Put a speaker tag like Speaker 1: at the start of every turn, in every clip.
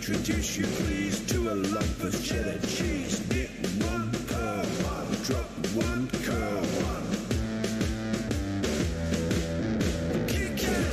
Speaker 1: introduce you please to a lump of cheddar cheese. Knit one, curl one, drop one, curl one. Kick it!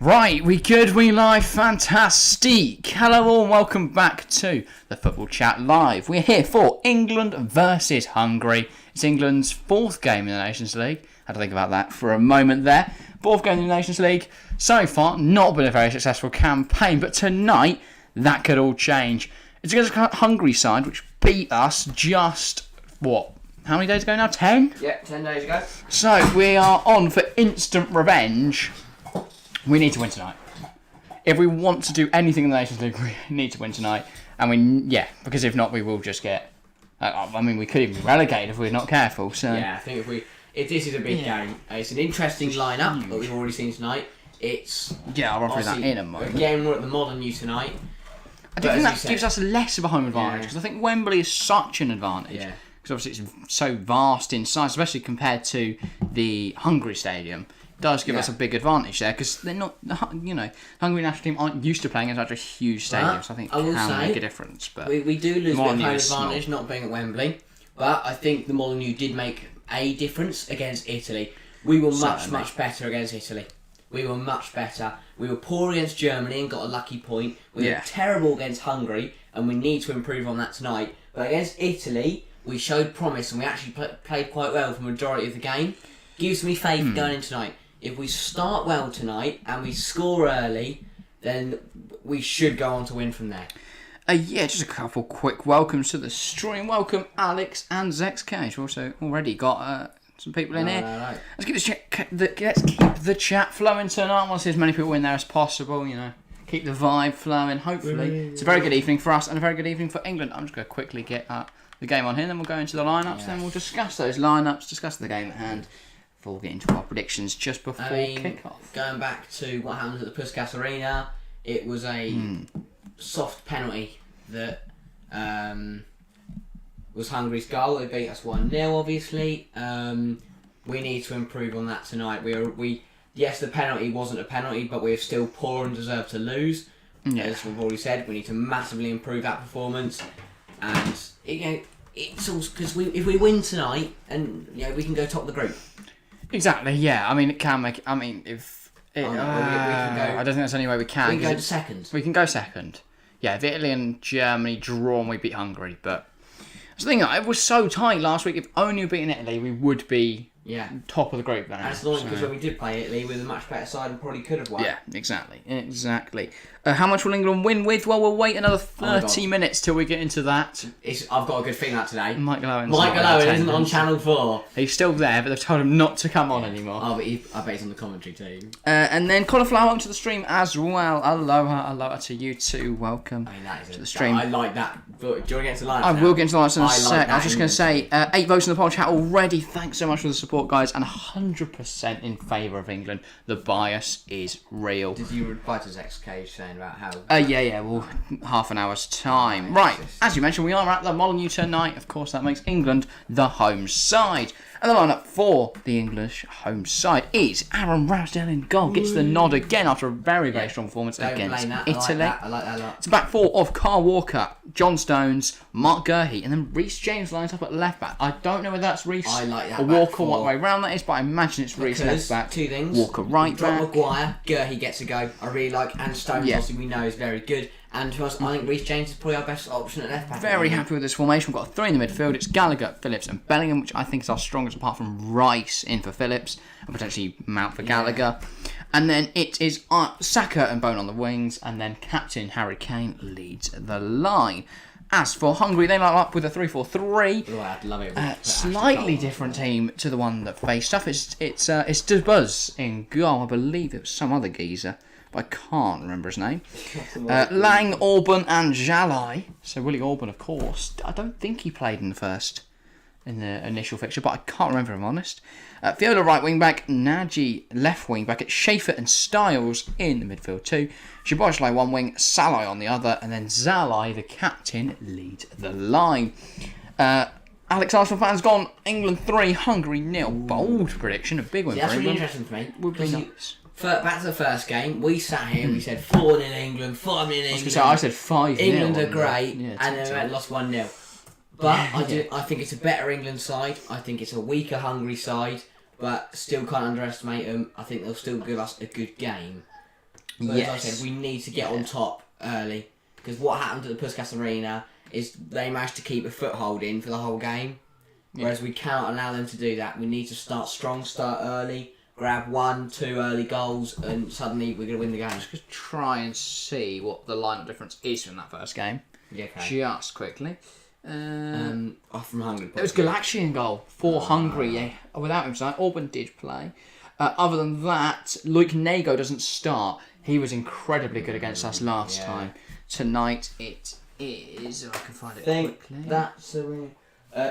Speaker 2: Right, we good, we live, fantastic. Hello all, welcome back to the Football Chat Live. We're here for England versus Hungary. It's England's fourth game in the Nations League. Had to think about that for a moment there. Fourth game in the Nations League. So far, not been a very successful campaign, but tonight, that could all change. It's against a Hungary side, which beat us just, how many days ago now? 10?
Speaker 3: Yep, 10 days ago.
Speaker 2: So, we are on for instant revenge. We need to win tonight. If we want to do anything in the Nations League, we need to win tonight. And because if not, we will just get... we could even be relegated if we're not careful. So
Speaker 3: yeah, I think if this is a big game, it's an interesting lineup that we've already seen tonight.
Speaker 2: I'll run through that in a moment.
Speaker 3: Again, we're at the Modern U tonight.
Speaker 2: I do think that gives us less of a home advantage because I think Wembley is such an advantage.
Speaker 3: Yeah.
Speaker 2: Because obviously it's so vast in size, especially compared to the Hungary stadium. Does give us a big advantage there because they're not, the Hungary national team aren't used to playing in such a huge stadium, so I think it can make a difference. But
Speaker 3: we do lose a bit of home advantage
Speaker 2: small.
Speaker 3: not being at Wembley, but I think the Molyneux did make a difference against Italy. We were much better against Italy. We were much better. We were poor against Germany and got a lucky point. We were terrible against Hungary, and we need to improve on that tonight. But against Italy, we showed promise and we actually played quite well for the majority of the game. Gives me faith going in tonight. If we start well tonight and we score early, then we should go on to win from there.
Speaker 2: Just a couple quick welcomes to the stream. Welcome Alex and ZexK. We've also already got some people in here.
Speaker 3: Right.
Speaker 2: Let's keep the chat flowing tonight. I want to see as many people in there as possible. Keep the vibe flowing. Hopefully, it's a very good evening for us and a very good evening for England. I'm just going to quickly get the game on here, then we'll go into the lineups. Then we'll discuss those lineups, discuss the game at hand. We'll get into our predictions just before kick-off.
Speaker 3: Going back to what happened at the Puskas Arena, it was a soft penalty that was Hungary's goal. They beat us 1-0, obviously. We need to improve on that tonight. Yes, the penalty wasn't a penalty, but we're still poor and deserve to lose. Yeah. As we've already said, we need to massively improve that performance. And it's also because if we win tonight, and we can go top of the group.
Speaker 2: Exactly, yeah. It can make... if... we can go... I don't think there's any way we can.
Speaker 3: We can go second.
Speaker 2: We can go second. Yeah, if Italy and Germany draw and we beat Hungary, but... I think it was so tight last week. If only we beaten Italy, we would be top of the group then.
Speaker 3: That's annoying because when we did play Italy, we were a much better side and probably could have won.
Speaker 2: Yeah, exactly. How much will England win with? Well, we'll wait another 30 minutes till we get into that.
Speaker 3: I've got a good feeling that today.
Speaker 2: Michael Owen
Speaker 3: isn't on Channel 4.
Speaker 2: He's still there, but they've told him not to come on anymore.
Speaker 3: Oh, but I bet he's on the commentary team.
Speaker 2: And then Cauliflower onto the stream as well. Aloha to you too. Welcome to the stream.
Speaker 3: I like that. Do you want to get into the lineups?
Speaker 2: I will get into the lineups in a sec. I was just going to say, 8 votes in the poll chat already. Thanks so much for the support, guys. And 100% in favour of England. The bias is real.
Speaker 3: Did you reply to ZexK saying about how...
Speaker 2: well, half an hour's time. Right, as you mentioned, we are at the Molyneux tonight. Of course, that makes England the home side. And the lineup for the English home side is Aaron Ramsdale in goal. Gets the nod again after a very, very strong performance against Italy.
Speaker 3: I like that a lot.
Speaker 2: It's a back four of Kyle Walker, John Stones, Mark Gurhey, and then Reece James lines up at left back. I don't know whether that's Reece or Walker, what way round that is, but I imagine it's Reece left back.
Speaker 3: Two things.
Speaker 2: Walker right back.
Speaker 3: Maguire, Gurhey gets a go. I really like, and Stones, obviously we know is very good. And to us, I think Reece James is probably our best option at left back.
Speaker 2: Very happy with this formation. We've got 3 in the midfield. It's Gallagher, Phillips and Bellingham, which I think is our strongest apart from Rice in for Phillips and potentially Mount for Gallagher. And then it is Saka and Bone on the wings, and then captain Harry Kane leads the line. As for Hungary, they line up with a 3-4-3.
Speaker 3: Oh, I'd love it.
Speaker 2: Slightly different team to the one that faced up. It's DeBuzz in goal. I believe it was some other geezer, but I can't remember his name. Lang, Orban, and Jalai. So Willie Orban, of course. I don't think he played in the initial fixture, but I can't remember, if I'm honest. Viola right wing back, Nagy left wing back, it's Schaefer and Styles in the midfield too. Szoboszlai one wing, Salai on the other, and then Zalai, the captain, leads the line. Alex Arsenal fans gone, England 3, Hungary 0. Bold prediction, a big one for
Speaker 3: That's really
Speaker 2: England.
Speaker 3: interesting for me.
Speaker 2: Would be nice.
Speaker 3: Back to the first game, we sat here, we said 4-0 England, 5-0 England.
Speaker 2: I said 5-0.
Speaker 3: England are great,
Speaker 2: Yeah,
Speaker 3: and then we went lost 1-0. But I think it's a better England side. I think it's a weaker Hungary side, but still can't underestimate them. I think they'll still give us a good game. But as I said, we need to get on top early, because what happened at the Puskas Arena is they managed to keep a foothold in for the whole game, whereas we cannot allow them to do that. We need to start strong, start early, grab 1-2 early goals, and suddenly we're going to win the game.
Speaker 2: Just try and see what the lineup difference is from that first game.
Speaker 3: Yeah, okay.
Speaker 2: Just quickly.
Speaker 3: From Hungary.
Speaker 2: It was Galaxy in goal for Hungary. Yeah. Without him, Orban did play. Other than that, Luke Nago doesn't start. He was incredibly good against us last time. Tonight it is. If I can find it quickly.
Speaker 3: That's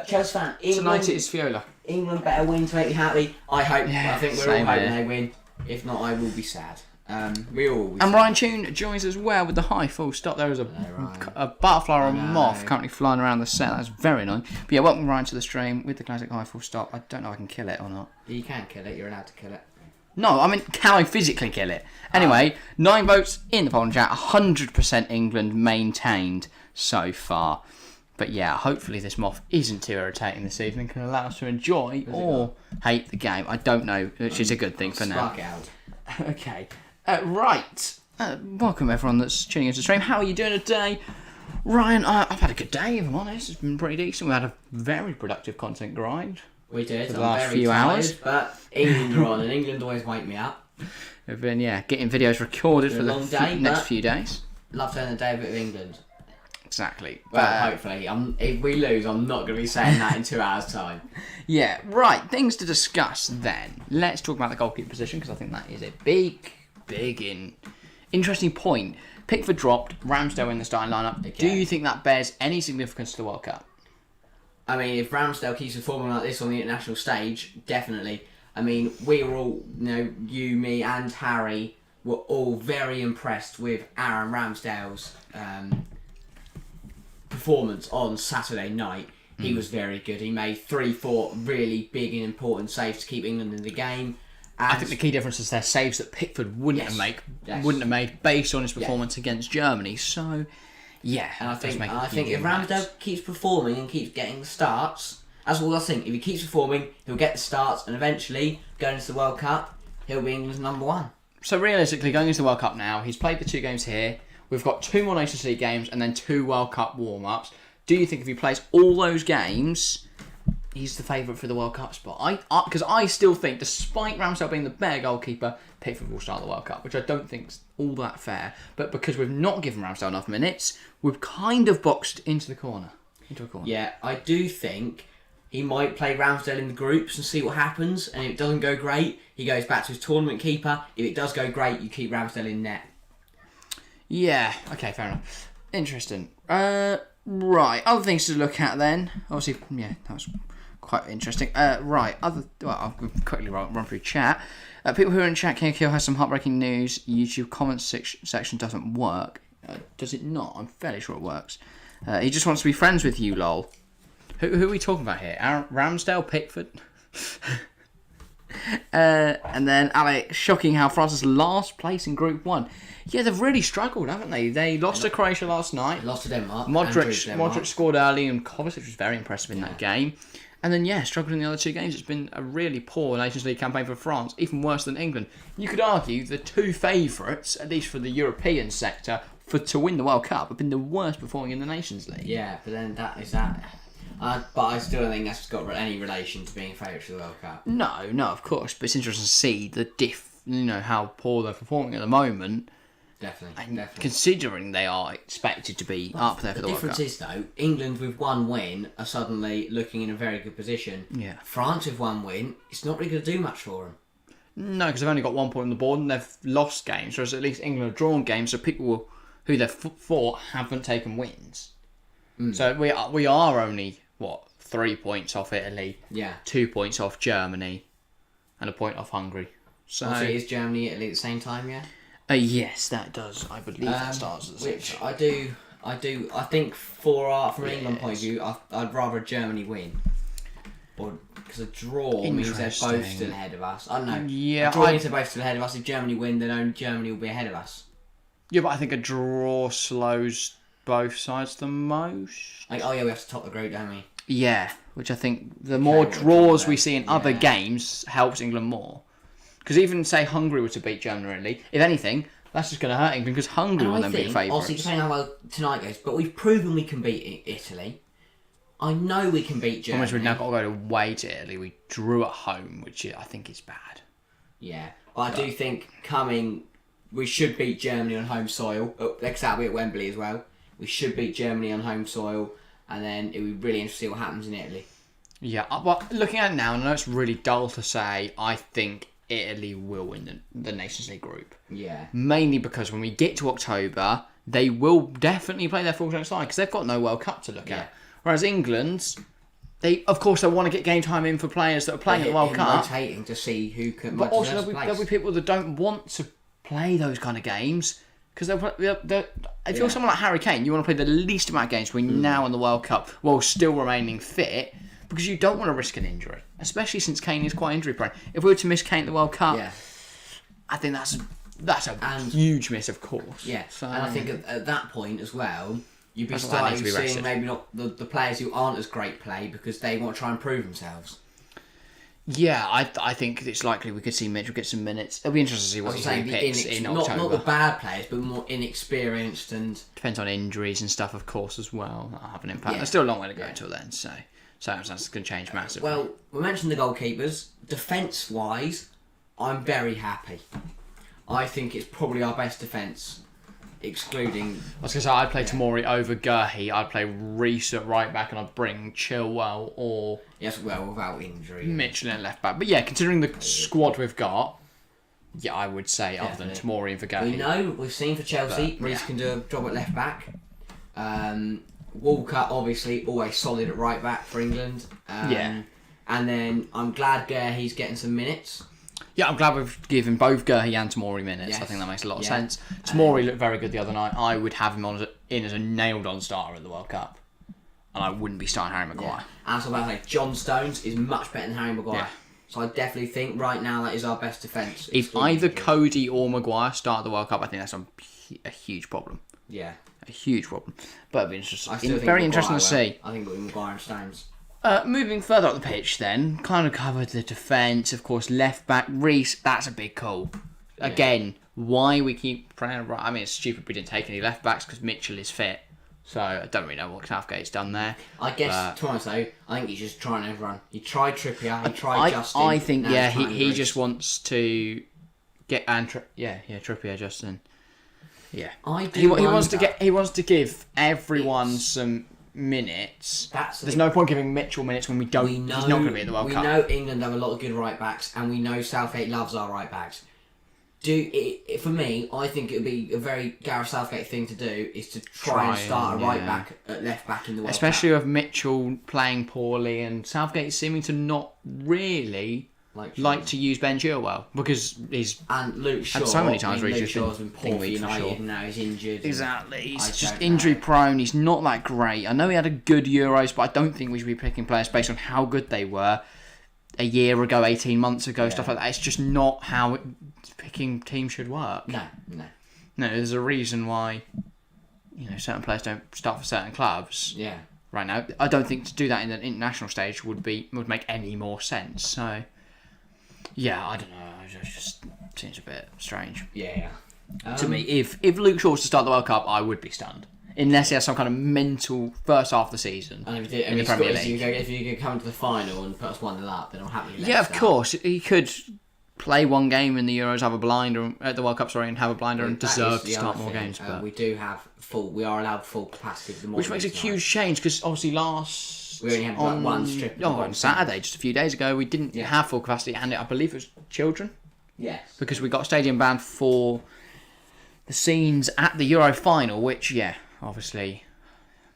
Speaker 3: Chelsea fan.
Speaker 2: Tonight it is Fiola.
Speaker 3: England better win to make me happy. I hope.
Speaker 2: Yeah,
Speaker 3: I think we're all
Speaker 2: same
Speaker 3: hoping
Speaker 2: here.
Speaker 3: they win. If not, I will be sad. We all will be
Speaker 2: And
Speaker 3: sad.
Speaker 2: Ryan Tune joins as well with the high full stop. There is a butterfly or a moth currently flying around the set. That's very annoying. But yeah, welcome Ryan to the stream with the classic high full stop. I don't know if I can kill it or not.
Speaker 3: You can kill it. You're allowed to kill it.
Speaker 2: No, I mean, can I physically kill it? Anyway, 9 votes in the polling chat. 100% England maintained so far. But yeah, hopefully this moth isn't too irritating this evening, can allow us to enjoy or hate the game. I don't know, which is a good thing for now.
Speaker 3: Spark out.
Speaker 2: Okay, right. Welcome everyone that's tuning into the stream. How are you doing today? Ryan, I've had a good day, if I'm honest. It's been pretty decent. We had a very productive content grind.
Speaker 3: We did.
Speaker 2: For the
Speaker 3: I'm
Speaker 2: last
Speaker 3: very
Speaker 2: few
Speaker 3: tired,
Speaker 2: hours.
Speaker 3: But England are on, and England always wake me up.
Speaker 2: We've been, getting videos recorded
Speaker 3: It's
Speaker 2: for
Speaker 3: been
Speaker 2: the
Speaker 3: a long day,
Speaker 2: next
Speaker 3: but-
Speaker 2: few days.
Speaker 3: Love to end the day with England.
Speaker 2: Exactly.
Speaker 3: Well, hopefully. If we lose, I'm not going to be saying that in 2 hours' time.
Speaker 2: Yeah, right. Things to discuss then. Let's talk about the goalkeeper position, because I think that is a interesting point. Pickford dropped, Ramsdale in the starting lineup.
Speaker 3: Okay.
Speaker 2: Do you think that bears any significance to the World Cup?
Speaker 3: I mean, if Ramsdale keeps performing like this on the international stage, definitely. I mean, we were all, you, me, and Harry were all very impressed with Aaron Ramsdale's performance on Saturday night. He was very good. He made 3-4 really big and important saves to keep England in the game. And
Speaker 2: I think the key difference is their saves that Pickford wouldn't have made based on his performance against Germany. So, yeah,
Speaker 3: And I
Speaker 2: it does
Speaker 3: think
Speaker 2: make a
Speaker 3: if
Speaker 2: huge impact.
Speaker 3: Ramsdale keeps performing and keeps getting the starts, that's all I think. If he keeps performing, he'll get the starts, and eventually, going into the World Cup, he'll be England's number one.
Speaker 2: So realistically, going into the World Cup now, he's played the 2 games here. We've got 2 more Nations League games and then 2 World Cup warm-ups. Do you think if he plays all those games, he's the favourite for the World Cup spot? Because I still think, despite Ramsdale being the better goalkeeper, Pickford will start the World Cup, which I don't think's all that fair. But because we've not given Ramsdale enough minutes, we've kind of boxed into a corner.
Speaker 3: Yeah, I do think he might play Ramsdale in the groups and see what happens. And if it doesn't go great, he goes back to his tournament keeper. If it does go great, you keep Ramsdale in net.
Speaker 2: Yeah, okay, fair enough. Interesting. Right, other things to look at then. Obviously, yeah, that was quite interesting. Right, I'll quickly run through chat. People who are in chat, KQ has some heartbreaking news. YouTube comments section doesn't work. Does it not? I'm fairly sure it works. He just wants to be friends with you, lol. Who are we talking about here? Ramsdale, Pickford? And then Alex, shocking how France is last place in Group 1. Yeah, they've really struggled, haven't they? They lost to Croatia last night.
Speaker 3: Lost to Denmark.
Speaker 2: Modric scored early, and Kovacic was very impressive in that game. And then, struggled in the other 2 games. It's been a really poor Nations League campaign for France, even worse than England. You could argue the 2 favourites, at least for the European sector, to win the World Cup have been the worst performing in the Nations League.
Speaker 3: Yeah, but then that is that. But I still don't think that's got any relation to being a favourite for the World Cup.
Speaker 2: No, of course. But it's interesting to see the how poor they're performing at the moment.
Speaker 3: Definitely.
Speaker 2: Considering they are expected to be up there for the World Cup.
Speaker 3: The difference is, though, England with one win are suddenly looking in a very good position.
Speaker 2: Yeah.
Speaker 3: France with one win, it's not really going to do much for them.
Speaker 2: No, because they've only got 1 point on the board and they've lost games, whereas at least England have drawn games, so people who they've fought haven't taken wins. So we are only, 3 points off Italy, 2 points off Germany, and a point off Hungary. So
Speaker 3: is Germany, Italy at the same time, yeah?
Speaker 2: Yes, that does. I believe that starts at the same
Speaker 3: Which
Speaker 2: time.
Speaker 3: I think from an England point of view, I'd rather Germany win. Because a draw means they're both still ahead of us. I don't know.
Speaker 2: Yeah,
Speaker 3: a draw means they're both still ahead of us. If Germany win, then only Germany will be ahead of us.
Speaker 2: Yeah, but I think a draw slows both sides the most.
Speaker 3: We have to top the group, don't we?
Speaker 2: Yeah, which I think the more draws we see in other games helps England more. Because even say Hungary were to beat Germany, if anything, that's just going to hurt England because Hungary will then be favourites.
Speaker 3: Obviously, depending on how well tonight goes, but we've proven we can beat Italy. I know we can beat Germany.
Speaker 2: Almost we've now got to go away to Italy. We drew at home, which I think is bad.
Speaker 3: Yeah, but I do think we should beat Germany on home soil. Next that'll be at Wembley as well. We should beat Germany on home soil, and then it would be really interesting to see what happens in Italy.
Speaker 2: Yeah, well, looking at it now, and I know it's really dull to say, I think Italy will win the Nations League group.
Speaker 3: Yeah.
Speaker 2: Mainly because when we get to October, they will definitely play their full strength side because they've got no World Cup to look at. Whereas England, they want to get game time in for players that are playing at the World Cup.
Speaker 3: Rotating to see who can.
Speaker 2: But also there'll be people that don't want to play those kind of games because if you're someone like Harry Kane, you want to play the least amount of games between now and the World Cup while still remaining fit. Because you don't want to risk an injury, especially since Kane is quite injury prone. If we were to miss Kane at the World Cup, I think that's a huge miss, of course.
Speaker 3: Yeah,
Speaker 2: so,
Speaker 3: and I think at that point as well, you'd be starting seeing maybe not the players who aren't as great play because they want to try and prove themselves.
Speaker 2: Yeah, I think it's likely we could see Mitchell get some minutes. It'll be interesting to see what he picks in October.
Speaker 3: Not the bad players, but more inexperienced and...
Speaker 2: Depends on injuries and stuff, of course, as well. That'll have an impact. There's still a long way to go until then, so... Circumstances can change massively.
Speaker 3: Well, we mentioned the goalkeepers. Defence-wise, I'm very happy. I think it's probably our best defence, excluding...
Speaker 2: I was going to say, I'd play Tomori over Gurhey. I'd play Reece at right back and I'd bring Chilwell or...
Speaker 3: Yes, well, without injury.
Speaker 2: Mitchell at left back. But yeah, considering the squad we've got, I would say other than Tomori and Gurhey.
Speaker 3: We've seen for Chelsea, Reece can do a job at left back. Walker, obviously, always solid at right back for England. And then I'm glad Gurhey's getting some minutes.
Speaker 2: Yeah, I'm glad we've given both Gurhey and Tomori minutes. Yes. I think that makes a lot of sense. Tomori looked very good the other night. I would have him in as a nailed-on starter at the World Cup. And I wouldn't be starting Harry Maguire.
Speaker 3: Yeah. And so about to say, John Stones is much better than Harry Maguire. Yeah. So I definitely think right now that is our best defence.
Speaker 2: If either Cody or Maguire start the World Cup, I think that's a huge problem.
Speaker 3: Yeah.
Speaker 2: A huge problem. But it'll be interesting. Very interesting to see.
Speaker 3: I think it'll be Maguire and Stones.
Speaker 2: Moving further up the pitch then, kind of covered the defence, of course, left back, Reece, that's a big call. Again, why we keep playing right? I mean, it's stupid we didn't take any left backs because Mitchell is fit. So I don't really know what Southgate's done there.
Speaker 3: I guess, to be honest though, I think he's just trying everyone. He tried Trippier, he tried Justin.
Speaker 2: I think, he just wants to get... Trippier, Justin... Yeah, he wants to give everyone some minutes. There's no point giving Mitchell minutes when he's not going to be in the World Cup.
Speaker 3: We know England have a lot of good right backs, and we know Southgate loves our right backs. For me, I think it would be a very Gareth Southgate thing to do is to try and start a right back at left back in the World Cup.
Speaker 2: Especially with Mitchell playing poorly and Southgate seeming to not really like to use Ben Chilwell because he's
Speaker 3: and Luke Shaw.
Speaker 2: And so many times
Speaker 3: Luke Shaw's been poor for United and now he's injured.
Speaker 2: Exactly, he's just injury prone. He's not that great. I know he had a good Euros, but I don't think we should be picking players based on how good they were a year ago, 18 months ago, stuff like that. It's just not how picking teams should work.
Speaker 3: No.
Speaker 2: There's a reason why certain players don't start for certain clubs.
Speaker 3: Yeah.
Speaker 2: Right now, I don't think to do that in the international stage would make any more sense. So. Yeah, I don't know. It just seems a bit strange.
Speaker 3: Yeah.
Speaker 2: To me, if Luke Shaw was to start the World Cup, I would be stunned. Unless he has some kind of mental first half of the season in the Premier League.
Speaker 3: If you could come to the final and put us 1-0 up, then I'm happy with that.
Speaker 2: Yeah, of course. He could play one game in the Euros, have a blinder at the World Cup, and have a blinder and deserve to start more games. But
Speaker 3: we are allowed full capacity for the
Speaker 2: which makes a huge change because obviously
Speaker 3: we only had one strip.
Speaker 2: On Saturday, just a few days ago, we didn't have full capacity, and I believe it was children.
Speaker 3: Yes.
Speaker 2: Because we got stadium banned for the scenes at the Euro final, which obviously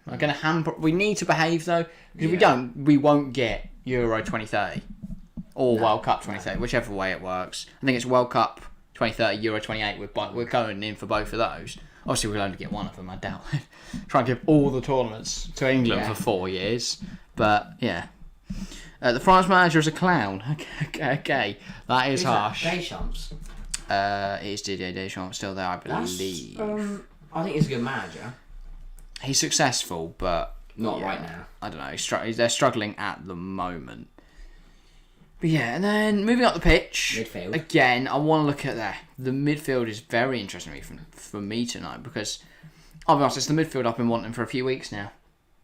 Speaker 2: are going to hamper. We need to behave though, because if we don't, we won't get Euro 2030 or World Cup 2030, whichever way it works. I think it's World Cup 2030, Euro 28. We're going in for both of those. Obviously, we'll only get one of them, I doubt. Try and give all the tournaments to England for 4 years. But, yeah. The France manager is a clown. Okay. That is harsh.
Speaker 3: Deschamps?
Speaker 2: It is Didier Deschamps still there, I believe.
Speaker 3: I think he's a good manager.
Speaker 2: He's successful, but...
Speaker 3: Not right now.
Speaker 2: I don't know. They're struggling at the moment. But yeah, and then moving up the pitch.
Speaker 3: Midfield.
Speaker 2: Again, I want to look at that. The midfield is very interesting for me tonight because, I'll be honest, it's the midfield I've been wanting for a few weeks now.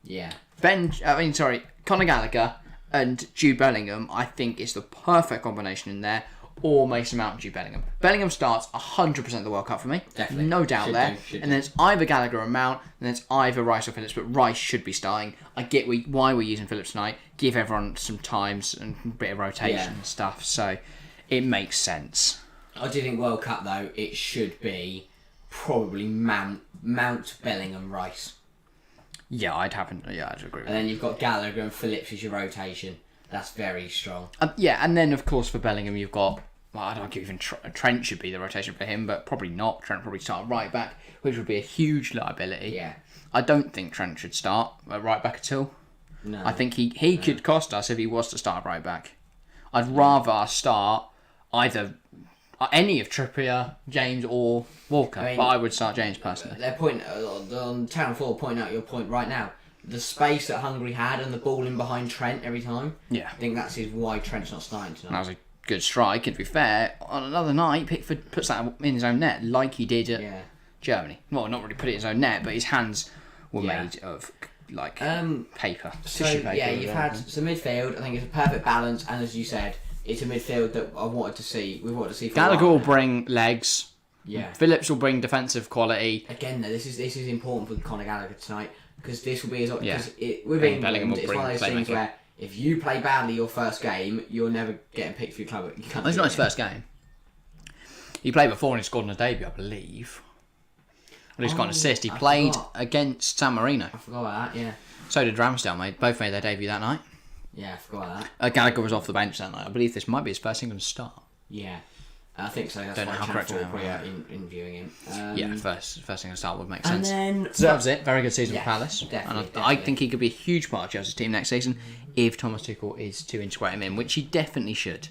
Speaker 3: Yeah.
Speaker 2: Conor Gallagher and Jude Bellingham, I think is the perfect combination in there. Or Mason Mount and Jude Bellingham. Bellingham starts 100% of the World Cup for me.
Speaker 3: Definitely.
Speaker 2: No doubt there. And then it's either Gallagher or Mount, and then it's either Rice or Phillips, but Rice should be starting. I get why we're using Phillips tonight. Give everyone some times and a bit of rotation and stuff, so it makes sense.
Speaker 3: I do think World Cup, though, it should be probably Mount, Bellingham, Rice.
Speaker 2: Yeah, I'd agree with that.
Speaker 3: And then you've got Gallagher and Phillips as your rotation. That's very strong.
Speaker 2: And then, of course, for Bellingham, you've got... Well, I don't think even Trent should be the rotation for him, but probably not. Trent probably start right back, which would be a huge liability.
Speaker 3: Yeah.
Speaker 2: I don't think Trent should start at right back at all.
Speaker 3: No.
Speaker 2: I think he could cost us if he was to start right back. I'd rather start either any of Trippier, James, or Walker, but I would start James personally.
Speaker 3: Their point on Town 4 pointing out your point right now. The space that Hungary had and the ball in behind Trent every time. Yeah. I think that's why Trent's not starting tonight.
Speaker 2: That was a good strike, and to be fair, on another night, Pickford puts that in his own net, like he did at Germany. Well, not really put it in his own net, but his hands were made of, paper. Tissue paper.
Speaker 3: Yeah, you've had some midfield. I think it's a perfect balance, and as you said, it's a midfield that I wanted to see. We wanted to see for
Speaker 2: Gallagher will bring legs.
Speaker 3: Yeah.
Speaker 2: Phillips will bring defensive quality.
Speaker 3: Again, though, this is important for Conor Gallagher tonight, because this will be with
Speaker 2: England,
Speaker 3: it's one of those things where if you play badly your first game, you're never getting picked for your club. It's
Speaker 2: not his first game. He played before and he scored in a debut, I believe. Well, he's got an assist. He played against San Marino.
Speaker 3: I forgot about that, yeah.
Speaker 2: So did Ramsdale, both made their debut that night.
Speaker 3: Yeah, I forgot about that.
Speaker 2: Gallagher was off the bench that night. I believe this might be his first England start.
Speaker 3: Yeah. I think so. That's
Speaker 2: Don't know how correct I
Speaker 3: am. Interviewing him.
Speaker 2: First England start would make sense.
Speaker 3: And then
Speaker 2: deserves it. Very good season for Palace.
Speaker 3: Definitely.
Speaker 2: I think he could be a huge part of Chelsea's team next season if Thomas Tuchel is to integrate him in, which he definitely should.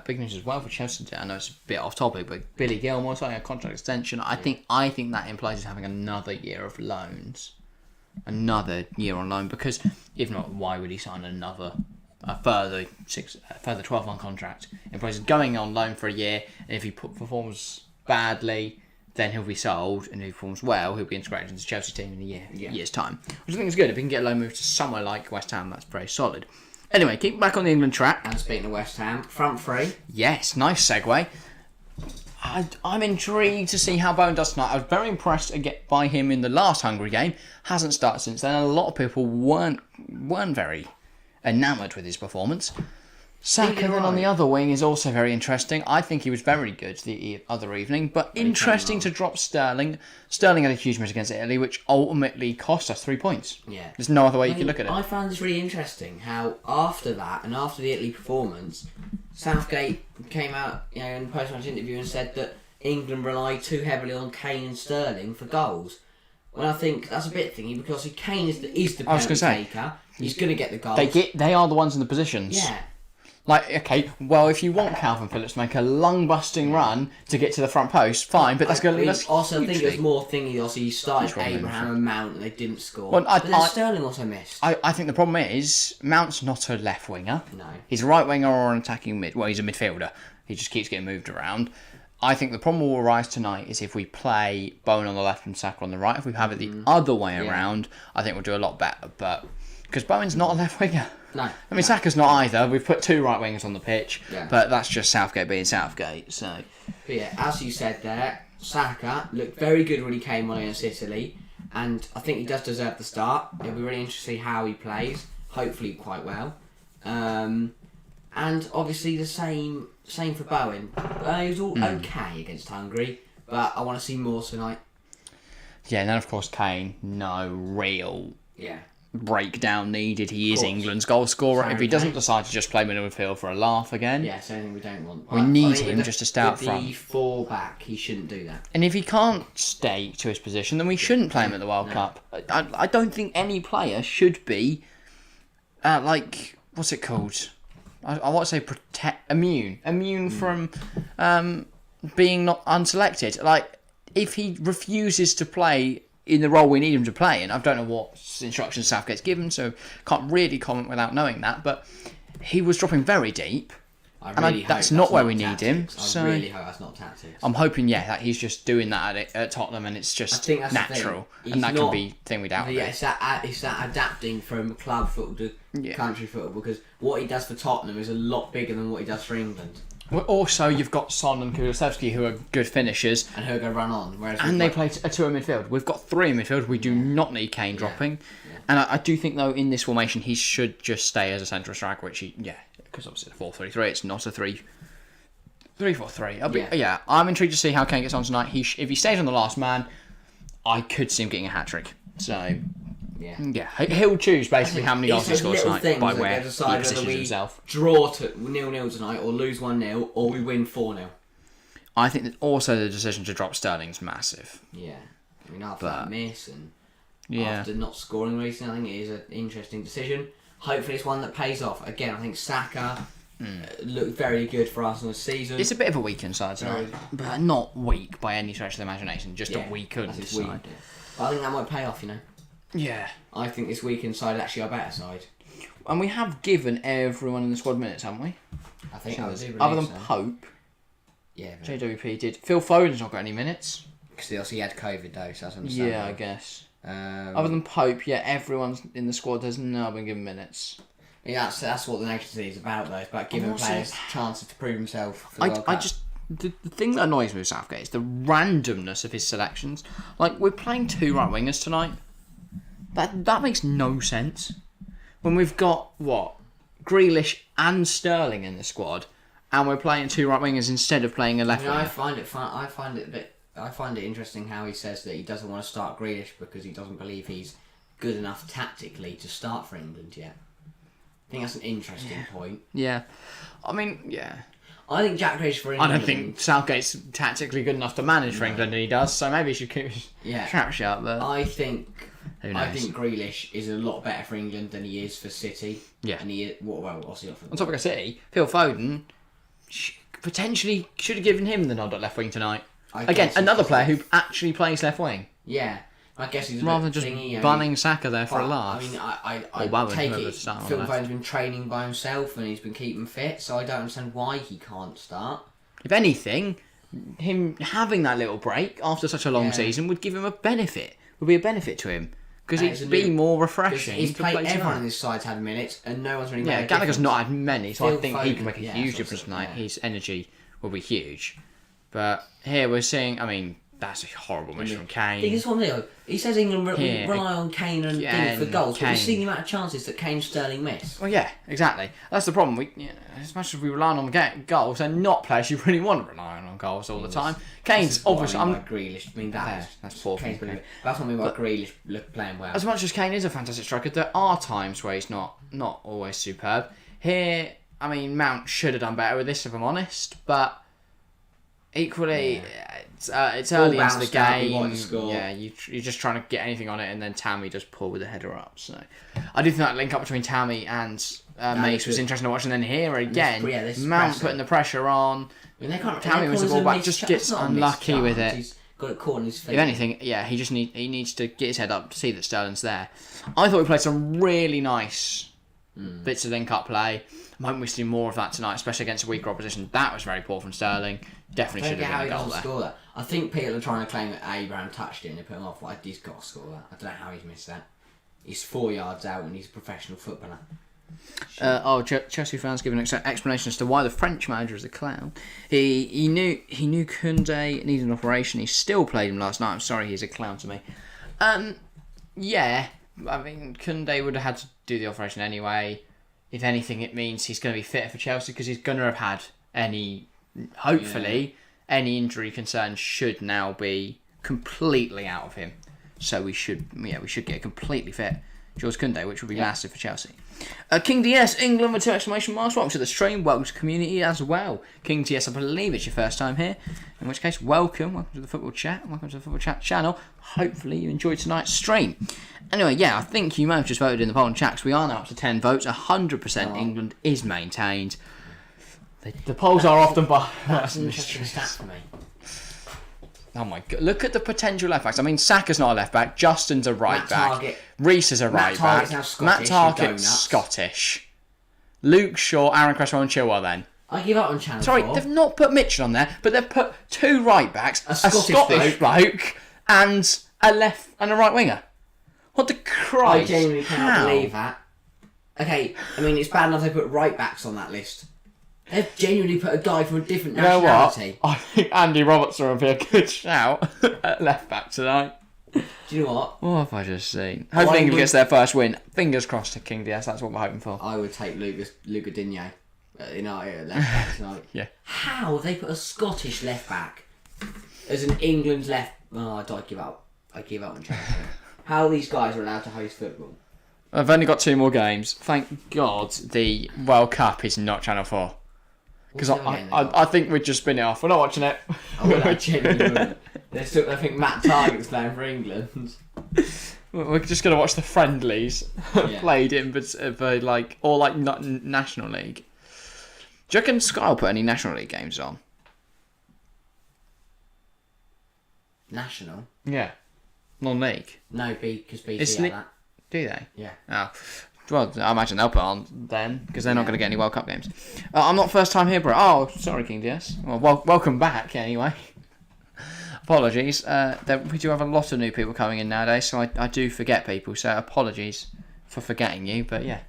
Speaker 2: Big news as well for Chelsea today. I know it's a bit off topic, but Billy Gilmore signing a contract extension. I think that implies he's having another year of loans, another year on loan. Because if not, why would he sign a further 12-month contract? It implies he's going on loan for a year, and if he performs badly, then he'll be sold, and if he performs well, he'll be integrated into the Chelsea team in a year's time. Which I think is good. If he can get a loan move to somewhere like West Ham, that's very solid. Anyway, keep back on the England track.
Speaker 3: And speaking of West Ham, front three.
Speaker 2: Yes, nice segue. I'm intrigued to see how Bowen does tonight. I was very impressed by him in the last Hungary game. Hasn't started since then. A lot of people weren't very enamoured with his performance. Saka then on the other wing is also very interesting. I think he was very good the other evening, but interesting to drop Sterling. Sterling had a huge miss against Italy, which ultimately cost us 3 points.
Speaker 3: Yeah.
Speaker 2: There's no other way you can look at it.
Speaker 3: I found this really interesting, how after that, and after the Italy performance, Southgate came out in a post-match interview and said that England relied too heavily on Kane and Sterling for goals. Well, I think that's a bit thingy, because Kane is the penalty taker. He's going to get the goals.
Speaker 2: They are the ones in the positions.
Speaker 3: Yeah.
Speaker 2: If you want Calvin Phillips to make a lung-busting run to get to the front post, fine, but that's going to leave us.
Speaker 3: Also, I think there's more thingy. Also, you started Abraham and Mount, and they didn't score. But then Sterling also missed.
Speaker 2: I think the problem is Mount's not a left winger.
Speaker 3: No.
Speaker 2: He's a right winger or an attacking mid. Well, he's a midfielder. He just keeps getting moved around. I think the problem will arise tonight is if we play Bowen on the left and Saka on the right. If we have it the other way around, I think we'll do a lot better. But because Bowen's not a left winger.
Speaker 3: No.
Speaker 2: I mean, Saka's not either. We've put 2 right wingers on the pitch,
Speaker 3: Yeah.
Speaker 2: but that's just Southgate being Southgate. So,
Speaker 3: But yeah, as you said there, Saka looked very good when he came on against Italy, and I think he does deserve the start. It'll be really interesting to see how he plays. Hopefully, quite well. And obviously the same for Bowen. He was all okay against Hungary, but I want to see more tonight.
Speaker 2: yeah, and then of course Kane, no real
Speaker 3: Yeah.
Speaker 2: breakdown needed. He is
Speaker 3: course.
Speaker 2: England's goal scorer.
Speaker 3: Sorry,
Speaker 2: If he doesn't
Speaker 3: mate.
Speaker 2: decide to just play midfield for a laugh again,
Speaker 3: Yeah, so anything we don't want.
Speaker 2: We need him just to stay out front.
Speaker 3: With the 4 back, he shouldn't do that.
Speaker 2: and if he can't stay to his position, then we shouldn't play him at the World Cup. I don't think any player should be, like, what's it called? I want to say immune from being not unselected. Like, if he refuses to play in the role we need him to play in, I don't know what instructions Southgate's given, so can't really comment without knowing that, but he was dropping very deep. That's not where we need him.
Speaker 3: I really hope that's not tactics.
Speaker 2: I'm hoping, that he's just doing that at Tottenham, and it's just
Speaker 3: think that's the
Speaker 2: natural,
Speaker 3: thing.
Speaker 2: and that
Speaker 3: He's
Speaker 2: can
Speaker 3: not-
Speaker 2: be thing we doubt.
Speaker 3: Yeah, it's that adapting from club football to country football, because what he does for Tottenham is a lot bigger than what he does for England.
Speaker 2: Well, also, you've got Son and Kulusevski, who are good finishers,
Speaker 3: And he'll go run on. Whereas
Speaker 2: and they play a 2 in midfield. We've got 3 in midfield. We do not need Kane dropping. And I do think, though, in this formation, he should just stay as a central striker, which because obviously the 4-3-3, it's not a 3-4-3. I'm intrigued to see how Kane gets on tonight. If he stays on the last man, I could see him getting a hat-trick. So, he'll choose basically how many goals he scores tonight by where he positions himself.
Speaker 3: Draw to 0-0 tonight, or lose 1-0, or we win 4-0.
Speaker 2: I think that also the decision to drop Sterling's massive.
Speaker 3: Yeah. I mean, after that miss and
Speaker 2: Yeah.
Speaker 3: after not scoring recently, I think it is an interesting decision. Hopefully it's one that pays off. Again, I think Saka looked very good for Arsenal this season.
Speaker 2: It's a bit of a weakened side tonight, but not weak by any stretch of the imagination, just a weakened
Speaker 3: that's its
Speaker 2: side.
Speaker 3: weak. But I think that might pay off,
Speaker 2: Yeah.
Speaker 3: I think this weakened side is actually our better side.
Speaker 2: And we have given everyone in the squad minutes, haven't we?
Speaker 3: I think I do
Speaker 2: Other than
Speaker 3: so.
Speaker 2: Pope,
Speaker 3: Yeah,
Speaker 2: JWP did. Phil Foden's not got any minutes.
Speaker 3: because he had COVID though, so that's understandable.
Speaker 2: Yeah, I guess.
Speaker 3: Um,
Speaker 2: Other than Pope, everyone's in the squad has now been given minutes.
Speaker 3: Yeah, that's what the Nations League is about, though. It's about giving
Speaker 2: Also-
Speaker 3: players chances to prove themselves for the World
Speaker 2: I
Speaker 3: Cup.
Speaker 2: just the thing that annoys me with Southgate is the randomness of his selections. Like, we're playing 2 right wingers tonight. That makes no sense. When we've got Grealish and Sterling in the squad, and we're playing 2 right wingers instead of playing a left winger.
Speaker 3: I find it fun. I find it interesting how he says that he doesn't want to start Grealish because he doesn't believe he's good enough tactically to start for England yet. I think that's an interesting point.
Speaker 2: Yeah, I mean,
Speaker 3: I think Jack Grealish for
Speaker 2: I
Speaker 3: England.
Speaker 2: don't think Southgate's tactically good enough to manage for England, and he does. So maybe he should keep his trap shut. But
Speaker 3: I think
Speaker 2: who knows?
Speaker 3: I think Grealish is a lot better for England than he is for City.
Speaker 2: Yeah.
Speaker 3: And he is, obviously not for
Speaker 2: On topic of City, Phil Foden potentially should have given him the nod at left wing tonight.
Speaker 3: I
Speaker 2: Again,
Speaker 3: guess
Speaker 2: another
Speaker 3: it's-
Speaker 2: player who actually plays left wing,
Speaker 3: Yeah. I guess he's a
Speaker 2: rather than
Speaker 3: bit
Speaker 2: just
Speaker 3: thingy,
Speaker 2: bunning Saka there for a laugh.
Speaker 3: I mean,
Speaker 2: Or Bowen,
Speaker 3: take
Speaker 2: whoever's
Speaker 3: it.
Speaker 2: starting on
Speaker 3: Phil
Speaker 2: the left.
Speaker 3: Foden's been training by himself and he's been keeping fit, so I don't understand why he can't start.
Speaker 2: If anything, him having that little break after such a long
Speaker 3: Yeah.
Speaker 2: season would give him a benefit. Would be a benefit to him because
Speaker 3: And it's
Speaker 2: it'd
Speaker 3: a
Speaker 2: be
Speaker 3: new-
Speaker 2: more
Speaker 3: Because
Speaker 2: refreshing.
Speaker 3: he's
Speaker 2: to
Speaker 3: played
Speaker 2: play
Speaker 3: everyone
Speaker 2: tonight.
Speaker 3: in this side's had minutes and no one's really
Speaker 2: Yeah,
Speaker 3: made a
Speaker 2: Gallagher's
Speaker 3: difference.
Speaker 2: not had many, so I
Speaker 3: Phil
Speaker 2: think he can
Speaker 3: Foden,
Speaker 2: make a
Speaker 3: yeah,
Speaker 2: huge
Speaker 3: that's
Speaker 2: difference
Speaker 3: what
Speaker 2: tonight.
Speaker 3: I'm saying,
Speaker 2: His energy will be huge. But here we're seeing, I mean, that's a horrible miss from Kane.
Speaker 3: This one there, he says England
Speaker 2: Here,
Speaker 3: rely on Kane and
Speaker 2: again,
Speaker 3: Ding for goals, but
Speaker 2: Kane.
Speaker 3: we've seen the amount of chances that Kane and Sterling miss.
Speaker 2: Well, yeah, exactly. That's the problem. As much as we rely on goals, they're not players you really want to rely on goals all the time. Kane's obviously.
Speaker 3: I mean by Grealish. I mean
Speaker 2: that's poor from
Speaker 3: Kane's
Speaker 2: Kane.
Speaker 3: brilliant. That's what I mean by Grealish playing well.
Speaker 2: As much as Kane is a fantastic striker, there are times where he's not always superb. Here, I mean, Mount should have done better with this, if I'm honest, but equally, it's early into the
Speaker 3: bounced out, we
Speaker 2: game.
Speaker 3: wanted to score.
Speaker 2: Yeah, you're just trying to get anything on it, and then Tammy does pull with the header up. So I do think that link up between Tammy and Mace was
Speaker 3: good.
Speaker 2: interesting to watch, and then here again,
Speaker 3: this
Speaker 2: Mount
Speaker 3: pressing.
Speaker 2: putting the pressure on.
Speaker 3: I mean, they can't.
Speaker 2: Tammy was the ball back, just gets
Speaker 3: it's not a missed
Speaker 2: unlucky with
Speaker 3: chance.
Speaker 2: it.
Speaker 3: He's got it caught in his feet.
Speaker 2: If anything, he just needs to get his head up to see that Sterling's there. I thought we played some really nice bits of link-up play. I'm hoping we see more of that tonight, especially against a weaker opposition. That was very poor from Sterling. Definitely
Speaker 3: I
Speaker 2: should
Speaker 3: don't get how
Speaker 2: have
Speaker 3: he
Speaker 2: been a goal
Speaker 3: doesn't
Speaker 2: there.
Speaker 3: score that. I think people are trying to claim that Abraham touched it and they put him off. He's got to score that. I don't know how he's missed that. He's 4 yards out and he's a professional footballer.
Speaker 2: Chelsea fans giving an explanation as to why the French manager is a clown. He knew Koundé needed an operation. He still played him last night. I'm sorry, he's a clown to me. Yeah, I mean Koundé would have had to do the operation anyway. If anything, it means he's going to be fitter for Chelsea because he's going to have had any injury concerns should now be completely out of him. So we should get completely fit Jules Koundé, which would be massive for Chelsea. King DS, England with 2 exclamation marks. Welcome to the stream. Welcome to the community as well. King DS, I believe it's your first time here. In which case, welcome to the Football Chat. Welcome to the Football Chat channel. Hopefully you enjoyed tonight's stream. Anyway, I think you may have just voted in the poll and chat because we are now up to 10 votes. 100% England is maintained. The polls are often by...
Speaker 3: That's an interesting stat for me.
Speaker 2: Oh my god, look at the potential left backs. I mean, Saka's not a left back, Justin's a right back, Reece is a right back, Matt Targett's Scottish, Luke Shaw, Aaron Cresswell and Chilwell then.
Speaker 3: I give up on Channel 4.
Speaker 2: Sorry, they've not put Mitchell on there, but they've put 2 right backs, a Scottish bloke, and a left and a right winger. What the Christ?
Speaker 3: I genuinely cannot believe that. Okay, I mean, it's bad enough they put right backs on that list. They've genuinely put a guy from a different nationality.
Speaker 2: You know what? I think Andy Robertson would be a good shout at left back tonight.
Speaker 3: Do you know what?
Speaker 2: What have I just seen? Hopefully England gets their first win. Fingers crossed to King DS, that's what we're hoping for.
Speaker 3: I would take Luca Digne at left back tonight.
Speaker 2: Yeah.
Speaker 3: How have they put a Scottish left back as an England's left... Oh, I give up. I give up on Channel 4. How these guys are allowed to host football?
Speaker 2: I've only got 2 more games. Thank God the World Cup is not Channel 4. Because I think we'd just spin it off. We're not watching it.
Speaker 3: I genuinely wouldn't. I think Matt Targett's playing for England.
Speaker 2: We're just going to watch the friendlies played in National League. Do you reckon Sky will put any National League games on?
Speaker 3: National?
Speaker 2: Yeah. Non-league?
Speaker 3: No, because BT have that.
Speaker 2: Do they?
Speaker 3: Yeah.
Speaker 2: Oh. Well, I imagine they'll put on then, because they're not going to get any World Cup games. I'm not first time here, bro. Oh, sorry, King DS. Well, welcome back, anyway. Apologies. We do have a lot of new people coming in nowadays, so I do forget people, so apologies for forgetting you, but yeah.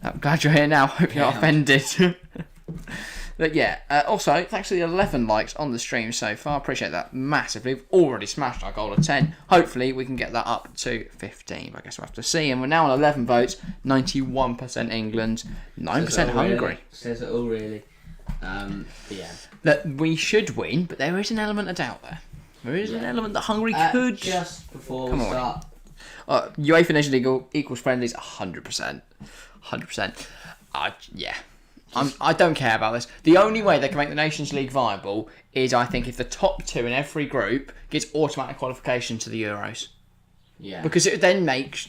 Speaker 2: I'm glad you're here now. Hope you're not offended. But yeah, also, thanks to the 11 likes on the stream so far. Appreciate that massively. We've already smashed our goal of 10. Hopefully, we can get that up to 15. But I guess we'll have to see. And we're now on 11 votes. 91% England, 9% Hungary.
Speaker 3: Really. Says it all, really. Yeah.
Speaker 2: That we should win, but there is an element of doubt there. There is an element that Hungary could...
Speaker 3: Just before we start...
Speaker 2: UEFA Nations League equals friendlies, 100%. 100%. Yeah. I don't care about this. The only way they can make the Nations League viable is, I think, if the top 2 in every group gets automatic qualification to the Euros.
Speaker 3: Yeah.
Speaker 2: Because it then makes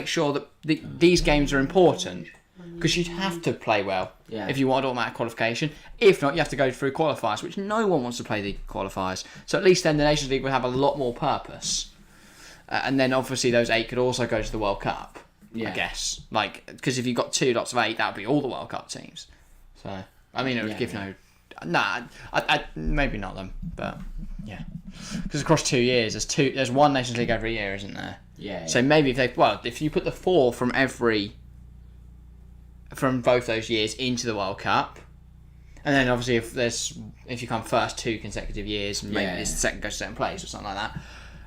Speaker 2: sure that these games are important. Because you'd have to play well if you want automatic qualification. If not, you have to go through qualifiers, which no one wants to play the qualifiers. So at least then the Nations League would have a lot more purpose. And then obviously those 8 could also go to the World Cup. I guess, because if you've got 2 lots of 8, that would be all the World Cup teams. So, I mean, it would give maybe not them, but yeah, because across 2 years, there's one Nations League every year, isn't there? Yeah. So maybe if you put the 4 from both those years into the World Cup, and then obviously if you come first 2 consecutive years, and maybe the second goes to second place or something like that.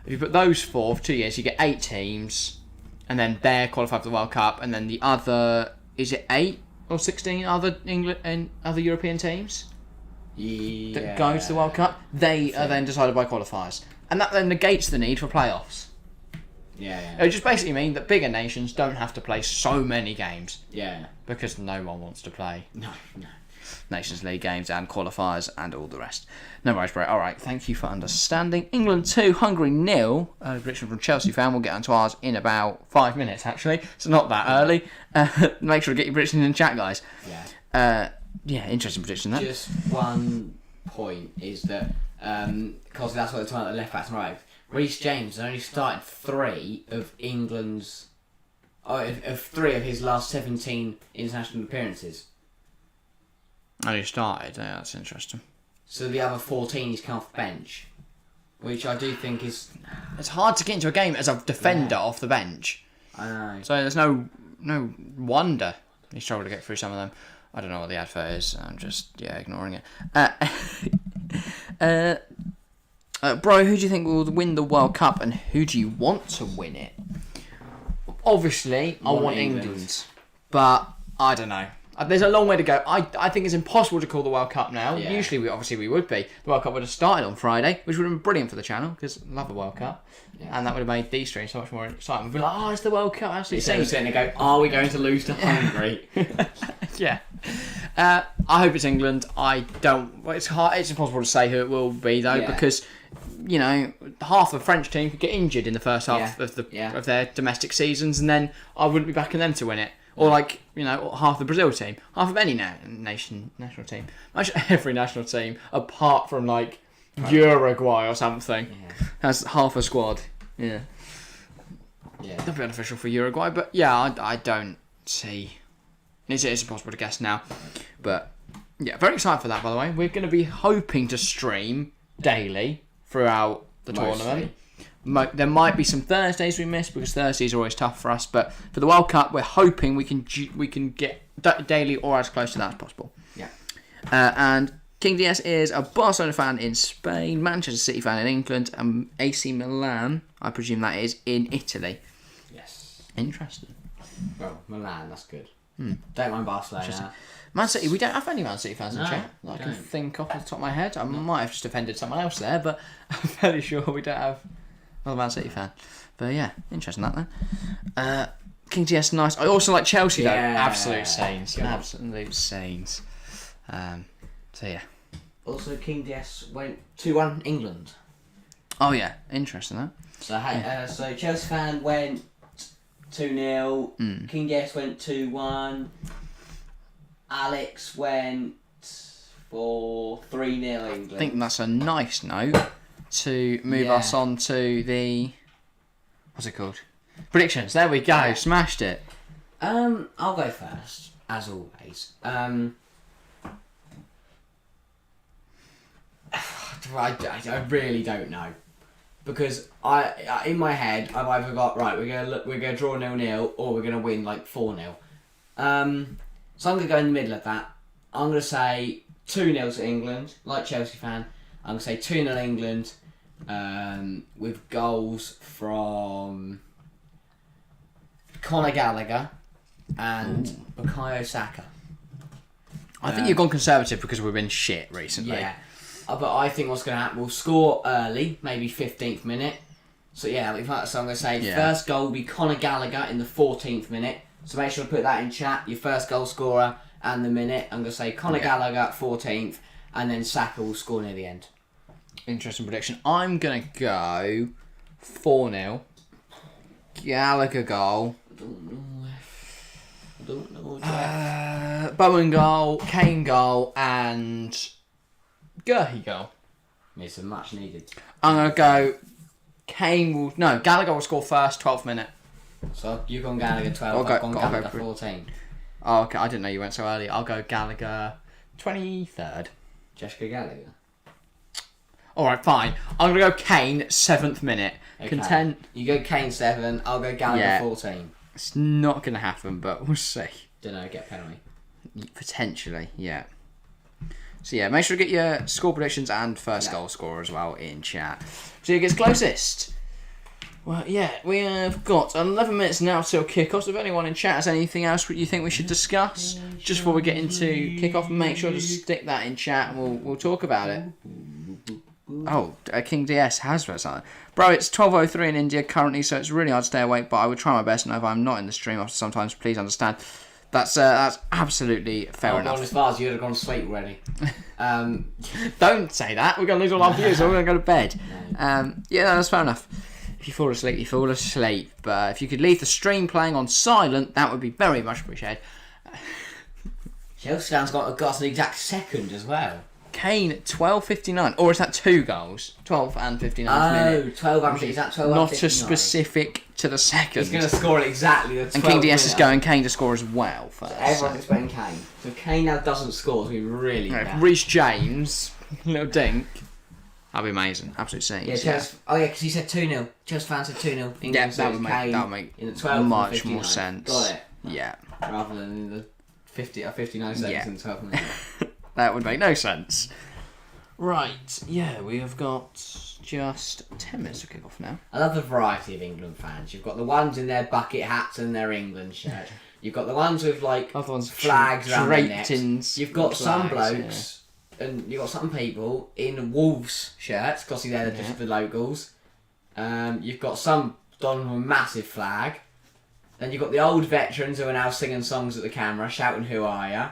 Speaker 2: If you put those 4 for 2 years, you get 8 teams. And then they're qualified for the World Cup, and then the other, is it 8 or 16 other England and other European teams that go to the World Cup? They are then decided by qualifiers, and that then negates the need for playoffs. It would just basically mean that bigger nations don't have to play so many games. Because no one wants to play. No. Nations League games and qualifiers and all the rest. No worries, bro. Alright, thank you for understanding. England 2, Hungary 0. Prediction from Chelsea fan. We'll get onto ours in about 5 minutes, actually. So not that early. Make sure to get your predictions in the chat, guys. Interesting prediction, that.
Speaker 3: Just one point is that, because that's what they're talking about, the left backs and right. Reece James has only started 3 of England's... of 3 of his last 17 international appearances.
Speaker 2: Only started, yeah, that's interesting.
Speaker 3: So the other 14 he's come off the bench, which I do think is...
Speaker 2: It's hard to get into a game as a defender off the bench.
Speaker 3: I know.
Speaker 2: So there's no no wonder he struggled to get through some of them. I don't know what the advert is. I'm just ignoring it. Bro, who do you think will win the World Cup, and who do you want to win it? Obviously, I want England, but I don't know. There's a long way to go. I think it's impossible to call the World Cup now.
Speaker 3: Yeah.
Speaker 2: Usually, we would be. The World Cup would have started on Friday, which would have been brilliant for the channel, because I love the World Cup. Yeah. And that would have made these streams so much more exciting. We'd be like, it's the World Cup, absolutely.
Speaker 3: Instead of sitting there go, are we going to lose to Hungary?
Speaker 2: Yeah. I hope it's England. I don't... Well, it's hard. It's impossible to say who it will be, though, because... half the French team could get injured in the first half of their domestic seasons, and then I wouldn't be backing them to win it. Or half the Brazil team, half of any national team, actually every national team apart from Uruguay or something has half a squad. Yeah, that'd be beneficial for Uruguay, but I don't see. It's impossible to guess now, but very excited for that. By the way, we're going to be hoping to stream daily throughout the tournament. There might be some Thursdays we miss because Thursdays are always tough for us. But for the World Cup, we're hoping we can get daily or as close to that as possible.
Speaker 3: Yeah.
Speaker 2: And King DS is a Barcelona fan in Spain, Manchester City fan in England, and AC Milan, I presume that is, in Italy.
Speaker 3: Yes.
Speaker 2: Interesting.
Speaker 3: Well, Milan, that's good. Don't mind Barcelona.
Speaker 2: Man City, we don't have any Man City fans in
Speaker 3: No,
Speaker 2: chat that I can
Speaker 3: don't.
Speaker 2: think off the top of my head. I might have just offended someone else there, but I'm fairly sure we don't have another Man City fan. But interesting that then. King DS, nice. I also like Chelsea though. Absolute saints. Absolute saints.
Speaker 3: Also, King DS went 2-1 England.
Speaker 2: Oh yeah, interesting that.
Speaker 3: So Chelsea fan went 2-0. King DS went 2-1. Alex went for 3-0 England.
Speaker 2: I think that's a nice note to move us on to the... What's it called? Predictions. There we go. Yeah. Smashed it.
Speaker 3: I'll go first, as always. I really don't know, because I in my head I've either got we're gonna draw 0-0 or we're gonna win 4-0. So I'm gonna go in the middle of that. I'm gonna say 2-0 to England, like Chelsea fan. I'm gonna say 2-0 England, with goals from Conor Gallagher and Bukayo Saka.
Speaker 2: I think you've gone conservative because we've been shit recently.
Speaker 3: Yeah. But I think what's going to happen, we'll score early, maybe 15th minute. So so I'm going to say first goal will be Conor Gallagher in the 14th minute. So make sure to put that in chat, your first goal scorer and the minute. I'm going to say Conor Gallagher 14th, and then Saka will score near the end.
Speaker 2: Interesting prediction. I'm going to go 4-0. Gallagher goal.
Speaker 3: I don't know.
Speaker 2: Bowen goal, Kane goal, and Gurhey goal.
Speaker 3: It's a much needed.
Speaker 2: I'm going to go Gallagher will score first, 12th minute.
Speaker 3: So you've gone Gallagher 12, I've gone Gallagher 14.
Speaker 2: Oh, okay, I didn't know you went so early. I'll go Gallagher 23rd.
Speaker 3: Jessica Gallagher.
Speaker 2: Alright, fine. I'm going to go Kane 7th minute.
Speaker 3: Okay.
Speaker 2: Content.
Speaker 3: You go Kane 7, I'll go Gallagher 14.
Speaker 2: It's not going to happen, but we'll see.
Speaker 3: Don't know, get a penalty.
Speaker 2: Potentially, yeah. So make sure to get your score predictions and first goal scorer as well in chat. So who gets closest? Well, we have got 11 minutes now till kick-off. So if anyone in chat has anything else you think we should discuss just before we get into kick-off, make sure to stick that in chat and we'll talk about it. Oh, King DS has read something. Bro, it's 12:03 in India currently, so it's really hard to stay awake, but I would try my best, and if I'm not in the stream after sometimes, please understand. That's absolutely fair enough.
Speaker 3: I've gone as far as you'd have gone to sleep already.
Speaker 2: Don't say that. We're going to lose all our views, so we're going to go to bed. That's fair enough. If you fall asleep, you fall asleep. But if you could leave the stream playing on silent, that would be very much appreciated.
Speaker 3: Chelsea fans got an exact second as well.
Speaker 2: Kane, 12:59. Or is that 2 goals? 12 and 59 minute.
Speaker 3: 12 and 59. Is that 12 and
Speaker 2: Not
Speaker 3: 59?
Speaker 2: as specific to the second.
Speaker 3: He's going to score it exactly the 12th
Speaker 2: And King DS is
Speaker 3: minute.
Speaker 2: going Kane to score as well first.
Speaker 3: So everyone's expecting Kane. So if Kane now doesn't score, it's going to be really bad.
Speaker 2: Reece James, little dink. That'd be amazing. Absolute saints.
Speaker 3: Yeah, Chelsea. Oh yeah, because he said 2-0. Chelsea fans said 2-0.
Speaker 2: Yeah, that would make
Speaker 3: in the 12th
Speaker 2: much more sense.
Speaker 3: Got it.
Speaker 2: Yeah.
Speaker 3: rather than in the 59 seconds and 12 minutes.
Speaker 2: That would make no sense. Right, yeah, we have got just 10 minutes to kick off now.
Speaker 3: I love the variety of England fans. You've got the ones in their bucket hats and their England shirts. You've got the ones with like
Speaker 2: Other ones
Speaker 3: flags around their
Speaker 2: draped
Speaker 3: necks.
Speaker 2: in
Speaker 3: You've got some
Speaker 2: flags,
Speaker 3: blokes and you've got some people in Wolves shirts, because they're just the locals. You've got some done with a massive flag. Then you've got the old veterans who are now singing songs at the camera, shouting "Who are ya?"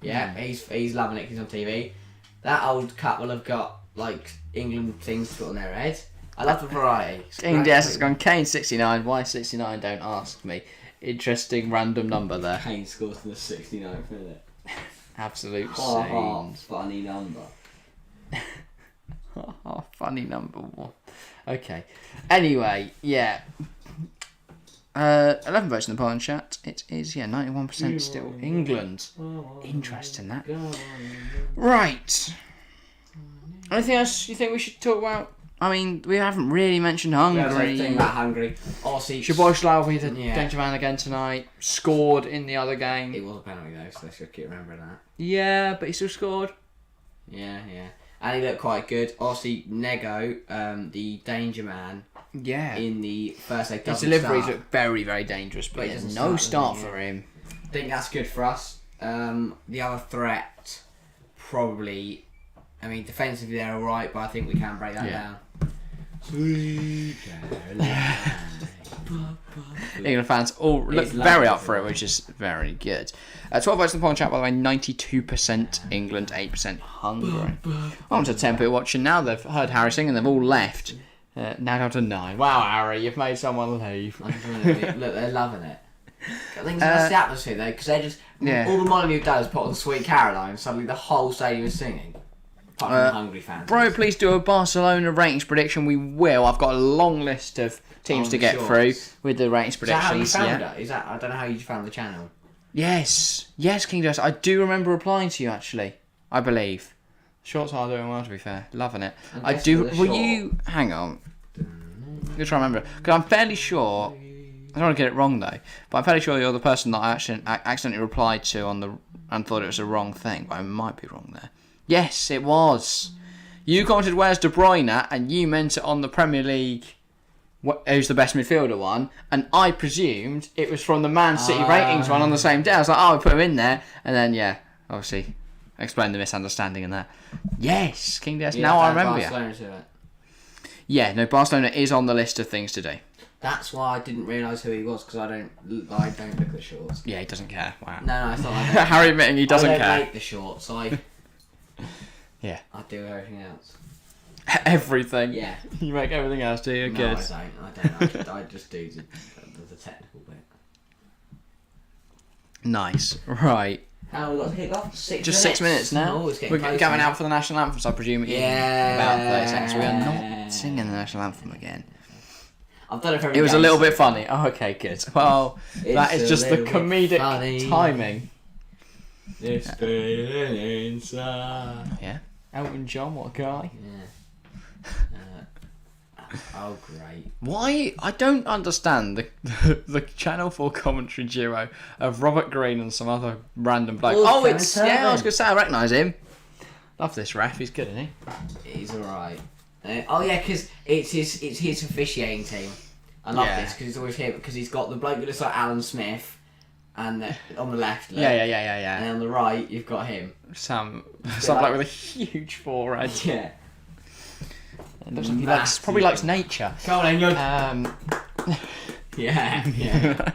Speaker 3: Yeah, he's loving it 'cause he's on TV. That old couple have got like England things to put on their head. I love the variety.
Speaker 2: King DS has gone Kane 69. Why 69? Don't ask me. Interesting random number there.
Speaker 3: Kane scores in the 69th minute.
Speaker 2: Absolute
Speaker 3: Funny number.
Speaker 2: Funny number one. Okay. Anyway, yeah. 11 votes in the polling chat. It is, 91% still England. Interesting, that. Right. Anything else you think we should talk about? I mean, we haven't really mentioned Hungary.
Speaker 3: Thing about Hungary. Obviously,
Speaker 2: Watchalong with the danger man again tonight. Scored in the other game.
Speaker 3: It was a penalty though, so they should keep remembering that.
Speaker 2: Yeah, but he still scored.
Speaker 3: Yeah. And he looked quite good. Obviously, Nego, the danger man, in the first leg
Speaker 2: his
Speaker 3: doesn't
Speaker 2: deliveries
Speaker 3: start.
Speaker 2: look very, very dangerous, but
Speaker 3: He
Speaker 2: there's
Speaker 3: doesn't
Speaker 2: no
Speaker 3: start,
Speaker 2: start for him.
Speaker 3: I think that's good for us. The other threat, probably, I mean, defensively they're alright, but I think we can break that down. Sweet
Speaker 2: England fans all look very up for it, which is very good. 12 votes in the polling chat, by the way. 92% England, 8% Hungary. On to tempo watching now. They've heard Harry sing and they've all left. Now down to 9. Wow, Harry, you've made someone leave.
Speaker 3: Look, they're loving it. I think that's the atmosphere though, because they just all the Molyneux does put on Sweet Caroline, and suddenly the whole stadium is singing. Apart from the Hungry fans.
Speaker 2: Bro, please do a Barcelona ratings prediction. We will. I've got a long list of teams to get through with the ratings predictions.
Speaker 3: Is that how you found it? Is that, I don't know how you found the channel.
Speaker 2: Yes, King Jess. I do remember replying to you actually. I believe. Shorts are doing well, to be fair. Loving it. I do. Were you? Hang on. I'm gonna try and remember because I'm fairly sure. I don't want to get it wrong though, but I'm fairly sure you're the person that I accidentally replied to and thought it was a wrong thing, but I might be wrong there. Yes, it was. You commented, "Where's De Bruyne?" and you meant it on the Premier League. Who's the best midfielder one? And I presumed it was from the Man City ratings one on the same day. I was like, we put him in there, and then obviously, explain the misunderstanding in that. Yes, King DS. Now I remember you. Yeah, no, Barcelona is on the list of things to do.
Speaker 3: That's why I didn't realise who he was, because I don't look at the shorts.
Speaker 2: Yeah, he doesn't care. Wow.
Speaker 3: No, it's not like
Speaker 2: Harry admitting he doesn't care.
Speaker 3: I don't make the shorts. I do everything else.
Speaker 2: Everything.
Speaker 3: Yeah.
Speaker 2: You make everything else, do you?
Speaker 3: No,
Speaker 2: Good.
Speaker 3: I don't. I just do the technical bit.
Speaker 2: Nice. Right.
Speaker 3: How long we got to kick off? 6 minutes.
Speaker 2: Just 6 minutes now.
Speaker 3: We're
Speaker 2: going out for the national anthem, so I presume it is about 30 seconds. We are not singing the national anthem again.
Speaker 3: I've done it for
Speaker 2: It was a little bit funny. Oh, okay, good. Well, that is just the comedic timing.
Speaker 3: It's feeling inside.
Speaker 2: Yeah. Elton John, what a guy.
Speaker 3: Yeah. Oh, great.
Speaker 2: Why? I don't understand the Channel 4 commentary duo of Robert Greene and some other random bloke. I was going to say, I recognise him. Love this ref, he's good, isn't he?
Speaker 3: He's alright. Because it's his officiating team. I love this, because he's always here, because he's got the bloke that looks like Alan Smith, and on the left,
Speaker 2: Yeah.
Speaker 3: and on the right, you've got him.
Speaker 2: Some bloke with a huge forehead.
Speaker 3: Yeah.
Speaker 2: It looks like he probably likes nature.
Speaker 3: Come on, England. Yeah.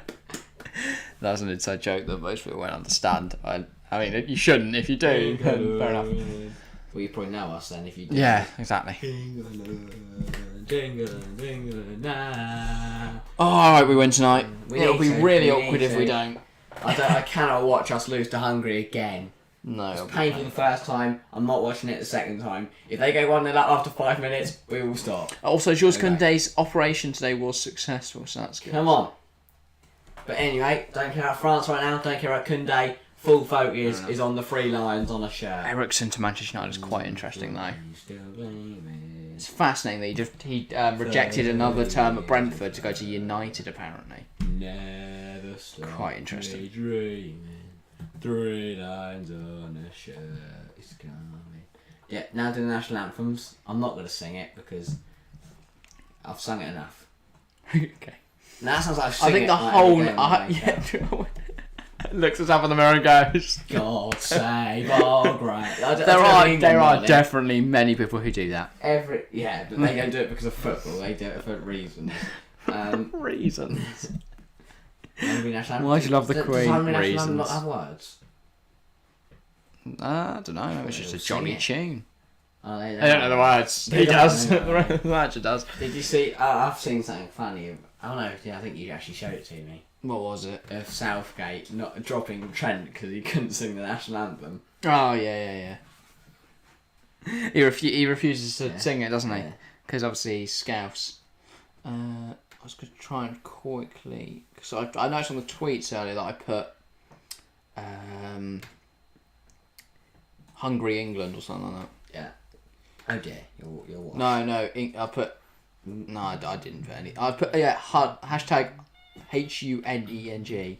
Speaker 2: That was an inside joke that most people won't understand. I mean, you shouldn't. If you do, then fair enough.
Speaker 3: Well, you probably know us then if you do.
Speaker 2: Yeah, exactly. Alright, we win tonight. It'll be really awkward if we don't.
Speaker 3: I cannot watch us lose to Hungary again.
Speaker 2: No.
Speaker 3: It's painful the first time. I'm not watching it the second time. If they go 1-0 up after 5 minutes, we will stop.
Speaker 2: Also, Jules Koundé's operation today was successful, so that's good.
Speaker 3: Come on. But anyway, don't care about France right now. Don't care about Koundé. Full focus is on the 3 lions on a shirt.
Speaker 2: Eriksen to Manchester United is quite interesting, though. It's fascinating that he rejected another term at Brentford to go to United, apparently.
Speaker 3: No.
Speaker 2: quite interesting.
Speaker 3: Dreaming, 3 lines on a shirt is coming. Yeah, now doing the national anthems. I'm not going to sing it because I've sung it enough.
Speaker 2: Okay.
Speaker 3: Now that sounds like I've
Speaker 2: I
Speaker 3: sung
Speaker 2: think
Speaker 3: it
Speaker 2: the
Speaker 3: like
Speaker 2: whole...
Speaker 3: every game on the
Speaker 2: looks us up in the mirror and goes...
Speaker 3: God save our great...
Speaker 2: There are definitely many people who do that.
Speaker 3: Yeah, but they don't do it because of football. They do it for reasons.
Speaker 2: Reasons.
Speaker 3: Why
Speaker 2: do you love the Queen?
Speaker 3: Does Hungry National
Speaker 2: Reasons.
Speaker 3: Anthem not have words?
Speaker 2: I don't know. Maybe it's just a jolly tune.
Speaker 3: Oh,
Speaker 2: I don't know the words. He does. The matcher does.
Speaker 3: Did you see? I've seen something funny. Oh no, yeah, I think you actually showed it to me.
Speaker 2: What was it?
Speaker 3: Of Southgate not dropping Trent because he couldn't sing the national anthem.
Speaker 2: Oh yeah. He refuses to sing it, doesn't he? Because obviously he's Scouse. I was going to try and quickly because I noticed on the tweets earlier that I put Hungary England or something like that.
Speaker 3: Yeah. Oh dear, you're what?
Speaker 2: No, I put... No, I didn't put any. I put, hashtag HUNENG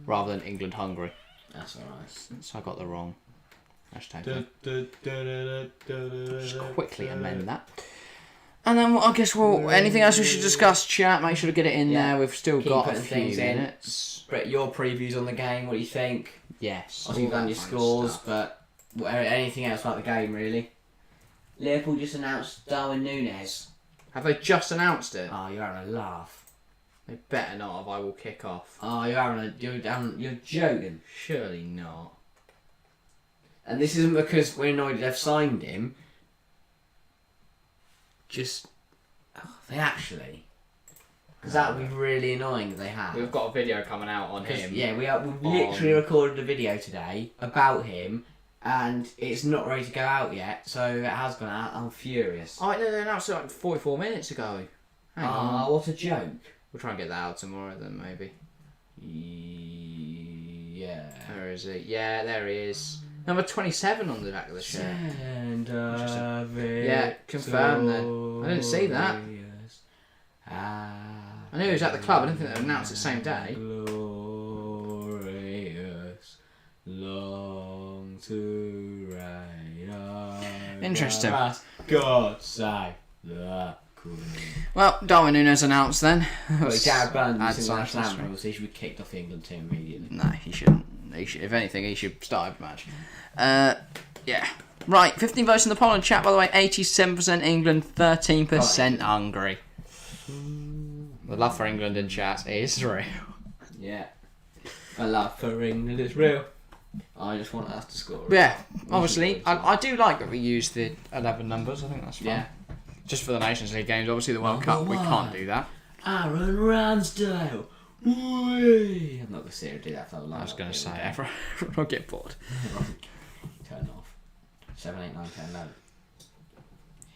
Speaker 2: rather than England Hungary.
Speaker 3: That's alright.
Speaker 2: So I got the wrong hashtag. Just quickly amend that. And then I guess anything else we should discuss, chat? Make sure to get it in there. We've still got a few minutes.
Speaker 3: Brett, your previews on the game, what do you think?
Speaker 2: Yes.
Speaker 3: I think you've done your scores, but anything else about the game, really? Liverpool just announced Darwin Núñez.
Speaker 2: Have they just announced it?
Speaker 3: Oh, you're having a laugh.
Speaker 2: They better not have. I will kick off.
Speaker 3: Oh, you're joking.
Speaker 2: Surely not.
Speaker 3: And this isn't because we're annoyed they've signed him. Just... they actually... Because that would be really annoying if they have.
Speaker 2: We've got a video coming out on him.
Speaker 3: Yeah, we've literally recorded a video today about him. And it's not ready to go out yet, so it has gone out. I'm furious.
Speaker 2: Oh, no, they announced it like 44 minutes ago. Hang on.
Speaker 3: What a joke.
Speaker 2: We'll try and get that out tomorrow then, maybe.
Speaker 3: Yeah.
Speaker 2: Where is he? Yeah, there he is. Number 27 on the back of the shirt. Yeah, confirmed then. I didn't see that. I knew he was at the club. I didn't think they announced it the same day.
Speaker 3: Glorious, long to reign.
Speaker 2: Interesting.
Speaker 3: God save the Queen.
Speaker 2: Well, Darwin Núñez announced then.
Speaker 3: Jared Burns in the national anthem, he should be kicked off the England team immediately.
Speaker 2: No, he shouldn't. If anything, he should start every match. Yeah. Right, 15 votes in the poll and chat, by the way. 87% England, 13% Hungary. The love for England in chat is real.
Speaker 3: Yeah. My love for England is real. I just want us to score.
Speaker 2: Yeah, obviously. I do like that we use the 11 numbers. I think that's fun.
Speaker 3: Yeah.
Speaker 2: Just for the Nations League games. Obviously, the World Cup, we can't do that.
Speaker 3: Aaron Ramsdale. Whee! I'm not going to sit here and do that for the
Speaker 2: I was going to say, everyone will get bored.
Speaker 3: Turn off. 7, 8, 9, 10, 11.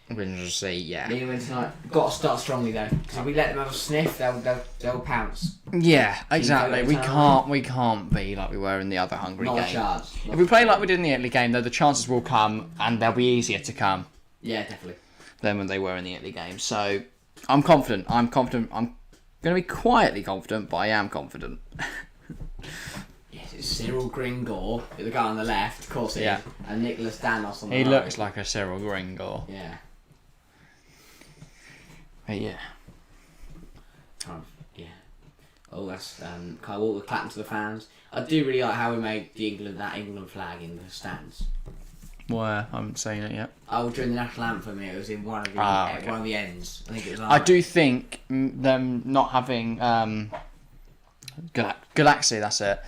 Speaker 2: We're going to see, yeah.
Speaker 3: England tonight. Got to start strongly though, because if we let them have a sniff, they'll pounce.
Speaker 2: Yeah, exactly. We can't be like we were in the other Hungary game.
Speaker 3: Not a chance.
Speaker 2: If we play like we did in the Italy game, though, the chances will come, and they'll be easier to come.
Speaker 3: Yeah, definitely.
Speaker 2: Than when they were in the Italy game. So, I'm confident. I'm going to be quietly confident, but I am confident.
Speaker 3: Yes, it's Cyril Gringor, the guy on the left, of course he is, and Nicholas Danos on the right.
Speaker 2: He looks like a Cyril Gringor.
Speaker 3: Yeah.
Speaker 2: But yeah.
Speaker 3: Yeah. Oh, that's Kyle Walker clapping to the fans. I do really like how we made that England flag in the stands.
Speaker 2: Well, I haven't seen it yet.
Speaker 3: Oh, during the national anthem, it was in one of the ends. I think it was.
Speaker 2: I do think them not having Galaxy. That's it.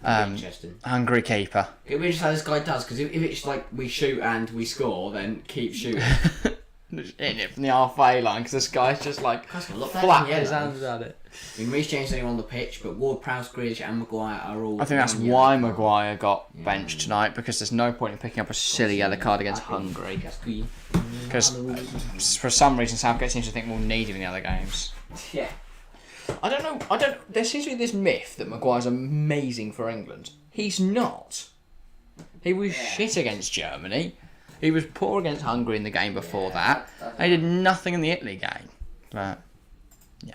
Speaker 3: Interesting.
Speaker 2: Hungary keeper.
Speaker 3: It'll be interesting how this guy does, because if it's like we shoot and we score, then keep shooting.
Speaker 2: Just hitting it from the halfway line, because this guy's just like flapping his hands at it.
Speaker 3: I mean, Reece James only on the pitch, but Ward, Prowse, Grealish and Maguire are all...
Speaker 2: I think that's why Maguire got benched tonight, because there's no point in picking up a silly yellow card against Hungary. Because for some reason Southgate seems to think we'll need him in the other games.
Speaker 3: Yeah.
Speaker 2: I don't know. There seems to be this myth that Maguire's amazing for England. He's not. He was shit against Germany. He was poor against Hungary in the game before that. He did nothing in the Italy game. But, yeah.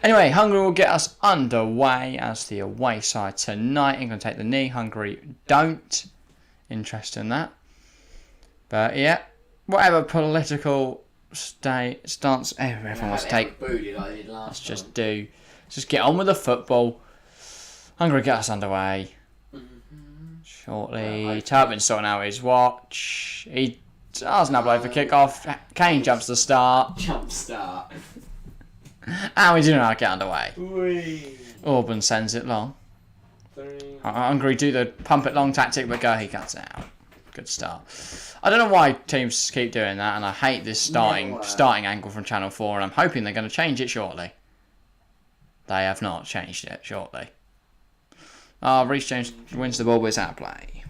Speaker 2: Anyway, Hungary will get us underway as the away side tonight. England take the knee. Hungary don't. Interest in that. But yeah, whatever political stance everyone wants to take, let's just get on with the football. Hungary get us underway shortly. Turbin's sorting out his watch. He doesn't have blow for kick-off. Kane jumps the start. And we do know how to get underway. Orban sends it long. Hungary do the pump it long tactic, but he cuts it out. Good start. I don't know why teams keep doing that, and I hate this starting angle from Channel 4, and I'm hoping they're going to change it shortly. They have not changed it shortly. Reece James wins the ball, but it's out of play.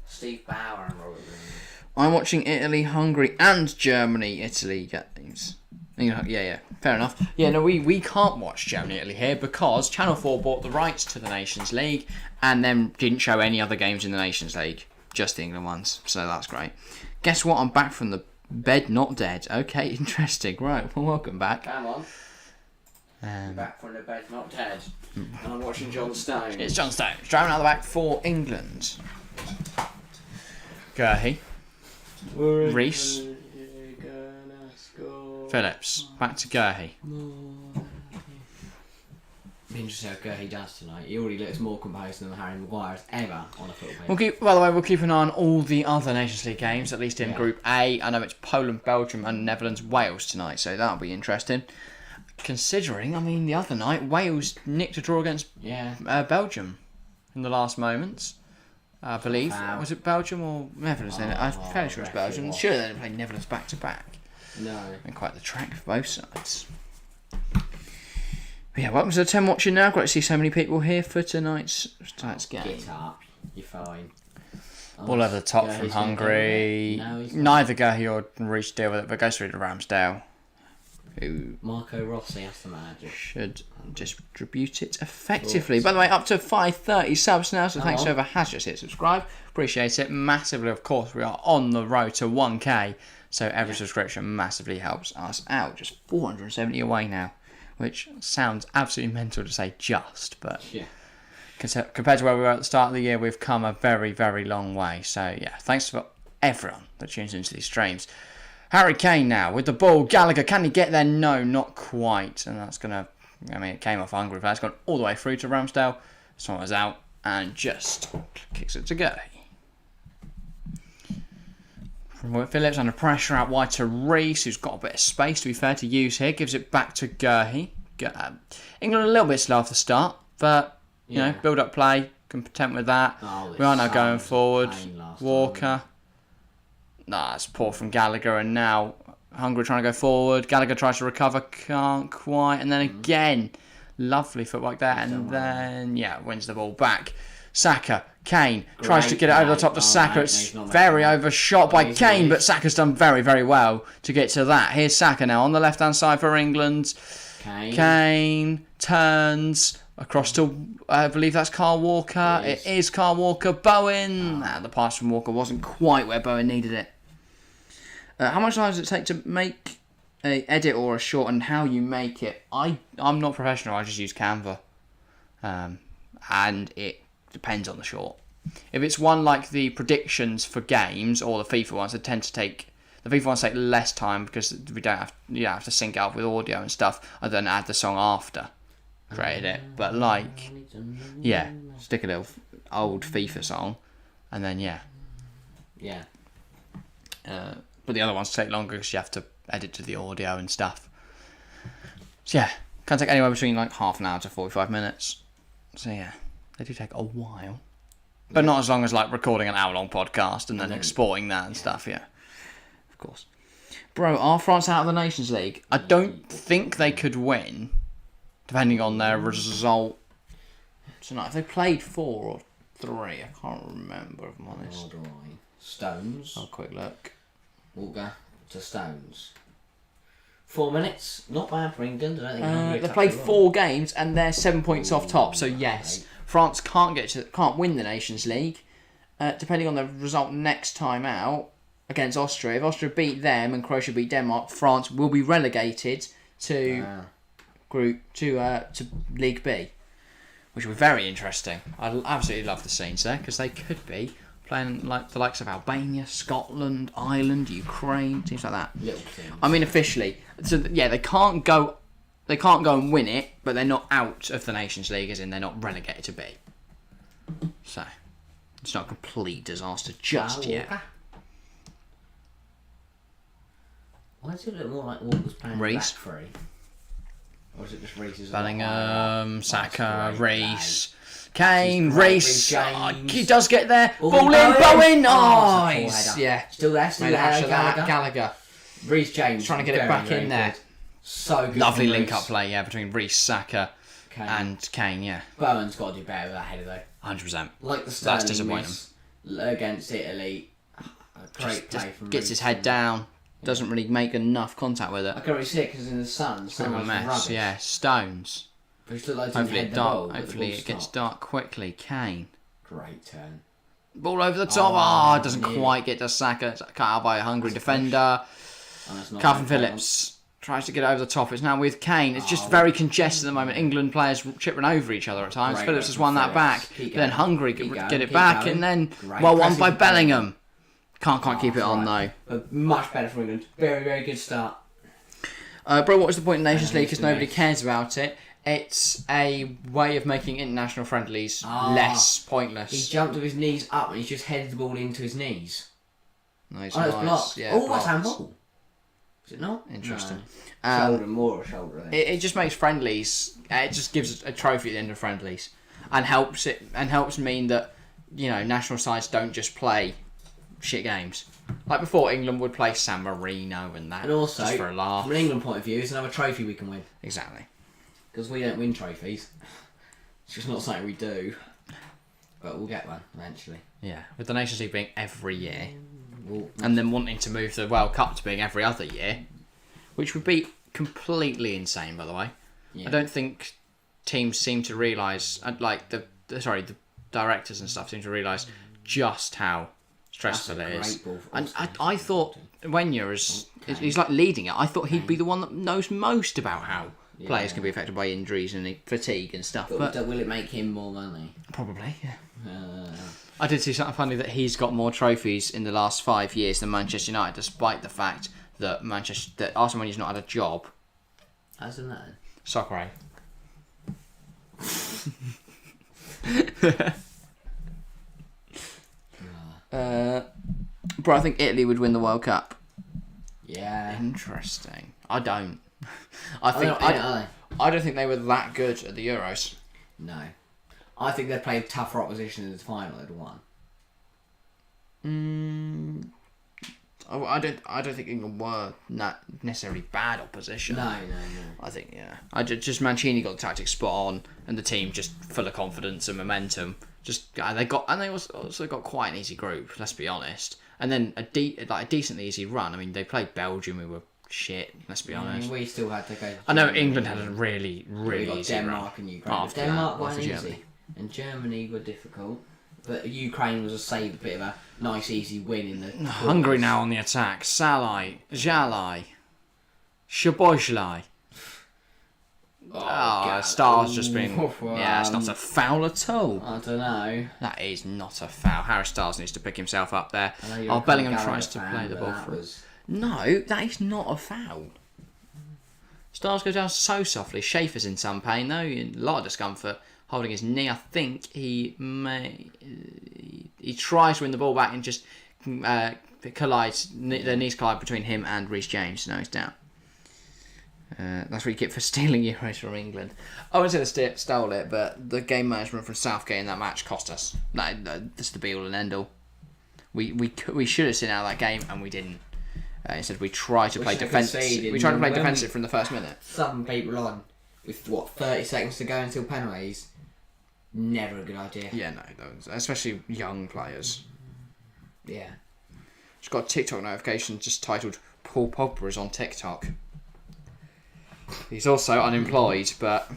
Speaker 3: Steve Bauer and Robert.
Speaker 2: I'm watching Italy, Hungary, and Germany, Italy games. Yeah, fair enough. Yeah, no, we can't watch Germany, Italy here because Channel 4 bought the rights to the Nations League and then didn't show any other games in the Nations League, just the England ones. So that's great. Guess what? I'm back from the bed, not dead. Okay, interesting. Right, well, welcome back.
Speaker 3: Come on. Back from the bed, not dead. And I'm watching John Stones.
Speaker 2: It's John Stones. Driving out the back for England. Gurhey. Reece. Phillips. Back to Gurhey.
Speaker 3: Interesting how Gurhey does tonight. He already looks more composed than Harry Maguire has ever on a football pitch.
Speaker 2: By the way, we'll keep an eye on all the other Nations League games, at least in Group A. I know it's Poland, Belgium and Netherlands, Wales tonight, so that'll be interesting. Considering, the other night, Wales nicked a draw against Belgium in the last moments. I believe. Wow. Was it Belgium or Netherlands? I'm fairly sure it's Belgium. Sure, they didn't play Netherlands back to back.
Speaker 3: No.
Speaker 2: And quite the track for both sides. But yeah, welcome to the 10 watching now. Great to see so many people here for tonight's game.
Speaker 3: Get up. You're fine.
Speaker 2: All over the top from Hungary. Neither Gurhey or Reece deal with it, but goes through to Ramsdale. Who
Speaker 3: Marco Rossi, that's the manager.
Speaker 2: Should distribute it effectively. By the way, up to 530 subs now, so thanks to whoever has just hit subscribe. Appreciate it massively. Of course, we are on the road to 1k, so every subscription massively helps us out. Just 470 away now, which sounds absolutely mental to say just, but compared to where we were at the start of the year, we've come a very, very long way. So yeah, thanks for everyone that tunes into these streams. Harry Kane now with the ball. Gallagher, can he get there? No, not quite. And that's going to... it came off Hungary, but it's gone all the way through to Ramsdale. Someone was out and just kicks it to go. From Phillips under pressure out wide to Reece, who's got a bit of space, to be fair, to use here. Gives it back to Gurhey. England a little bit slow off the start, but, build up play. Content with that. We are now going forward. Walker... it's poor from Gallagher, and now Hungary trying to go forward. Gallagher tries to recover, can't quite, and then again, lovely footwork there, and then wins the ball back. Saka, Kane tries to get it over the top to Saka. It's very overshot by Kane, but Saka's done very, very well to get to that. Here's Saka now on the left hand side for England. Kane turns across to, I believe that's Kyle Walker. It is Kyle Walker. Bowen. The pass from Walker wasn't quite where Bowen needed it. How much time does it take to make a edit or a short, and how you make it? I'm not professional. I just use Canva, and it depends on the short. If it's one like the predictions for games or the FIFA ones, the FIFA ones take less time because we don't have to sync it up with audio and stuff. I then add the song after created it, but stick a little old FIFA song, and then but the other ones take longer because you have to edit to the audio and stuff. So can take anywhere between like half an hour to 45 minutes. So they do take a while, but not as long as like recording an hour-long podcast and then exporting that and stuff. Yeah, of course. Bro, are France out of the Nations League? I don't think they could win, depending on their result tonight. If they played 4 or 3, I can't remember if I'm honest.
Speaker 3: Stones.
Speaker 2: I'll quick look.
Speaker 3: Walker to Stones. 4 minutes, not bad for England. I don't think
Speaker 2: they played 4 games and they're 7 points off top. So yes, France can't win the Nations League. Depending on the result next time out against Austria. If Austria beat them and Croatia beat Denmark, France will be relegated to League B, which would be very interesting. I absolutely love the scenes there because they could be playing like the likes of Albania, Scotland, Ireland, Ukraine, teams like that.
Speaker 3: Little teams.
Speaker 2: I mean, officially, so yeah, they can't go and win it, but they're not out of the Nations League, as in they're not relegated to B. So it's not a complete disaster just yet.
Speaker 3: Why does it look more like Walker's playing
Speaker 2: Reece.
Speaker 3: back three? Or is it just Reece's?
Speaker 2: Bellingham, Saka, Reece, Kane,
Speaker 3: Reece,
Speaker 2: Reece. Oh,
Speaker 3: James.
Speaker 2: he does get there.
Speaker 3: Ball
Speaker 2: Ball
Speaker 3: in,
Speaker 2: in,
Speaker 3: Bowen.
Speaker 2: Bowen. Oh,
Speaker 3: it's a
Speaker 2: he's-
Speaker 3: full header.
Speaker 2: yeah.
Speaker 3: Still there, still
Speaker 2: Made a hash
Speaker 3: there.
Speaker 2: of that.
Speaker 3: Gallagher.
Speaker 2: Gallagher.
Speaker 3: Reece James
Speaker 2: Trying to get it
Speaker 3: very,
Speaker 2: back
Speaker 3: very
Speaker 2: in there.
Speaker 3: good. So good.
Speaker 2: Lovely
Speaker 3: from
Speaker 2: link
Speaker 3: Reece.
Speaker 2: up play, yeah, between Reece, Saka,
Speaker 3: Kane.
Speaker 2: and Kane, yeah.
Speaker 3: Bowen's got to do better with that header though.
Speaker 2: 100%.
Speaker 3: Like the
Speaker 2: That's
Speaker 3: Sterling
Speaker 2: disappointing.
Speaker 3: miss against Italy. A great play
Speaker 2: Just
Speaker 3: from
Speaker 2: gets
Speaker 3: Reece.
Speaker 2: his head down. Doesn't really make enough contact with it.
Speaker 3: I can't really see it because in the sun it's
Speaker 2: Bit
Speaker 3: so
Speaker 2: of a
Speaker 3: much
Speaker 2: mess,
Speaker 3: rubbish.
Speaker 2: yeah. Stones.
Speaker 3: But it's looked like
Speaker 2: Hopefully
Speaker 3: head
Speaker 2: it
Speaker 3: the ball,
Speaker 2: dark.
Speaker 3: but the
Speaker 2: Hopefully
Speaker 3: ball
Speaker 2: it gets
Speaker 3: stopped.
Speaker 2: dark quickly. Kane.
Speaker 3: Great turn.
Speaker 2: Ball over the top.
Speaker 3: Oh,
Speaker 2: Oh, it doesn't
Speaker 3: nearly.
Speaker 2: quite get to Saka. It's cut out by a Hungary defender.
Speaker 3: And it's not
Speaker 2: Calvin
Speaker 3: that
Speaker 2: Phillips tries to get over the top. It's now with Kane. It's just
Speaker 3: Oh.
Speaker 2: very congested at the moment. England players chipping over each other at times.
Speaker 3: Great
Speaker 2: Phillips
Speaker 3: work
Speaker 2: has
Speaker 3: from
Speaker 2: won that
Speaker 3: Phillips.
Speaker 2: back.
Speaker 3: Keep
Speaker 2: But then
Speaker 3: going.
Speaker 2: Hungary
Speaker 3: Keep
Speaker 2: get
Speaker 3: going.
Speaker 2: it
Speaker 3: Keep
Speaker 2: back.
Speaker 3: going.
Speaker 2: And then,
Speaker 3: Great
Speaker 2: well, won
Speaker 3: pressing
Speaker 2: by
Speaker 3: from
Speaker 2: Bellingham. Can't quite keep it on,
Speaker 3: right.
Speaker 2: though.
Speaker 3: But much better for England. Very, very good start.
Speaker 2: Bro, what was the point in Nations League? Because
Speaker 3: Nations
Speaker 2: nobody
Speaker 3: League.
Speaker 2: cares about it. It's a way of making international friendlies less
Speaker 3: He
Speaker 2: pointless.
Speaker 3: jumped with his knees up and he just headed the ball into his knees.
Speaker 2: Nice,
Speaker 3: Oh, it's
Speaker 2: nice.
Speaker 3: blocked.
Speaker 2: Yeah,
Speaker 3: Oh, that's
Speaker 2: blocked.
Speaker 3: handball. Is it not?
Speaker 2: Interesting.
Speaker 3: No. Shoulder, more a shoulder. I think.
Speaker 2: It just makes friendlies. It just gives a trophy at the end of friendlies, and helps mean that national sides don't just play shit games. Like before, England would play San Marino and that,
Speaker 3: And also,
Speaker 2: just for a laugh.
Speaker 3: from an England point of view, it's another trophy we can win.
Speaker 2: Exactly.
Speaker 3: Because we don't win trophies. It's just not something we do. But we'll get one eventually.
Speaker 2: Yeah, with the Nations League being every year,
Speaker 3: We'll,
Speaker 2: and then wanting to move the World Cup to being every other year, which would be completely insane, by the way.
Speaker 3: yeah.
Speaker 2: I don't think teams seem to realise, like the directors and stuff seem to realise just how stressful
Speaker 3: That's a
Speaker 2: it is.
Speaker 3: great ball for
Speaker 2: And
Speaker 3: Austin.
Speaker 2: I thought Wenger he's like leading it. I thought he'd be the one that knows most about how players can be affected by injuries and fatigue and stuff. But
Speaker 3: Will it make him more money?
Speaker 2: probably, yeah.
Speaker 3: Uh,
Speaker 2: I did see something funny that he's got more trophies in the last 5 years than Manchester United, despite the fact that Arsene Wenger's not had a job.
Speaker 3: hasn't that?
Speaker 2: Soccer. Bro, I think Italy would win the World Cup.
Speaker 3: Yeah.
Speaker 2: Interesting. I don't. I
Speaker 3: I
Speaker 2: don't think they were that good at the Euros.
Speaker 3: No. I think they played tougher opposition in the final they'd won.
Speaker 2: I don't think England were not necessarily bad opposition.
Speaker 3: No.
Speaker 2: I think just Mancini got the tactics spot on, and the team just full of confidence and momentum. They also got quite an easy group. Let's be honest. And then a decently easy run. I mean, they played Belgium, who were shit. Let's be honest.
Speaker 3: We still had to go.
Speaker 2: I know England had a really
Speaker 3: We got
Speaker 2: easy
Speaker 3: Denmark
Speaker 2: run.
Speaker 3: and Ukraine.
Speaker 2: After
Speaker 3: Denmark
Speaker 2: that,
Speaker 3: weren't
Speaker 2: after
Speaker 3: easy,
Speaker 2: Germany.
Speaker 3: and Germany were difficult. But Ukraine was a bit of a nice, easy win in the.
Speaker 2: Hungary now on the attack. Salai, Jalai, Shabojlai. Star's just been... Yeah, it's not a foul at all.
Speaker 3: I don't know.
Speaker 2: That is not a foul. Harry Styles needs to pick himself up there.
Speaker 3: I know you're
Speaker 2: Oh,
Speaker 3: a
Speaker 2: Bellingham
Speaker 3: Gallagher
Speaker 2: tries to
Speaker 3: fan,
Speaker 2: play the
Speaker 3: but
Speaker 2: ball
Speaker 3: that
Speaker 2: through.
Speaker 3: was-
Speaker 2: No, that is not a foul. Styles goes down so softly. Schaefer's in some pain though, in a lot of discomfort, holding his knee. I think he tries to win the ball back and just collides. Their knees collide between him and Reece James. Now he's down. That's what you get for stealing Euros from England. I wouldn't say they stole it, but the game management from Southgate in that match cost us. That's the be all and end all. We should have seen out of that game and we didn't. Instead, we tried to play
Speaker 3: should have
Speaker 2: defensive.
Speaker 3: conceded,
Speaker 2: We tried to play
Speaker 3: and when
Speaker 2: defensive from the first minute.
Speaker 3: Some people on with 30 seconds to go until penalties. Never a good idea.
Speaker 2: Yeah, no, especially young players.
Speaker 3: Yeah.
Speaker 2: Just got a TikTok notification just titled "Paul Pogba is on TikTok." He's also unemployed, but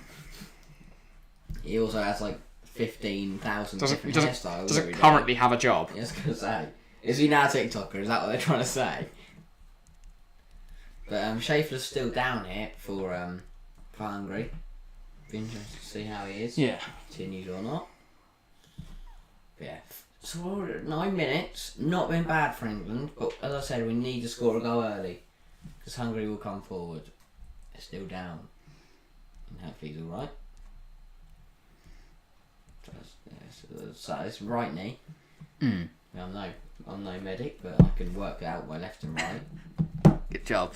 Speaker 3: He also has like 15,000 different hairstyles.
Speaker 2: doesn't
Speaker 3: every day.
Speaker 2: currently have a job.
Speaker 3: I was going to say, is he now a TikToker? Is that what they're trying to say? But Schaefer's still down here for for Hungary. Be interested to see how he is.
Speaker 2: Yeah.
Speaker 3: Continues or not. Yeah. So we're at 9 minutes. Not been bad for England, but as I said, we need to score a goal early because Hungary will come forward. They're still down, and hopefully he's all right. So it's right knee. I'm no medic, but I can work out my left and right.
Speaker 2: Good job.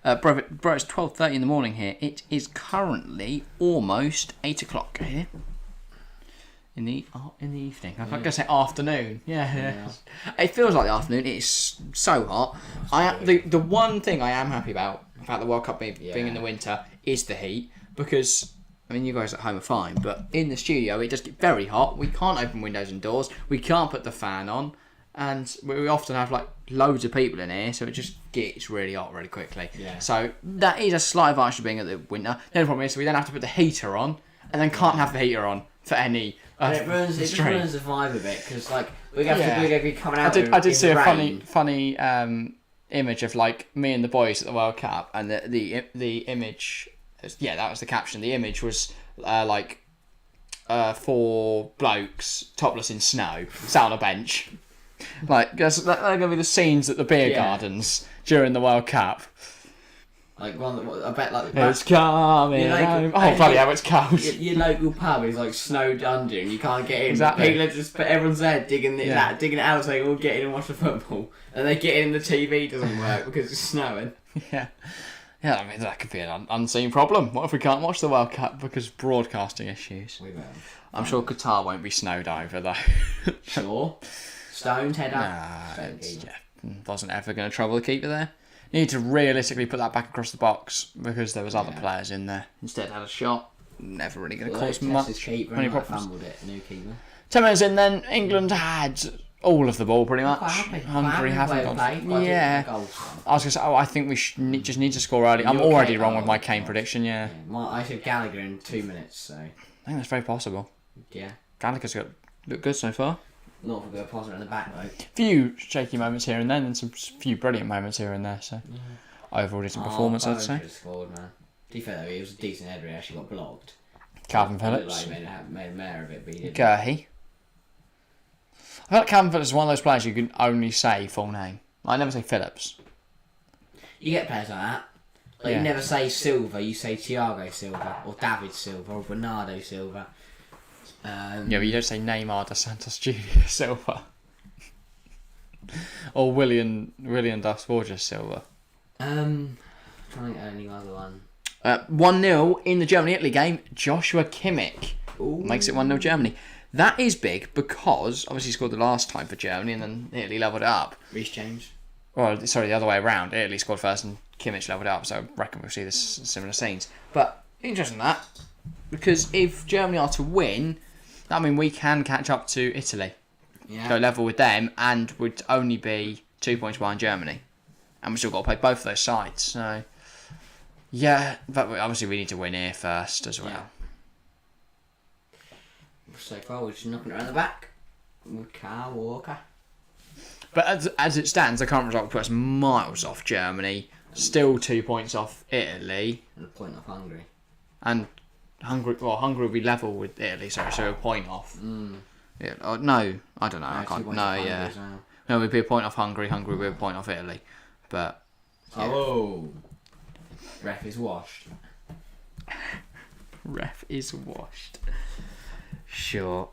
Speaker 2: Bro, it's 12:30 in the morning here. It is currently almost 8 o'clock here. In the evening. I'm going to say afternoon. Yeah. It feels like the afternoon. It's so hot. The one thing I am happy about the World Cup being in the winter is the heat, because I mean, you guys at home are fine, but in the studio it does get very hot. We can't open windows and doors. We can't put the fan on, and we often have like loads of people in here, so it just gets really hot really quickly. Yeah. So that is a slight advantage of being at the winter. The only problem is we then have to put the heater on, and then can't have the heater on for any.
Speaker 3: It ruins the vibe a bit, because like we're going to be coming out.
Speaker 2: I did see a funny image of like me and the boys at the World Cup, and the image. Yeah, that was the caption. The image was like 4 blokes topless in snow, sat on a bench. Like they're going to be the scenes at the beer gardens during the World Cup.
Speaker 3: Like I bet like
Speaker 2: it's coming. Bloody hell, it's cold.
Speaker 3: Your local pub is like snowed under and you can't get in.
Speaker 2: Exactly.
Speaker 3: People are just everyone's there digging it out, saying we'll get in and watch the football, and they get in, the TV doesn't work because it's snowing.
Speaker 2: Yeah. Yeah, I mean, that could be an unseen problem. What if we can't watch the World Cup because of broadcasting issues?
Speaker 3: We will.
Speaker 2: I'm sure Qatar won't be snowed over, though.
Speaker 3: Sure. Stoned head up.
Speaker 2: Wasn't ever going to trouble the keeper there. Need to realistically put that back across the box because there was other players in there. Instead had a shot. Never really going to cause much.
Speaker 3: Any problems. Fumbled it. New keeper.
Speaker 2: 10 minutes in then, England had all of the ball pretty much.
Speaker 3: Hungary haven't gone.
Speaker 2: Yeah. I was going to say, I think we just need to score early. I'm already wrong with my Kane prediction, yeah.
Speaker 3: I said Gallagher in 2 minutes, so.
Speaker 2: I think that's very possible.
Speaker 3: Yeah.
Speaker 2: Gallagher's looked good so far.
Speaker 3: Not for good positive in the back though.
Speaker 2: Few shaky moments here and then, and some few brilliant moments here and there. So overall, decent performance, I'd say.
Speaker 3: Scored, man. To be fair though, it was a decent header. He actually got blocked.
Speaker 2: Calvin Phillips.
Speaker 3: Like made a mare of it, but he didn't.
Speaker 2: Gurhey. I feel like Calvin Phillips is one of those players you can only say full name. I never say Phillips.
Speaker 3: You get players like that. Like you never say Silva, you say Thiago Silva, or David Silva, or Bernardo Silva.
Speaker 2: But you don't say Neymar dos Santos Jr. Silva. Or William dos Borges Silva.
Speaker 3: Trying to think of any other one.
Speaker 2: 1-0 in the Germany-Italy game. Joshua Kimmich makes it 1-0 Germany. That is big because obviously he scored the last time for Germany and then Italy levelled it up.
Speaker 3: Reece James.
Speaker 2: Well, sorry, the other way around. Italy scored first and Kimmich levelled it up, so I reckon we'll see this similar scenes. But interesting that, because if Germany are to win, that means we can catch up to Italy. Yeah. Go level with them, and would only be 2 points behind Germany. And we've still got to play both of those sides. So, yeah, but obviously we need to win here first as well. Yeah.
Speaker 3: So far, we're just knocking it around the back. Walker.
Speaker 2: But as it stands, the current result puts us miles off Germany. Still 2 points off Italy.
Speaker 3: And a point off Hungary.
Speaker 2: And Hungary will be level with Italy, so a point off. Yeah, no, I don't know. I can't. No, yeah. No, we'd be a point off Hungary. Hungary would be a point off Italy. But.
Speaker 3: Yeah. Oh. Ref is washed.
Speaker 2: Ref is washed. Sure.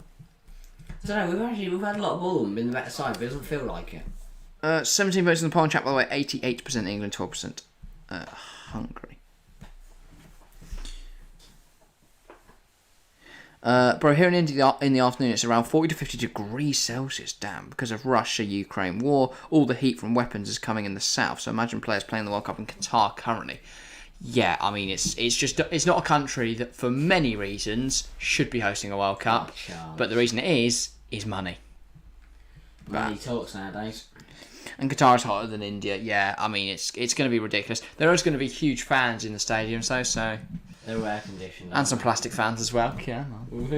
Speaker 3: I don't know, we've had a lot of ball and been the better side, but it doesn't feel like it.
Speaker 2: 17 votes in the poll chat, by the way. 88% England, 12% Hungary. Bro, here in India in the afternoon, it's around 40 to 50 degrees Celsius. Damn, because of Russia-Ukraine war, all the heat from weapons is coming in the south. So imagine players playing the World Cup in Qatar currently. Yeah, I mean, it's not a country that, for many reasons, should be hosting a World Cup. But the reason it is money.
Speaker 3: Money talks nowadays.
Speaker 2: And Qatar is hotter than India. Yeah, I mean, it's going to be ridiculous. There is going to be huge fans in the stadium, so.
Speaker 3: They're air conditioned.
Speaker 2: And some plastic fans as well. Yeah.
Speaker 3: It'd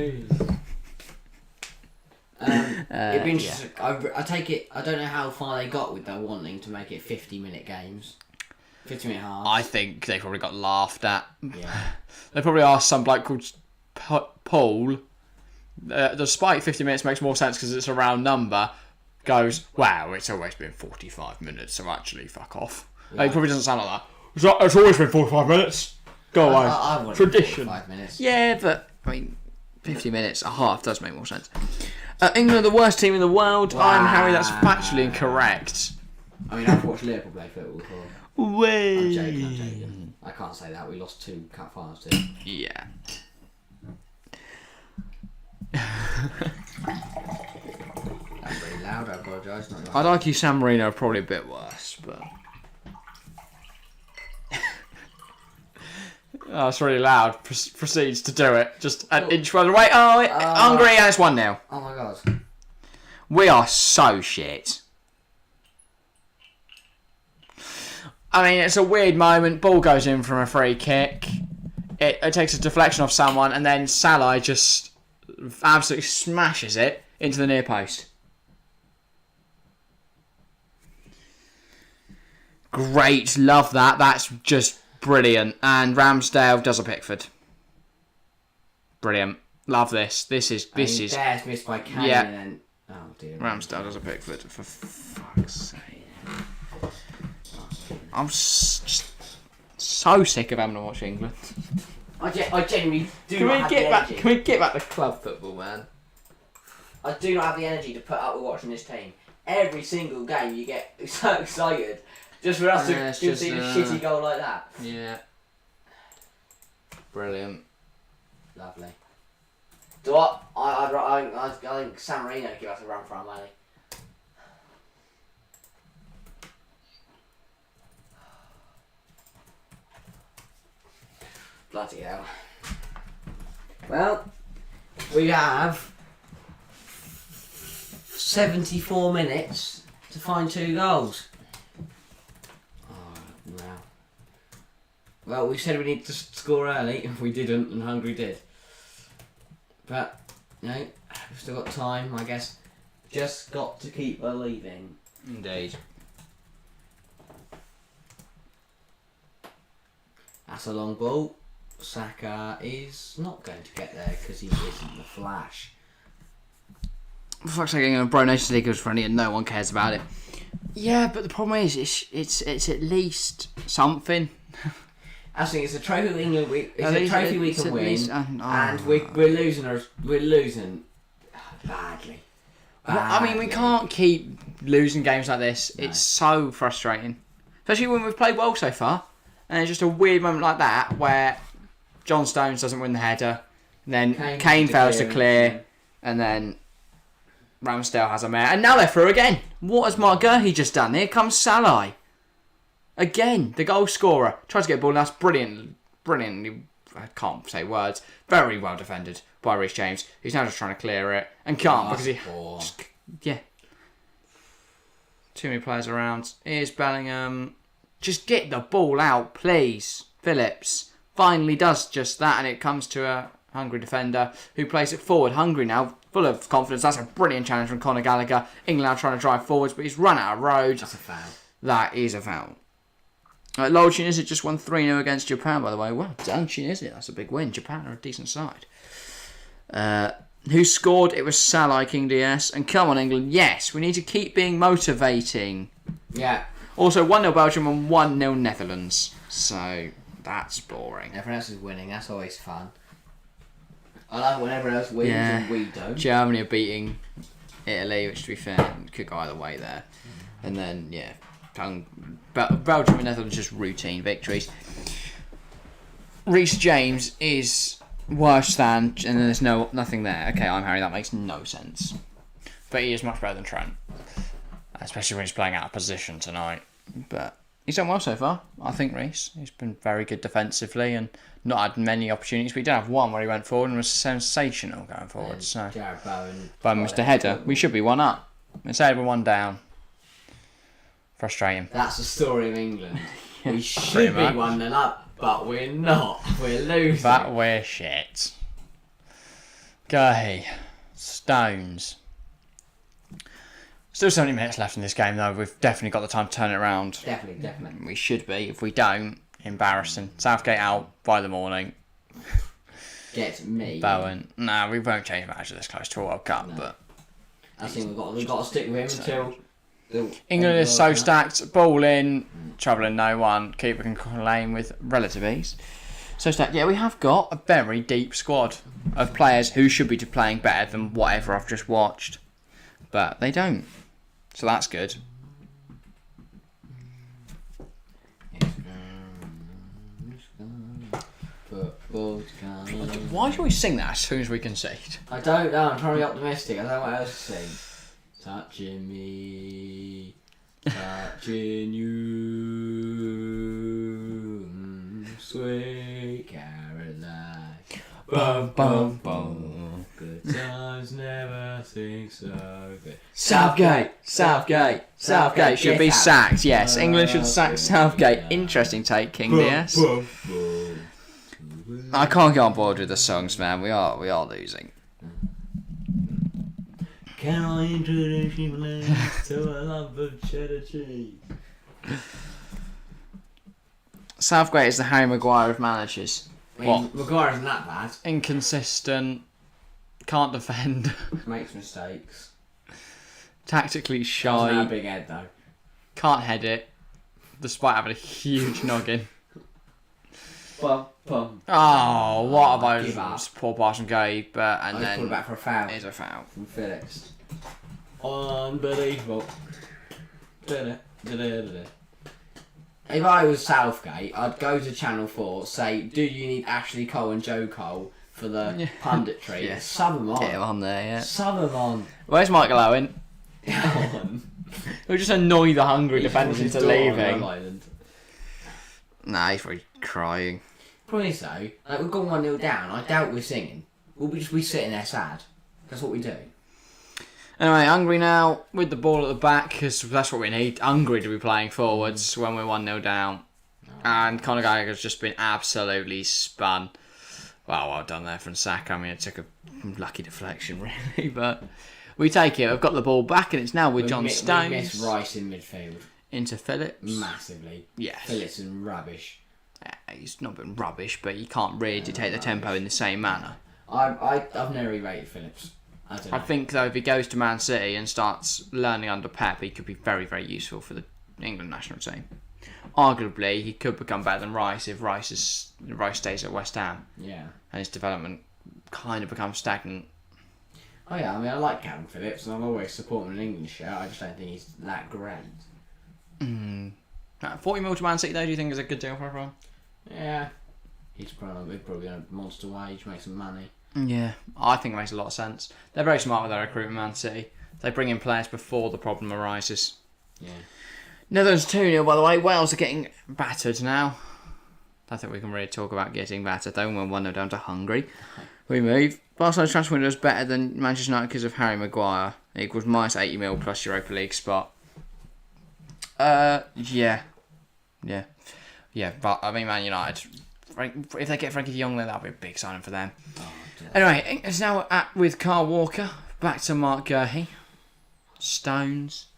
Speaker 3: be interesting. I take it. I don't know how far they got with their wanting to make it 50-minute games. 50-minute halves.
Speaker 2: I think they probably got laughed at.
Speaker 3: Yeah.
Speaker 2: They probably asked some bloke called Paul. Despite 50 minutes makes more sense because it's a round number. Goes, wow, it's always been 45 minutes, so actually, fuck off.
Speaker 3: Yeah.
Speaker 2: It probably doesn't sound like that. It's always been 45 minutes. Go away.
Speaker 3: I want
Speaker 2: Tradition.
Speaker 3: 45 minutes.
Speaker 2: Yeah, but, I mean, 50 minutes, a half does make more sense. England are the worst team in the world.
Speaker 3: Wow.
Speaker 2: I'm Harry, that's factually incorrect.
Speaker 3: I mean, I've watched Liverpool play football before.
Speaker 2: Way.
Speaker 3: I'm joking. I can't say that. We lost 2 cup finals too.
Speaker 2: Yeah.
Speaker 3: That's really loud. I apologise.
Speaker 2: I'd argue San Marino are probably a bit worse, but... Oh, it's really loud. Proceeds to do it. Just an inch further away. Oh, Hungary, and it's 1-0.
Speaker 3: Oh my god.
Speaker 2: We are so shit. I mean, it's a weird moment. Ball goes in from a free kick. It takes a deflection off someone, and then Salah just absolutely smashes it into the near post. Great, love that. That's just brilliant. And Ramsdale does a Pickford. Brilliant. Love this. This is.
Speaker 3: There's missed by Kane.
Speaker 2: Yeah.
Speaker 3: And then, oh dear.
Speaker 2: Ramsdale does a Pickford. For fuck's sake. I'm just so sick of having to watch England.
Speaker 3: I genuinely do
Speaker 2: Can
Speaker 3: not
Speaker 2: we
Speaker 3: have
Speaker 2: get
Speaker 3: the
Speaker 2: back?
Speaker 3: energy.
Speaker 2: Can we get back to club football, man?
Speaker 3: I do not have the energy to put up with watching this team. Every single game you get so excited just for us to see a shitty goal like that.
Speaker 2: Yeah. Brilliant.
Speaker 3: Lovely. Do I think San Marino give us a run for our money. Bloody hell. Well, we have 74 minutes to find 2 goals. Oh, wow. Well, we said we need to score early. We didn't, and Hungary did. But, no, we've still got time, I guess. Just got to keep believing.
Speaker 2: Indeed.
Speaker 3: That's a long ball. Saka is not going to get there because he isn't the Flash.
Speaker 2: For fuck's sake, England Pro Nations League is friendly and no one cares about it. Yeah, but the problem is, it's at least something.
Speaker 3: I think it's a trophy we can win. It's
Speaker 2: At
Speaker 3: a
Speaker 2: least-
Speaker 3: trophy we
Speaker 2: it's
Speaker 3: can
Speaker 2: at
Speaker 3: win,
Speaker 2: least-
Speaker 3: and we're losing badly.
Speaker 2: Well, I mean, we can't keep losing games like this.
Speaker 3: No.
Speaker 2: It's so frustrating, especially when we've played well so far. And it's just a weird moment like that where John Stones doesn't win the header, and then Kane fails to clear, and then Ramsdale has a mare, and now they're through again. What has Mark Gurley just done? Here comes Salah. Again, the goal scorer. Tries to get a ball, and that's brilliantly, I can't say words, very well defended by Reece James. He's now just trying to clear it, and can't because he... Yeah. Too many players around. Here's Bellingham. Just get the ball out, please. Phillips finally does just that, and it comes to a Hungary defender who plays it forward. Hungary now, full of confidence. That's a brilliant challenge from Conor Gallagher. England now trying to drive forwards, but he's run out of road.
Speaker 3: That's a foul.
Speaker 2: That is a foul. Lowell Tunisia just won 3-0 against Japan, by the way. Well done, Tunisia. That's a big win. Japan are a decent side. Who scored? It was Salah, King DS. And come on, England. Yes, we need to keep being motivating.
Speaker 3: Yeah.
Speaker 2: Also, 1-0 Belgium and 1-0 Netherlands. So, that's boring.
Speaker 3: Everyone else is winning. That's always fun. I love when everyone else wins and we don't.
Speaker 2: Germany are beating Italy, which, to be fair, could go either way there. And then, yeah, Belgium and Netherlands just routine victories. Reece James is worse than, and then there's nothing there. Okay, I'm Harry. That makes no sense. But he is much better than Trent, especially when he's playing out of position tonight. But he's done well so far, I think, Reece. He's been very good defensively and not had many opportunities. But he did have one where he went forward and was sensational going forward. So,
Speaker 3: Jared Bowen.
Speaker 2: by Mr. Header, we should be 1 up. Instead we're 1 down. Frustrating.
Speaker 3: That's the story of England. We
Speaker 2: Pretty
Speaker 3: should be
Speaker 2: much.
Speaker 3: 1-0 up, but we're not. We're losing.
Speaker 2: But we're shit. Go Stones. Still 70 minutes left in this game, though. We've definitely got the time to turn it around.
Speaker 3: Definitely.
Speaker 2: We should be. If we don't, embarrassing. Southgate out by the morning.
Speaker 3: Get me.
Speaker 2: Bowen. No, we won't change manager this close to a World Cup, but
Speaker 3: I think we've got to stick with him until
Speaker 2: England is so stacked. Ball in, troubling no one. Keeper can claim with relative ease. So stacked. Yeah, we have got a very deep squad of players who should be playing better than whatever I've just watched, but they don't. So that's good. Why should we sing that as soon as we concede?
Speaker 3: I don't know, I'm trying to be optimistic. I don't know what else to sing. Touching me, touching you, sweet Caroline.
Speaker 2: Bum, bum, bum.
Speaker 3: Good times never seem so good.
Speaker 2: Southgate should be sacked. Yes, England should sack Southgate. Interesting take, King DS. I can't get on board with the songs, man. We are losing.
Speaker 3: Can I introduce you to a love of cheddar cheese?
Speaker 2: Southgate is the Harry Maguire of managers.
Speaker 3: I mean, Maguire isn't that bad.
Speaker 2: Inconsistent, can't defend,
Speaker 3: Makes mistakes.
Speaker 2: tactically
Speaker 3: Doesn't
Speaker 2: shy,
Speaker 3: have a big head though.
Speaker 2: can't head it, despite having a huge noggin.
Speaker 3: Bum, bum.
Speaker 2: Oh, what
Speaker 3: Give
Speaker 2: about
Speaker 3: up.
Speaker 2: poor pass from goalkeeper, and
Speaker 3: I just put it
Speaker 2: then
Speaker 3: back for a foul
Speaker 2: it's a foul.
Speaker 3: from Felix. Unbelievable. If I was Southgate, I'd go to Channel 4, say, do you need Ashley Cole and Joe Cole for the punditry?
Speaker 2: Yeah.
Speaker 3: Sub them on.
Speaker 2: Get him on there, yeah.
Speaker 3: Sub them on.
Speaker 2: Where's Michael Owen?
Speaker 3: Come on.
Speaker 2: He'll just annoy the Hungary defenders
Speaker 3: He's
Speaker 2: into
Speaker 3: brought his door on
Speaker 2: leaving.
Speaker 3: Rhode Island.
Speaker 2: Nah, he's probably crying.
Speaker 3: Probably so. Like, we've gone 1-0 down. I doubt we're singing. We'll just be sitting there sad. That's what we do.
Speaker 2: Anyway, Hungary now with the ball at the back, because that's what we need. Hungary to be playing forwards when we're 1-0 down. And Conor Gallagher's just been absolutely spun. Well done there from Saka. I mean, it took a lucky deflection, really, but we take it. We've got the ball back, and it's now with John Stones.
Speaker 3: We miss Rice in midfield.
Speaker 2: Into Phillips.
Speaker 3: Massively.
Speaker 2: Yes.
Speaker 3: Phillips is rubbish.
Speaker 2: Yeah, he's not been rubbish, but you can't really dictate the tempo in the same manner.
Speaker 3: I've never rated Phillips. I don't know.
Speaker 2: I think, though, if he goes to Man City and starts learning under Pep, he could be very, very useful for the England national team. Arguably, he could become better than Rice if Rice stays at West Ham.
Speaker 3: Yeah.
Speaker 2: And his development kind of becomes stagnant.
Speaker 3: Oh yeah, I mean I like Calvin Phillips and I'm always supporting an England shirt. I just don't think he's that great.
Speaker 2: 40 mil to Man City, though, do you think is a good deal for everyone?
Speaker 3: Yeah. He's probably on a monster wage, make some money.
Speaker 2: Yeah, I think it makes a lot of sense. They're very smart with their recruitment, Man City. They bring in players before the problem arises.
Speaker 3: Yeah.
Speaker 2: Netherlands 2-0, by the way. Wales are getting battered now. I think we can really talk about getting battered, though, when we're 1-0 down to Hungary. We move. Barcelona's transfer window is better than Manchester United because of Harry Maguire. It equals minus 80 mil plus Europa League spot. Yeah, but I mean, Man United, if they get Frankie de Jong, then that'll be a big signing for them. Anyway, it's now with Kyle Walker. Back to Mark Gurhey. Stones.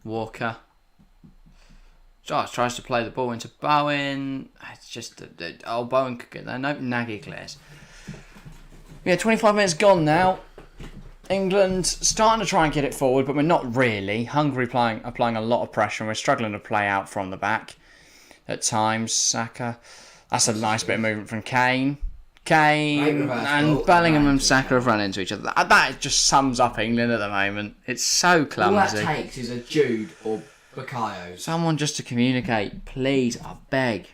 Speaker 2: Walker. Josh tries to play the ball into Bowen. It's just Bowen could get there. No, Nagy clears. Yeah, 25 minutes gone now. England starting to try and get it forward, but we're not really. Hungary applying a lot of pressure, and we're struggling to play out from the back at times. Saka. That's a nice bit of movement from Kane. And Bellingham and Saka have run into each other. That just sums up England at the moment. It's so clumsy.
Speaker 3: All that takes is a Jude or Bukayo.
Speaker 2: Someone just to communicate, please, I beg.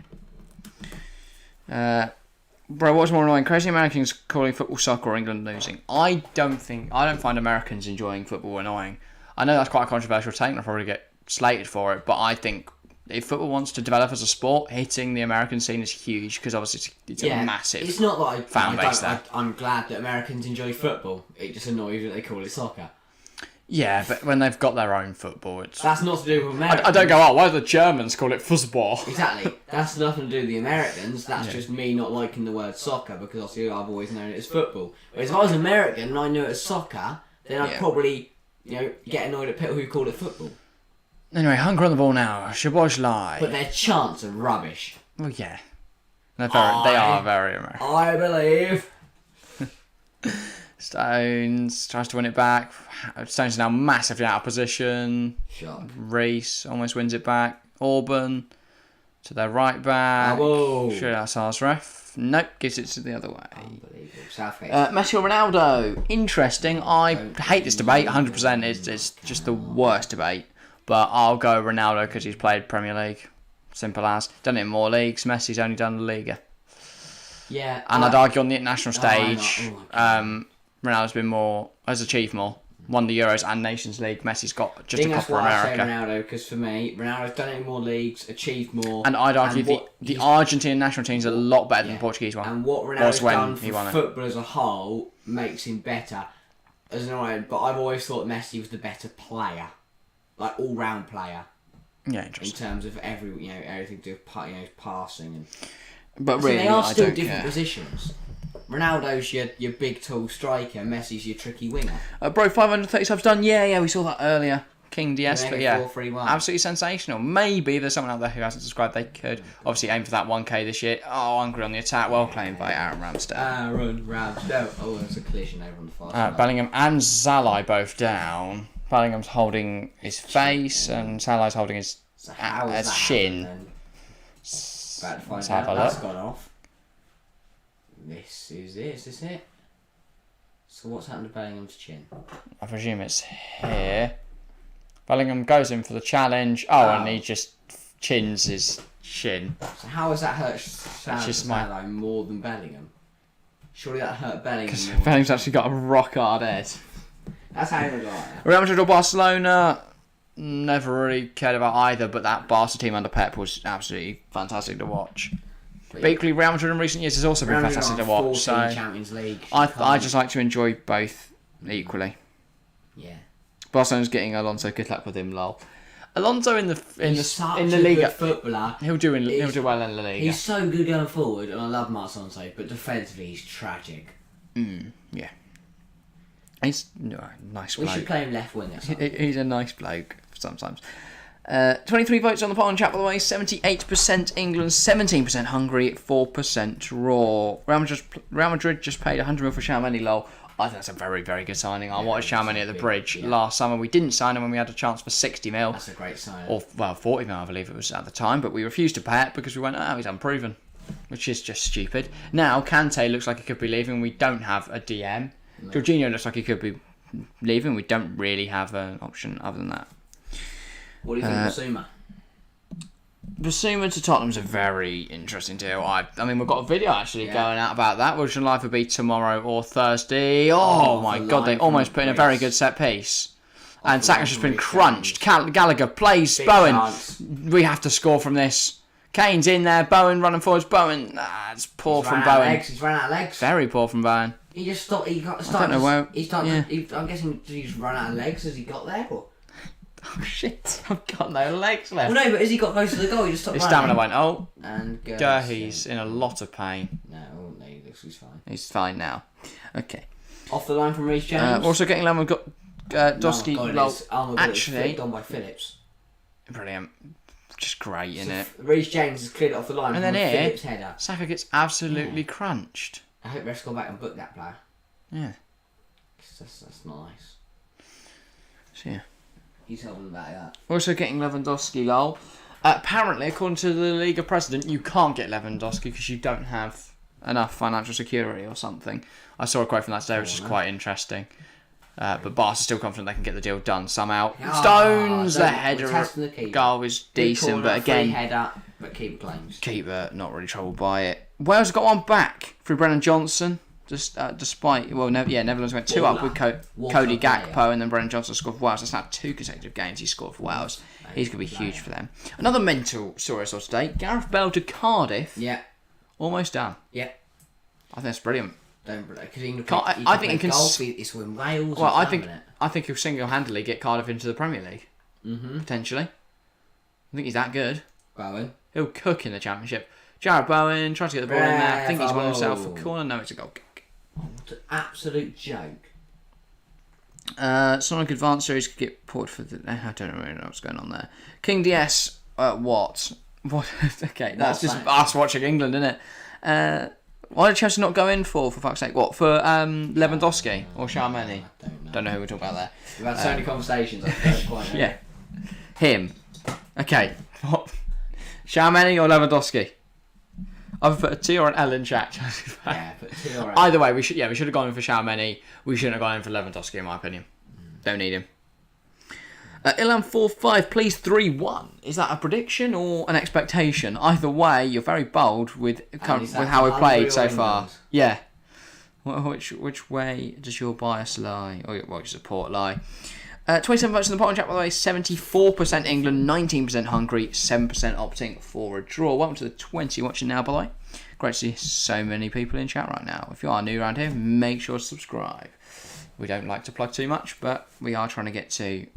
Speaker 2: Bro, what's more annoying? Crazy Americans calling football soccer or England losing. I don't find Americans enjoying football annoying. I know that's quite a controversial take, and I'll probably get slated for it, but I think if football wants to develop as a sport, hitting the American scene is huge because obviously it's a massive
Speaker 3: It's not that
Speaker 2: fan base there.
Speaker 3: I'm glad that Americans enjoy football. It just annoys me that they call it soccer.
Speaker 2: Yeah, but when they've got their own football,
Speaker 3: That's not to do with Americans.
Speaker 2: I don't go, why do the Germans call it football?
Speaker 3: Exactly. That's nothing to do with the Americans. That's just me not liking the word soccer because obviously I've always known it as football. Whereas if I was American and I knew it as soccer, then I'd probably, get annoyed at people who call it football.
Speaker 2: Anyway, Hungary on the ball now. Watchalong.
Speaker 3: But their chants are rubbish.
Speaker 2: Well, yeah. They are very American.
Speaker 3: I believe.
Speaker 2: Stones tries to win it back. Stones is now massively out of position.
Speaker 3: Shot.
Speaker 2: Reese almost wins it back. Auburn to their right back. Sure, that's ours, ref. Nope, gives it to the other way.
Speaker 3: Unbelievable. Southgate.
Speaker 2: Messi or Ronaldo? Interesting. I hate this debate. 100%. It's just the worst debate. But I'll go Ronaldo because he's played Premier League. Simple as. Done it in more leagues. Messi's only done the Liga.
Speaker 3: Yeah.
Speaker 2: And I'd argue on the international stage, Ronaldo's has achieved more. Won the Euros and Nations League. Messi's got just a Copa America.
Speaker 3: I say Ronaldo because for me, Ronaldo's done it in more leagues, achieved more.
Speaker 2: And I'd argue the Argentine national team's a lot better than the Portuguese one.
Speaker 3: And what Ronaldo's done for football as a whole makes him better. But I've always thought Messi was the better player, like all-round player.
Speaker 2: Yeah, interesting.
Speaker 3: In terms of everything to do with passing and.
Speaker 2: But really,
Speaker 3: they are still different positions. Ronaldo's your big tall striker, Messi's your tricky winger.
Speaker 2: Bro, 530 subs done. Yeah, we saw that earlier. King Diaz, but yeah,
Speaker 3: 4-3-1.
Speaker 2: Absolutely sensational. Maybe there's someone out there who hasn't subscribed. They could obviously aim for that 1k this year. Oh, Hungary on the attack. Well claimed by Aaron Ramsdale.
Speaker 3: Oh, there's a collision over on the far side.
Speaker 2: Bellingham and Zalai both down. Bellingham's holding his face and Salah's holding his shin.
Speaker 3: About to find out. That's gone off. This is it. Is this it? So what's happened to Bellingham's chin?
Speaker 2: I presume it's here. Bellingham goes in for the challenge. And he just chins his shin.
Speaker 3: So how has that hurt Salah more than Bellingham? Surely that hurt Bellingham
Speaker 2: because
Speaker 3: more.
Speaker 2: Bellingham's actually got a rock hard head.
Speaker 3: That's how he got it.
Speaker 2: Real Madrid or Barcelona? Never really cared about either, but that Barca team under Pep was absolutely fantastic to watch. But equally, Real Madrid in recent years has also been fantastic to watch. So
Speaker 3: Champions League.
Speaker 2: I just like to enjoy both equally.
Speaker 3: Yeah.
Speaker 2: Barcelona's getting Alonso. Good luck with him, lol. Alonso in the
Speaker 3: Liga.
Speaker 2: Liga
Speaker 3: Footballer.
Speaker 2: He'll do well in the Liga.
Speaker 3: He's so good going forward, and I love Alonso, but defensively he's tragic.
Speaker 2: Yeah. He's nice bloke.
Speaker 3: We should play him left wing.
Speaker 2: He's a nice bloke sometimes. 23 votes on the poll and chat, by the way. 78% England, 17% Hungary, 4% draw. Real Madrid just paid 100 mil for Tchouaméni, lol. I think that's a very, very good signing. I wanted Tchouaméni at the bridge last summer. We didn't sign him when we had a chance for 60 mil.
Speaker 3: That's a great sign.
Speaker 2: Or 40 mil, I believe it was at the time. But we refused to pay it because we went, he's unproven. Which is just stupid. Now, Kante looks like he could be leaving. We don't have a DM. No. Jorginho looks like he could be leaving. We don't really have an option other than that.
Speaker 3: What do you think of Basuma?
Speaker 2: Basuma to Tottenham's a very interesting deal. I mean, we've got a video actually going out about that, which will either be tomorrow or Thursday. Oh my God, they almost put in a very good set piece. And Saka's just been crunched. Gallagher plays Bowen.
Speaker 3: Chance.
Speaker 2: We have to score from this. Kane's in there. Bowen running forwards. Bowen. It's poor from Bowen.
Speaker 3: He's run out of legs.
Speaker 2: Very poor from Bowen.
Speaker 3: He just stopped. He got started.
Speaker 2: I don't know where.
Speaker 3: I'm guessing he just run out of legs as he got there. Or?
Speaker 2: Oh shit! I've got no legs left.
Speaker 3: Well, no, but as he got close to the goal, he just stopped.
Speaker 2: His
Speaker 3: running.
Speaker 2: stamina went. Oh,
Speaker 3: and
Speaker 2: he's in a lot of pain.
Speaker 3: No, he looks he's fine.
Speaker 2: He's fine now. Okay.
Speaker 3: Off the line from Reece James.
Speaker 2: Also getting lemon. Got Dosky.
Speaker 3: Actually, done by Phillips.
Speaker 2: Brilliant. Just great, isn't it?
Speaker 3: Reece James has cleared it off the line
Speaker 2: and
Speaker 3: from
Speaker 2: then
Speaker 3: Phillips' header.
Speaker 2: Saka gets absolutely crunched.
Speaker 3: I hope refs go back and book that player.
Speaker 2: Yeah.
Speaker 3: That's nice.
Speaker 2: So yeah.
Speaker 3: He's helping about that.
Speaker 2: Also getting Lewandowski goal. Apparently, according to the Liga president, you can't get Lewandowski because you don't have enough financial security or something. I saw a quote from that today, which is quite interesting. But Barca's still confident they can get the deal done somehow. Stones, the header goal was decent, but again,
Speaker 3: header, but keeper claims.
Speaker 2: Keeper not really troubled by it. Wales got one back through Brennan Johnson. Despite Netherlands went 2 up with Cody Gakpo, and then Brennan Johnson scored for Wales. That's now 2 consecutive games he scored for Wales. He's going to be huge for them. Another mental story I saw today: Gareth Bale to Cardiff.
Speaker 3: Yeah,
Speaker 2: almost done.
Speaker 3: Yeah,
Speaker 2: I think that's brilliant.
Speaker 3: I think he can golf. It's in Wales.
Speaker 2: Well, I think he'll single-handedly get Cardiff into the Premier League. Potentially. I think he's that good.
Speaker 3: Bowen.
Speaker 2: He'll cook in the Championship. Jared Bowen tries to get the ball in there. I think he's won himself a corner. No, it's a goal kick.
Speaker 3: What an absolute joke.
Speaker 2: Sonic Advance Series could get ported for the... I don't really know what's going on there. King DS, what? What? Okay, that's just us watching England, isn't it? Why did Chelsea not go in for fuck's sake? What, for Lewandowski or Charmany? Don't know who we're talking about there.
Speaker 3: We've had so many conversations, I don't quite know.
Speaker 2: Yeah. Him. Okay. What? Charmany or Lewandowski? I've put a T or an L in chat.
Speaker 3: Yeah, put a T or an L.
Speaker 2: Either way, we should have gone in for Charmany. We shouldn't have gone in for Lewandowski, in my opinion. Don't need him. Ilan 4-5, please 3-1. Is that a prediction or an expectation? Either way, you're very bold with how we played so far. Yeah. Which way does your bias lie? Or your support lie? 27 votes in the bottom chat, by the way. 74% England, 19% Hungary, 7% opting for a draw. Welcome to the 20 watching now, by the way. Great to see so many people in chat right now. If you are new around here, make sure to subscribe. We don't like to plug too much, but we are trying to get to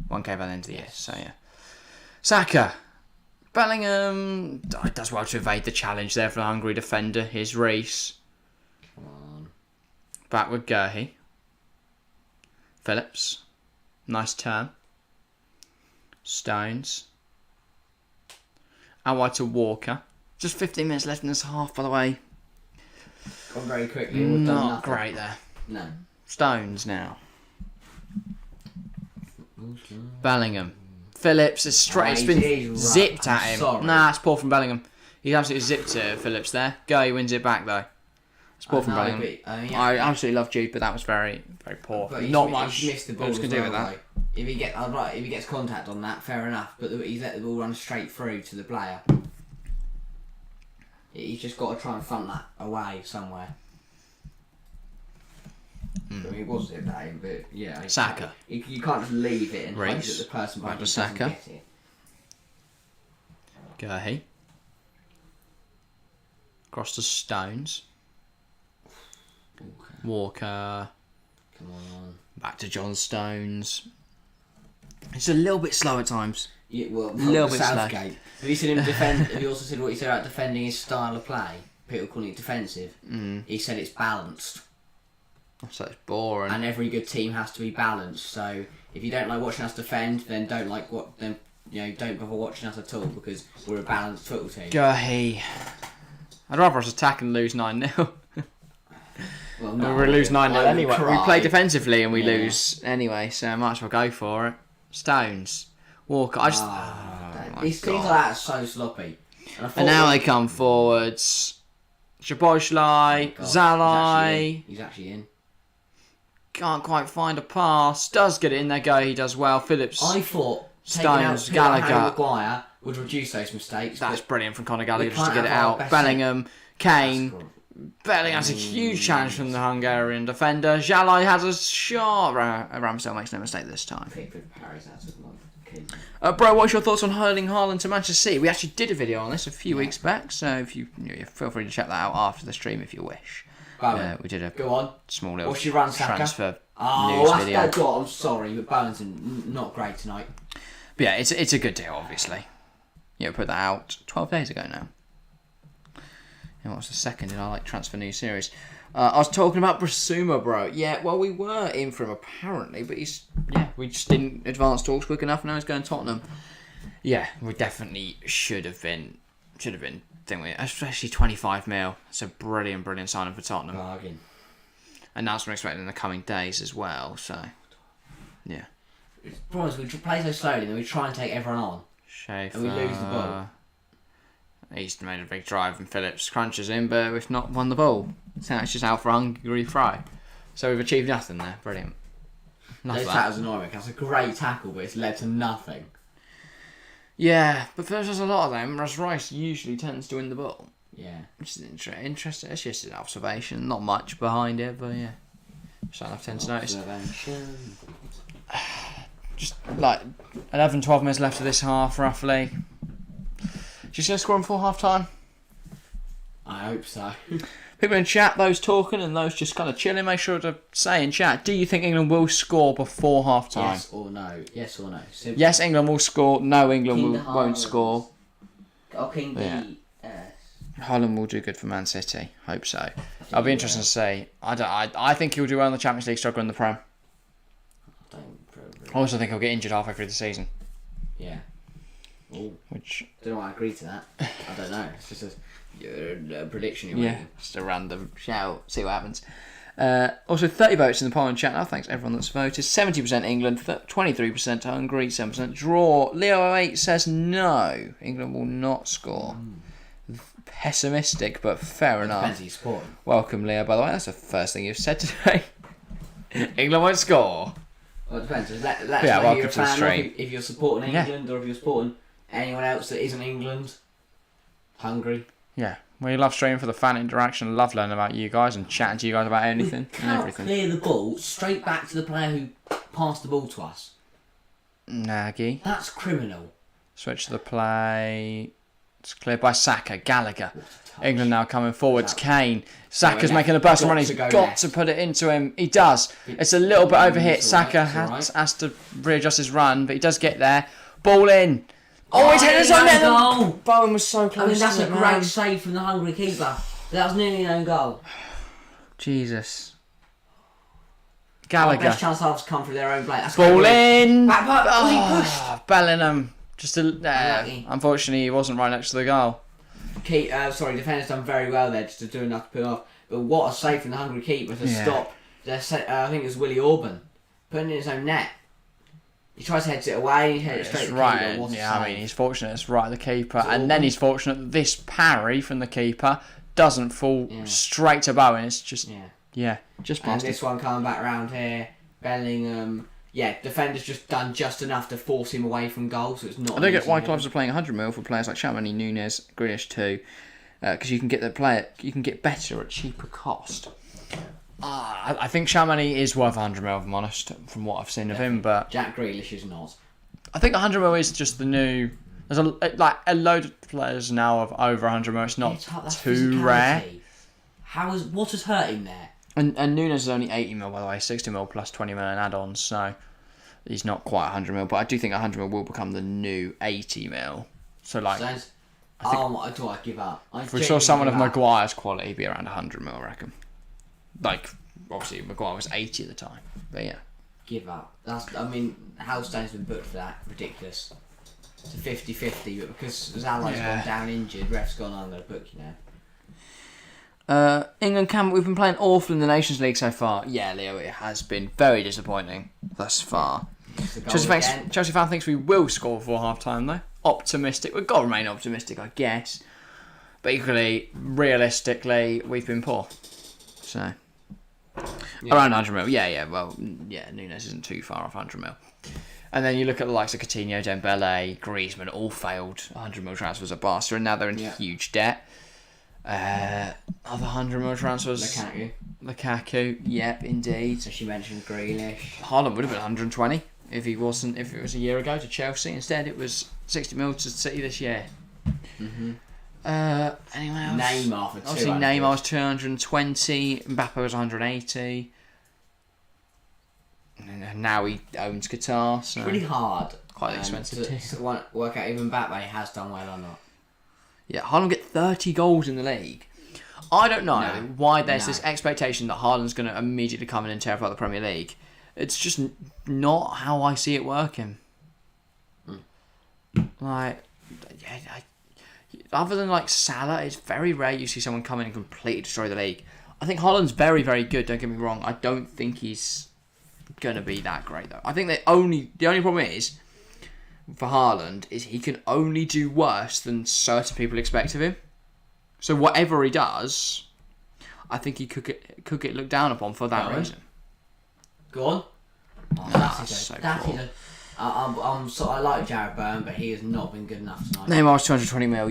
Speaker 2: 1k by the end of the year. So, yeah. Saka. Bellingham does well to evade the challenge there for the Hungary defender. Here's Reece.
Speaker 3: Come on.
Speaker 2: Back with Gerhi. Phillips. Nice turn. Stones. Out wide to Walker. Just 15 minutes left in this half, by the way.
Speaker 3: Gone very quickly. We've done
Speaker 2: Not
Speaker 3: nothing.
Speaker 2: great there.
Speaker 3: No.
Speaker 2: Stones now. Bellingham. Phillips is straight. It's been zipped at him.
Speaker 3: Sorry.
Speaker 2: Nah, it's poor from Bellingham. He absolutely zipped it at Phillips there. He wins it back though. It's poor from Bellingham.
Speaker 3: Yeah.
Speaker 2: I absolutely love Jude, but that was very, very poor.
Speaker 3: But
Speaker 2: Not much.
Speaker 3: He's missed the ball.
Speaker 2: Can do with that.
Speaker 3: Like, if he gets contact on that, fair enough. But he's let the ball run straight through to the player. He's just got to try and front that away somewhere. I mean, it was a game, but yeah.
Speaker 2: Saka.
Speaker 3: You can't just leave it and hope that
Speaker 2: Reece.
Speaker 3: the person
Speaker 2: Back to
Speaker 3: doesn't
Speaker 2: Saka.
Speaker 3: get it.
Speaker 2: Gerhi. Across to Stones. Walker.
Speaker 3: Come on.
Speaker 2: Back to John Stones. It's a little bit slow at times.
Speaker 3: Yeah, well,
Speaker 2: Little bit
Speaker 3: Southgate. Have you seen him defend? Have you also seen what he said about defending his style of play? People calling it defensive. He said it's balanced.
Speaker 2: So it's boring.
Speaker 3: And every good team has to be balanced. So if you don't like watching us defend, then don't bother watching us at all, because we're a balanced football team.
Speaker 2: Gerhi. I'd rather us attack and lose 9-0.
Speaker 3: Well,
Speaker 2: We lose 9-0 anyway. We play
Speaker 3: defensive.
Speaker 2: defensively and we lose anyway, so I might as well go for it. Stones. Walker. I just.
Speaker 3: These things like that are so sloppy.
Speaker 2: And now they come forwards. Szoboszlai, Zalai.
Speaker 3: He's actually in.
Speaker 2: Can't quite find a pass. Does get it in there. He does well. Phillips.
Speaker 3: I thought
Speaker 2: Stones,
Speaker 3: taking out Harry
Speaker 2: Gallagher.
Speaker 3: Maguire would reduce those mistakes.
Speaker 2: That's
Speaker 3: but
Speaker 2: brilliant from Conor Gallagher
Speaker 3: we
Speaker 2: just to
Speaker 3: can't
Speaker 2: get it
Speaker 3: have our
Speaker 2: out.
Speaker 3: best
Speaker 2: Bellingham, Kane.
Speaker 3: score.
Speaker 2: Bellingham's a huge challenge from the Hungarian defender. Zalai has a shot. Ramsdale makes no mistake this time.
Speaker 3: Pickford parries that sort of one.
Speaker 2: Bro, what's your thoughts on hurling Haaland to Manchester City? We actually did a video on this a few weeks back, so if you feel free to check that out after the stream if you wish. We did a
Speaker 3: Go on.
Speaker 2: small little
Speaker 3: What's your run, Saka?
Speaker 2: transfer
Speaker 3: Oh,
Speaker 2: news
Speaker 3: that's
Speaker 2: video.
Speaker 3: no God, I'm sorry, but Bowen's not great tonight.
Speaker 2: But yeah, it's a good deal, obviously. Yeah, we put that out 12 days ago now. And what's the second in our transfer news series? I was talking about Brasuma, bro. Yeah, well, we were in for him apparently, but we just didn't advance talks quick enough. Now he's going to Tottenham. Yeah, we definitely should have been, think we, especially 25 mil. It's a brilliant signing for Tottenham.
Speaker 3: Bargain.
Speaker 2: And that's what we're expecting in the coming days as well. So, yeah.
Speaker 3: The problem is we play so slowly, then we try and take everyone on.
Speaker 2: Schaefer.
Speaker 3: And we lose the ball.
Speaker 2: He's made a big drive and Phillips crunches in, but we've not won the ball. So it's just out for Hungary fry. So we've achieved nothing there. Brilliant.
Speaker 3: Those tackles annoy me. That's a great tackle, but it's led to nothing.
Speaker 2: Yeah, but there's a lot of them, whereas Rice usually tends to win the ball.
Speaker 3: Yeah.
Speaker 2: Which is interesting. It's just an observation. Not much behind it, but yeah. Something I've tend to notice. Just like 11, 12 minutes left of this half, roughly. Just going to score him before half time?
Speaker 3: I hope so.
Speaker 2: People in chat, those talking and those just kind of chilling, make sure to say in chat, do you think England will score before half time?
Speaker 3: Yes or no. Yes or no. Simple.
Speaker 2: Yes, England will score. No, England won't score.
Speaker 3: King
Speaker 2: Holland will do good for Man City. Hope so. I'll be interested to see. I think he'll do well in the Champions League, struggle in the Prem. I also think he'll get injured halfway through the season.
Speaker 3: Yeah. Ooh.
Speaker 2: Which...
Speaker 3: Don't know why I agree to that. I don't know. It's just a prediction you're
Speaker 2: Yeah,
Speaker 3: making.
Speaker 2: just a random shout. See what happens. Also, 30 votes in the poll and chat now. Thanks everyone that's voted. 70% England, 23% Hungary, 7% draw. Leo08 says no. England will not score. Pessimistic, but fair enough.
Speaker 3: Depends who you're supporting.
Speaker 2: Welcome, Leo, by the way. That's the first thing you've said today. England won't score.
Speaker 3: Well, it depends. Let's
Speaker 2: Yeah,
Speaker 3: know
Speaker 2: welcome
Speaker 3: you're a
Speaker 2: to the
Speaker 3: fan
Speaker 2: stream.
Speaker 3: if you're supporting
Speaker 2: Yeah.
Speaker 3: England or if you're supporting anyone else that isn't England. Hungary.
Speaker 2: Yeah, we love streaming for the fan interaction. Love learning about you guys and chatting to you guys about anything and
Speaker 3: Can't
Speaker 2: everything.
Speaker 3: clear the ball straight back to the player who passed the ball to us.
Speaker 2: Nagy.
Speaker 3: That's criminal.
Speaker 2: Switch to the play. It's cleared by Saka. Gallagher. England now coming forwards. Kane. Saka's making a burst and run. He's got to put it into him. He does. It's a little bit overhit. Saka has to readjust his run, but he does get there. Ball in. Oh, he's hitting his own net.
Speaker 3: Goal.
Speaker 2: Bowen was so close.
Speaker 3: I mean, that's
Speaker 2: to
Speaker 3: a
Speaker 2: it,
Speaker 3: great
Speaker 2: man.
Speaker 3: save from the Hungary keeper. That was nearly an own goal.
Speaker 2: Jesus.
Speaker 3: Our
Speaker 2: Gallagher.
Speaker 3: best chance halves come through their own play. That's
Speaker 2: Ball
Speaker 3: great.
Speaker 2: in.
Speaker 3: Back, was he pushed?
Speaker 2: Oh, Bellingham. Just
Speaker 3: Unlucky.
Speaker 2: unfortunately, he wasn't right next to the goal.
Speaker 3: Defenders done very well there just to do enough to put off. But what a save from the Hungary keeper to stop. I think it was Willie Orban putting it in his own net. He tries to head it away. He headed it straight
Speaker 2: It's
Speaker 3: to the
Speaker 2: right.
Speaker 3: keeper. What a
Speaker 2: Yeah, I
Speaker 3: save.
Speaker 2: mean, he's fortunate it's right at the keeper, and
Speaker 3: Orban.
Speaker 2: then he's fortunate that this parry from the keeper doesn't fall straight to Bowen. It's just just
Speaker 3: And
Speaker 2: past
Speaker 3: this
Speaker 2: it.
Speaker 3: one coming back round here, Bellingham. Defenders just done just enough to force him away from goal, so it's not.
Speaker 2: I don't get
Speaker 3: easy
Speaker 2: why
Speaker 3: one.
Speaker 2: clubs are playing 100 mil for players like Chamonix, Nunes, Grealish too, because you can get you can get better at cheaper cost. I think Chamonix is worth 100 mil, if I'm honest, from what I've seen of him. But
Speaker 3: Jack Grealish is not.
Speaker 2: I think 100 mil is just the new. There's a load of players now of over 100 mil. It's not
Speaker 3: That's
Speaker 2: too rare.
Speaker 3: physicality. What has hurt him there?
Speaker 2: And Nunes is only 80 mil, by the way, 60 mil plus 20 mil in add-ons, so he's not quite 100 mil. But I do think 100 mil will become the new 80 mil. So like,
Speaker 3: Sounds, do I give up?
Speaker 2: if we saw someone of Maguire's quality, he'd be around 100 mil, I reckon. Like, obviously Maguire was 80 at the time, but yeah.
Speaker 3: Give up. Halstone's been booked for that. Ridiculous. It's a 50-50, but because Zalai's gone down injured, ref's gone, I'm going to book you now.
Speaker 2: England we've been playing awful in the Nations League so far. Yeah, Leo, it has been very disappointing thus far. Chelsea fan thinks we will score before half time though. Optimistic. We've got to remain optimistic, I guess. But equally, realistically, we've been poor. So around 100 mil. Nunes isn't too far off 100 mil. And then you look at the likes of Coutinho, Dembele, Griezmann, all failed 100 mil transfers at Barca, and now they're in huge debt. Other 100 mil transfers. Lukaku, yep, indeed.
Speaker 3: So she mentioned Grealish.
Speaker 2: Haaland would have been 120 if it was a year ago to Chelsea. Instead, it was 60 mil to City this year. Anyone else?
Speaker 3: Neymar for 200.
Speaker 2: Obviously, Neymar was 220. Mbappe was 180. And now he owns Qatar. So
Speaker 3: It's really hard.
Speaker 2: Quite expensive
Speaker 3: to work out if Mbappe has done well or not.
Speaker 2: Yeah, Haaland get 30 goals in the league. I don't know why there's this expectation that Haaland's going to immediately come in and tear apart the Premier League. It's just not how I see it working. Other than like Salah, it's very rare you see someone come in and completely destroy the league. I think Haaland's very, very good, don't get me wrong. I don't think he's going to be that great though. I think the only problem is, for Haaland, is he can only do worse than certain people expect of him. So whatever he does, I think he could get looked down upon for that reason.
Speaker 3: Go on. I like Jared Byrne, but he has not been good enough tonight.
Speaker 2: Neymar's 220 mil,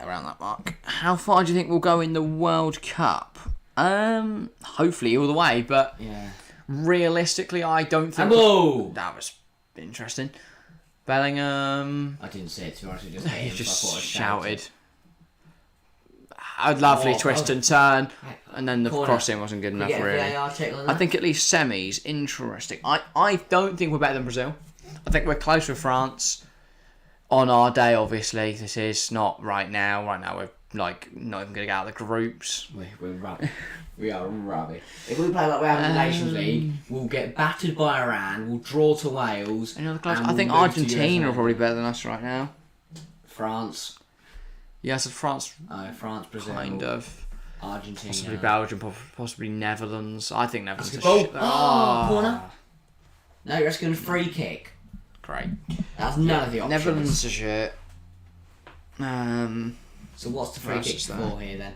Speaker 2: around that mark. How far do you think we'll go in the World Cup? Hopefully all the way, but realistically, I don't think. That was interesting. Bellingham.
Speaker 3: I didn't see it, to be honest.
Speaker 2: He just shouted. A lovely twist and turn, and then the crossing wasn't good enough, really. I think at least semis, interesting. I don't think we're better than Brazil. I think we're close with France. On our day, obviously, this is not right now. Right now, we're not even going to get out of the groups.
Speaker 3: We're rubbish. We are rubbish. If we play like we have in the Nations League, we'll get battered by Iran, we'll draw to Wales.
Speaker 2: Any other clubs? I think Argentina are probably better than us right now.
Speaker 3: France.
Speaker 2: Yes, France.
Speaker 3: France, Brazil.
Speaker 2: Kind of.
Speaker 3: Argentina.
Speaker 2: Possibly Belgium, possibly Netherlands. I think Netherlands are
Speaker 3: Ball.
Speaker 2: shit.
Speaker 3: Corner. No, you're asking a free kick.
Speaker 2: Great.
Speaker 3: That's none of the options.
Speaker 2: Netherlands are shit.
Speaker 3: So what's the free kick for here then?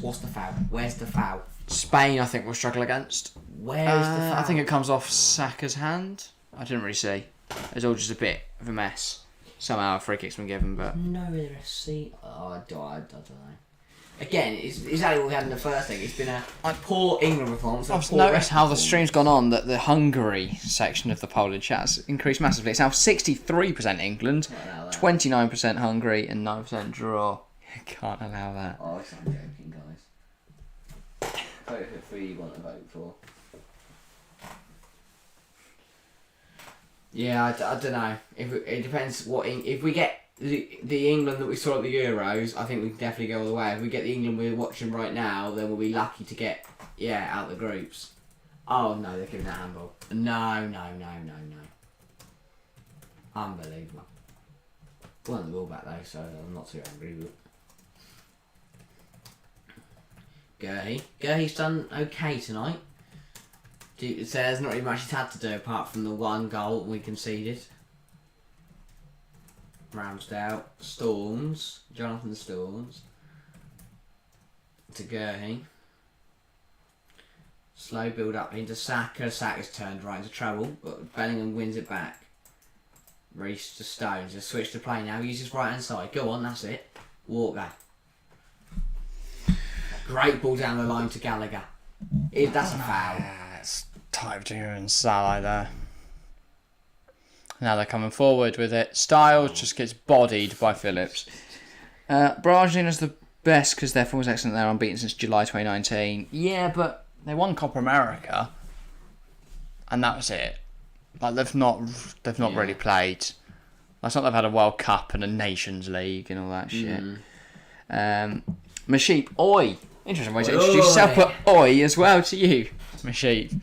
Speaker 3: What's the foul? Where's the foul?
Speaker 2: Spain, I think, we'll struggle against.
Speaker 3: Where's the foul?
Speaker 2: I think it comes off Saka's hand. I didn't really see. It's all just a bit of a mess. Somehow a free kick's been given, but...
Speaker 3: No receipt. I don't know. Again, it's exactly what we had in the first thing. It's been a poor England performance.
Speaker 2: I've noticed how the stream's gone on that the Hungary section of the Poland chat has increased massively. It's now 63% England, 29% Hungary, and 9% draw. You can't allow that.
Speaker 3: Oh, I'm joking, guys. Vote for who you want to vote for. Yeah, I don't know. It depends what if we get the England that we saw at the Euros, I think we can definitely go all the way. If we get the England we're watching right now, then we'll be lucky to get out the groups. Oh no, they're giving that handball. No. Unbelievable. Won the ball back though, so I'm not too angry with it. Gerhie's done okay tonight. So there's not really much he's had to do apart from the one goal we conceded. Ramsdale, Jonathan Storms to Gerhie. Slow build up into Saka. Saka's turned right into trouble, but Bellingham wins it back. Reece to Stones. Just switch to play now. Use his right hand side. Go on, that's it. Walk that. Great ball down the line to Gallagher. That's a foul.
Speaker 2: It's Type 2 and Salah there. Now they're coming forward with it. Styles just gets bodied by Phillips. Argentina's the best because their form was excellent. They're unbeaten since July 2019. Yeah, but they won Copa America, and that was it. Like they've not really played. It's not they've had a World Cup and a Nations League and all that shit. Masheep, oi! Interesting way to introduce yourself, but oi as well to you, Masheep.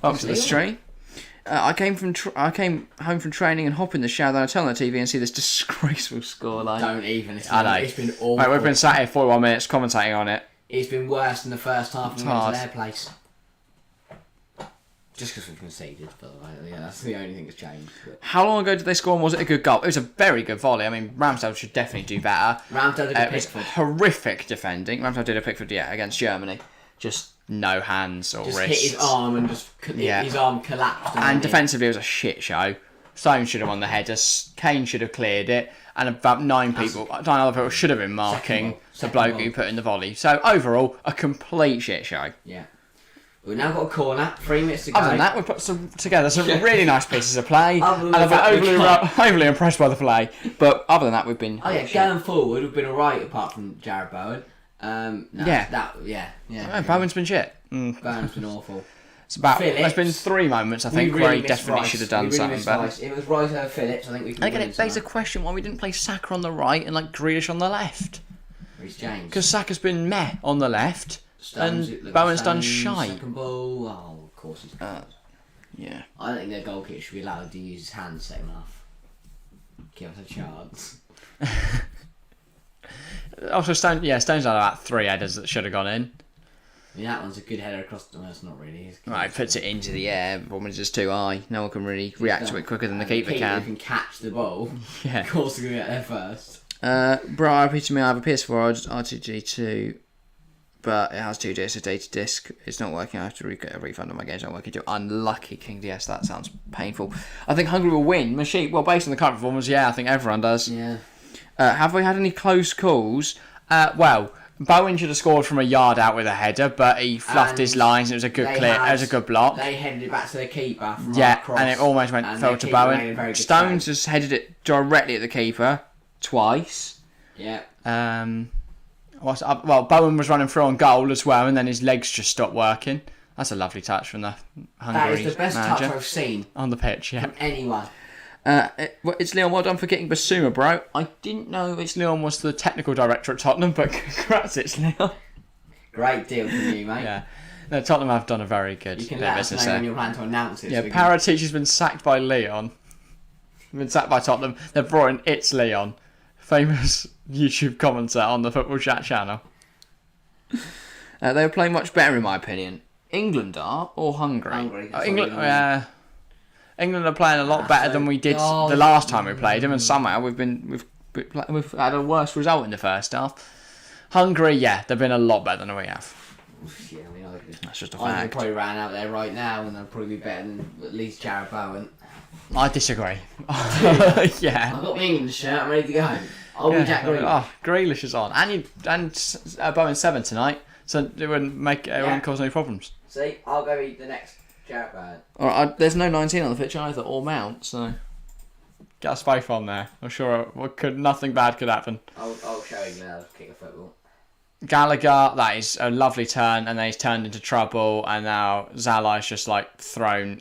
Speaker 2: Welcome to the stream. I came home from training and hop in the shower, then I turn on the TV and see this disgraceful scoreline.
Speaker 3: Don't even. It's been awful.
Speaker 2: Mate, we've been sat here 41 minutes commentating on it.
Speaker 3: It's been worse than the first half when we went to their place. Just because we've conceded, but yeah, that's the only thing that's changed. But.
Speaker 2: How long ago did they score and was it a good goal? It was a very good volley. I mean, Ramsdale should definitely do better.
Speaker 3: Ramsdale did a Pickford.
Speaker 2: It was horrific defending. Ramsdale did a Pickford, against Germany. Just no hands or wrists.
Speaker 3: Hit his arm and his arm collapsed.
Speaker 2: And defensively, it was a shit show. Stones should have won the header. Kane should have cleared it. And about 9 other people should have been marking the bloke who put in the volley. So overall, a complete shit show.
Speaker 3: Yeah. We've now got a corner, 3 minutes to go.
Speaker 2: Other than that, we've put together some really nice pieces of play. And I've been overly impressed by the play. But other than that, we've been...
Speaker 3: going forward, we've been alright apart from Jared Bowen.
Speaker 2: Bowen's been shit.
Speaker 3: Bowen's been awful.
Speaker 2: There's been 3 moments, I think, where he definitely should have done something better.
Speaker 3: It was Rice over Phillips, I think we can win
Speaker 2: it begs a question why we didn't play Saka on the right and Grealish on the left.
Speaker 3: Reece James.
Speaker 2: Because Saka's been meh on the left. And Bowen's done shite.
Speaker 3: Second ball. Oh, of course he's good.
Speaker 2: Yeah.
Speaker 3: I don't think their goalkeeper should be allowed to use his hands set enough. Give us a chance.
Speaker 2: Also, Stones done about 3 headers that should have gone in.
Speaker 3: Yeah, that one's a good header across the... Well, it's not really.
Speaker 2: Right, puts it into the air, but when it's just too high, no one can really react to it quicker than the keeper can.
Speaker 3: The keeper can catch the ball.
Speaker 2: Yeah.
Speaker 3: Of course they're going to get there first.
Speaker 2: Bro, RP to me, I have a PS4 R2G2, but it has 2 discs, a data disc. It's not working. I have to get a refund on my games. Not working too. Unlucky King DS. That sounds painful. I think Hungary will win. Masheep, well, based on the current performance, yeah, I think everyone does.
Speaker 3: Yeah.
Speaker 2: Have we had any close calls? Well, Bowen should have scored from a yard out with a header, but he fluffed his lines. It was a good clear. It was a good block.
Speaker 3: They headed it back to the keeper from
Speaker 2: cross, and it almost fell to Bowen. Stones just headed it directly at the keeper twice.
Speaker 3: Yeah.
Speaker 2: Bowen was running through on goal as well, and then his legs just stopped working. That's a lovely touch from the Hungary manager.
Speaker 3: That is the best touch I've seen
Speaker 2: on the pitch. Yeah.
Speaker 3: From anyone.
Speaker 2: It's Leon. Well done for getting Basuma, bro. I didn't know it's Leon was the technical director at Tottenham, but congrats, it's Leon.
Speaker 3: Great deal from you, mate.
Speaker 2: Yeah. No, Tottenham have done a very good
Speaker 3: You can
Speaker 2: bit
Speaker 3: let
Speaker 2: of
Speaker 3: us
Speaker 2: business
Speaker 3: know
Speaker 2: there.
Speaker 3: when you're planning to announce it.
Speaker 2: Yeah,
Speaker 3: so we
Speaker 2: Paratici has been sacked by Leon. Been sacked by Tottenham. They've brought in It's Leon, famous YouTube commentator on the Football Chat channel. They were playing much better, in my opinion. England are, or Hungary?
Speaker 3: Hungary,
Speaker 2: England. England are playing a lot better than we did the last time we played them, and somehow we've had a worse result in the first half. Hungary, yeah, they've been a lot better than we have.
Speaker 3: Yeah, we know.
Speaker 2: That's just a
Speaker 3: I
Speaker 2: fact.
Speaker 3: probably ran out there right now, and they'll probably be better than at least Jared Bowen.
Speaker 2: I disagree. Yeah.
Speaker 3: I've got my England shirt. I'm ready to go. I'll be Jack Grealish.
Speaker 2: Oh, Grealish is on, and Bowen's 7 tonight, so it wouldn't cause any problems.
Speaker 3: See, I'll go eat the next Jared Bowen.
Speaker 2: Alright, there's no 19 on the pitch either, or Mount, so get us both on there. I'm sure nothing bad could happen.
Speaker 3: I'll show England how to kick a football.
Speaker 2: Gallagher, that is a lovely turn, and then he's turned into trouble, and now Zalai's just thrown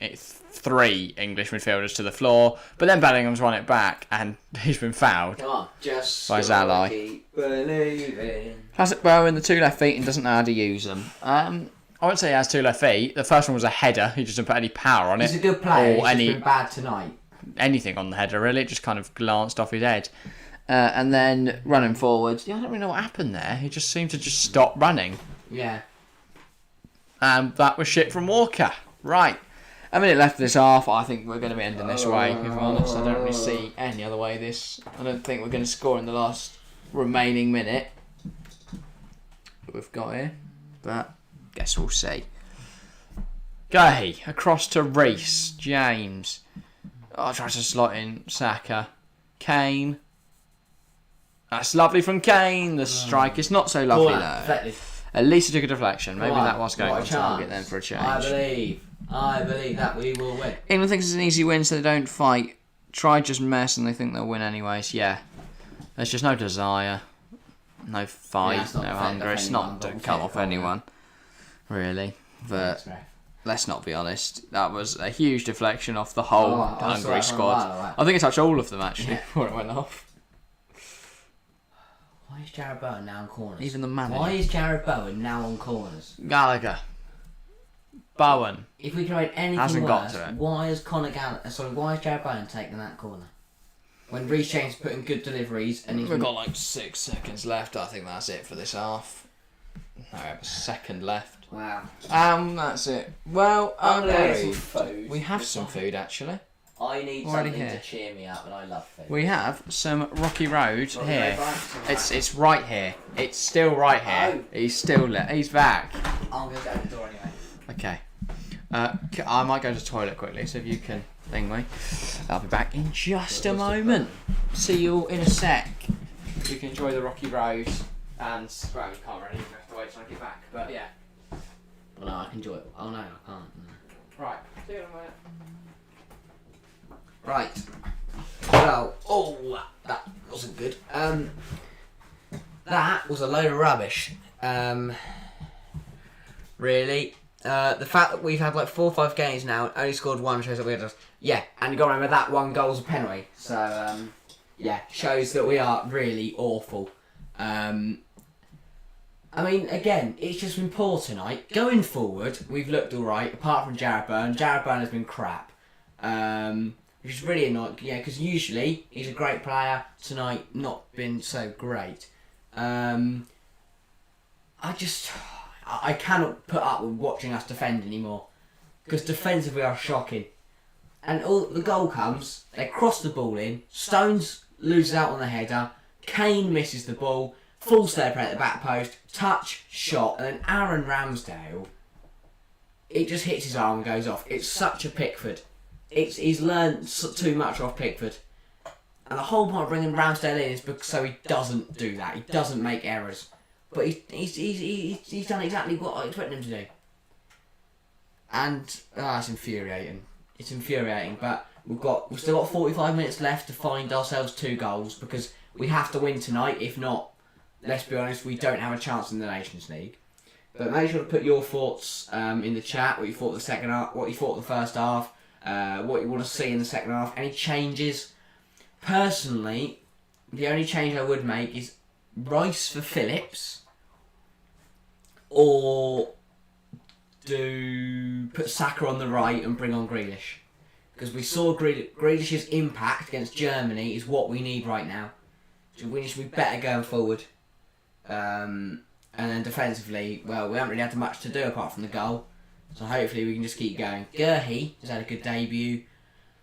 Speaker 2: 3 English midfielders to the floor, but then Bellingham's won it back, and he's been fouled.
Speaker 3: Come on, just
Speaker 2: by Zalai.
Speaker 3: keep believing.
Speaker 2: Classic Bowen, the 2 left feet, and doesn't know how to use them. I wouldn't say he has 2 left feet. The first one was a header. He just didn't put any power on it.
Speaker 3: He's a good player.
Speaker 2: Or
Speaker 3: He's just been bad tonight.
Speaker 2: anything on the header, really. It just kind of glanced off his head. And then running forwards. Yeah, I don't really know what happened there. He just seemed to just stop running.
Speaker 3: Yeah.
Speaker 2: And that was shit from Walker. Right. A minute left of this half. I think we're going to be ending this way, if I'm honest. I don't really see any other way I don't think we're going to score in the last remaining minute that we've got here. But guess we'll see. Gay across to Reece. James. Oh, tries to slot in Saka. Kane. That's lovely from Kane. The strike is not so lovely though.
Speaker 3: Effective.
Speaker 2: At least it took a deflection. Maybe
Speaker 3: Right,
Speaker 2: that was going
Speaker 3: what a
Speaker 2: on target
Speaker 3: chance.
Speaker 2: then for a change.
Speaker 3: I believe that we will win.
Speaker 2: England thinks it's an easy win, so they don't fight. Try just mess, and they think they'll win anyways. Yeah, there's just no desire, no fight,
Speaker 3: it's not
Speaker 2: no
Speaker 3: defend
Speaker 2: hunger. It's
Speaker 3: anyone,
Speaker 2: not
Speaker 3: but
Speaker 2: to
Speaker 3: we'll
Speaker 2: come
Speaker 3: take
Speaker 2: off
Speaker 3: it,
Speaker 2: anyone, really. But
Speaker 3: Thanks, Ray.
Speaker 2: let's not be honest. That was a huge deflection off the whole
Speaker 3: Oh, I saw
Speaker 2: Hungary
Speaker 3: that from a
Speaker 2: squad.
Speaker 3: while away.
Speaker 2: I think it touched all of them actually
Speaker 3: Yeah.
Speaker 2: before it went off.
Speaker 3: Why is Jared Bowen now on corners?
Speaker 2: Even the manager.
Speaker 3: Why is Jared Bowen now on corners?
Speaker 2: Gallagher, Bowen.
Speaker 3: If we tried anything
Speaker 2: Hasn't got
Speaker 3: worse,
Speaker 2: to it.
Speaker 3: why is why is Jared Bowen taking that corner? When Reece James put in good deliveries and he's
Speaker 2: We've got like 6 seconds left. I think that's it for this half. No, we have a second left.
Speaker 3: wow.
Speaker 2: That's it. Well,
Speaker 3: I'm gonna get
Speaker 2: okay.
Speaker 3: some food.
Speaker 2: We have some food actually.
Speaker 3: I need
Speaker 2: Already
Speaker 3: something
Speaker 2: here.
Speaker 3: to cheer me up, and I love food.
Speaker 2: We have some Rocky Road
Speaker 3: Rocky
Speaker 2: here.
Speaker 3: Road bites?
Speaker 2: It's right here. It's still right here.
Speaker 3: Oh.
Speaker 2: He's still he's back.
Speaker 3: I'm gonna go to the door anyway.
Speaker 2: Okay. I might go to the toilet quickly, so if you can thing me, I'll be back in just a moment. See you all in a sec. You can enjoy the Rocky Road, and well, you can't really have to wait till I get back. But yeah.
Speaker 3: Well, no, I can enjoy it. Oh no, I can't. No.
Speaker 2: Right. See you in a minute.
Speaker 3: Right. Well, that wasn't good. That was a load of rubbish. Really. The fact that we've had like 4 or 5 games now and only scored 1 shows that we're just... Yeah, and you got to remember that 1 goal's a penalty. So, yeah, shows that we are really awful. I mean, again, it's just been poor tonight. Going forward, we've looked alright, apart from Jared Byrne. Jared Byrne has been crap. Which is really annoying, yeah, because usually he's a great player. Tonight, not been so great. I cannot put up with watching us defend anymore. Because defensively are shocking. And all the goal comes, they cross the ball in, Stones loses out on the header, Kane misses the ball, falls there at the back post, touch, shot, and then Aaron Ramsdale, it just hits his arm and goes off. It's such a Pickford. He's learned too much off Pickford. And the whole point of bringing Ramsdale in is because so he doesn't do that. He doesn't make errors. But he's done exactly what I expected him to do. And it's infuriating. It's infuriating. But we've still got 45 minutes left to find ourselves 2 goals because we have to win tonight. If not, let's be honest, we don't have a chance in the Nations League. But make sure to put your thoughts in the chat. What you thought the second half, what you thought the first half. what you want to see in the second half, any changes. Personally, the only change I would make is Rice for Phillips, or put Saka on the right and bring on Grealish. Because we saw Grealish's impact against Germany is what we need right now. So we should be better going forward. And then defensively, well, we haven't really had much to do apart from the goal. So hopefully we can just keep going. Gurhey has had a good debut.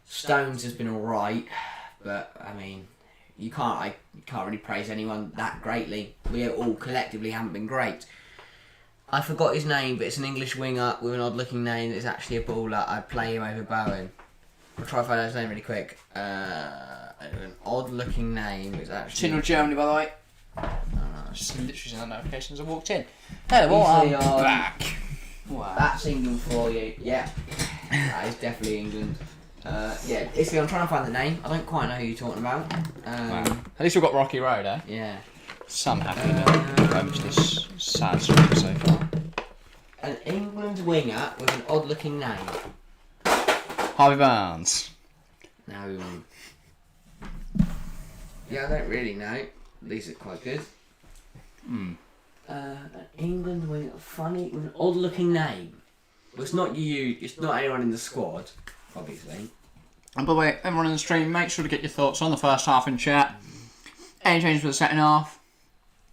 Speaker 3: Stones has been alright. But, I mean, you can't really praise anyone that greatly. We all collectively haven't been great. I forgot his name, but it's an English winger with an odd-looking name that's actually a baller. I'd play him over Bowen. I'll try to find out his name really quick. An odd-looking name is actually...
Speaker 2: Channel Germany, by the way. Just literally seen the notifications. I walked in. Hello, I'm back.
Speaker 3: Wow. That's England for you. Yeah. That is definitely England. Yeah, Italy, I'm trying to find the name. I don't quite know who you're talking about.
Speaker 2: Wow. At least we've got Rocky Road, eh?
Speaker 3: Yeah.
Speaker 2: Some happy moment to this sad story so far.
Speaker 3: An England winger with an odd-looking name.
Speaker 2: Harvey Barnes.
Speaker 3: No. Yeah, I don't really know. These are quite good. An England winger, funny, with an odd-looking name. Well, it's not you. It's not anyone in the squad, obviously.
Speaker 2: And by the way, everyone in the stream, make sure to get your thoughts on the first half in chat. Any changes for the second half?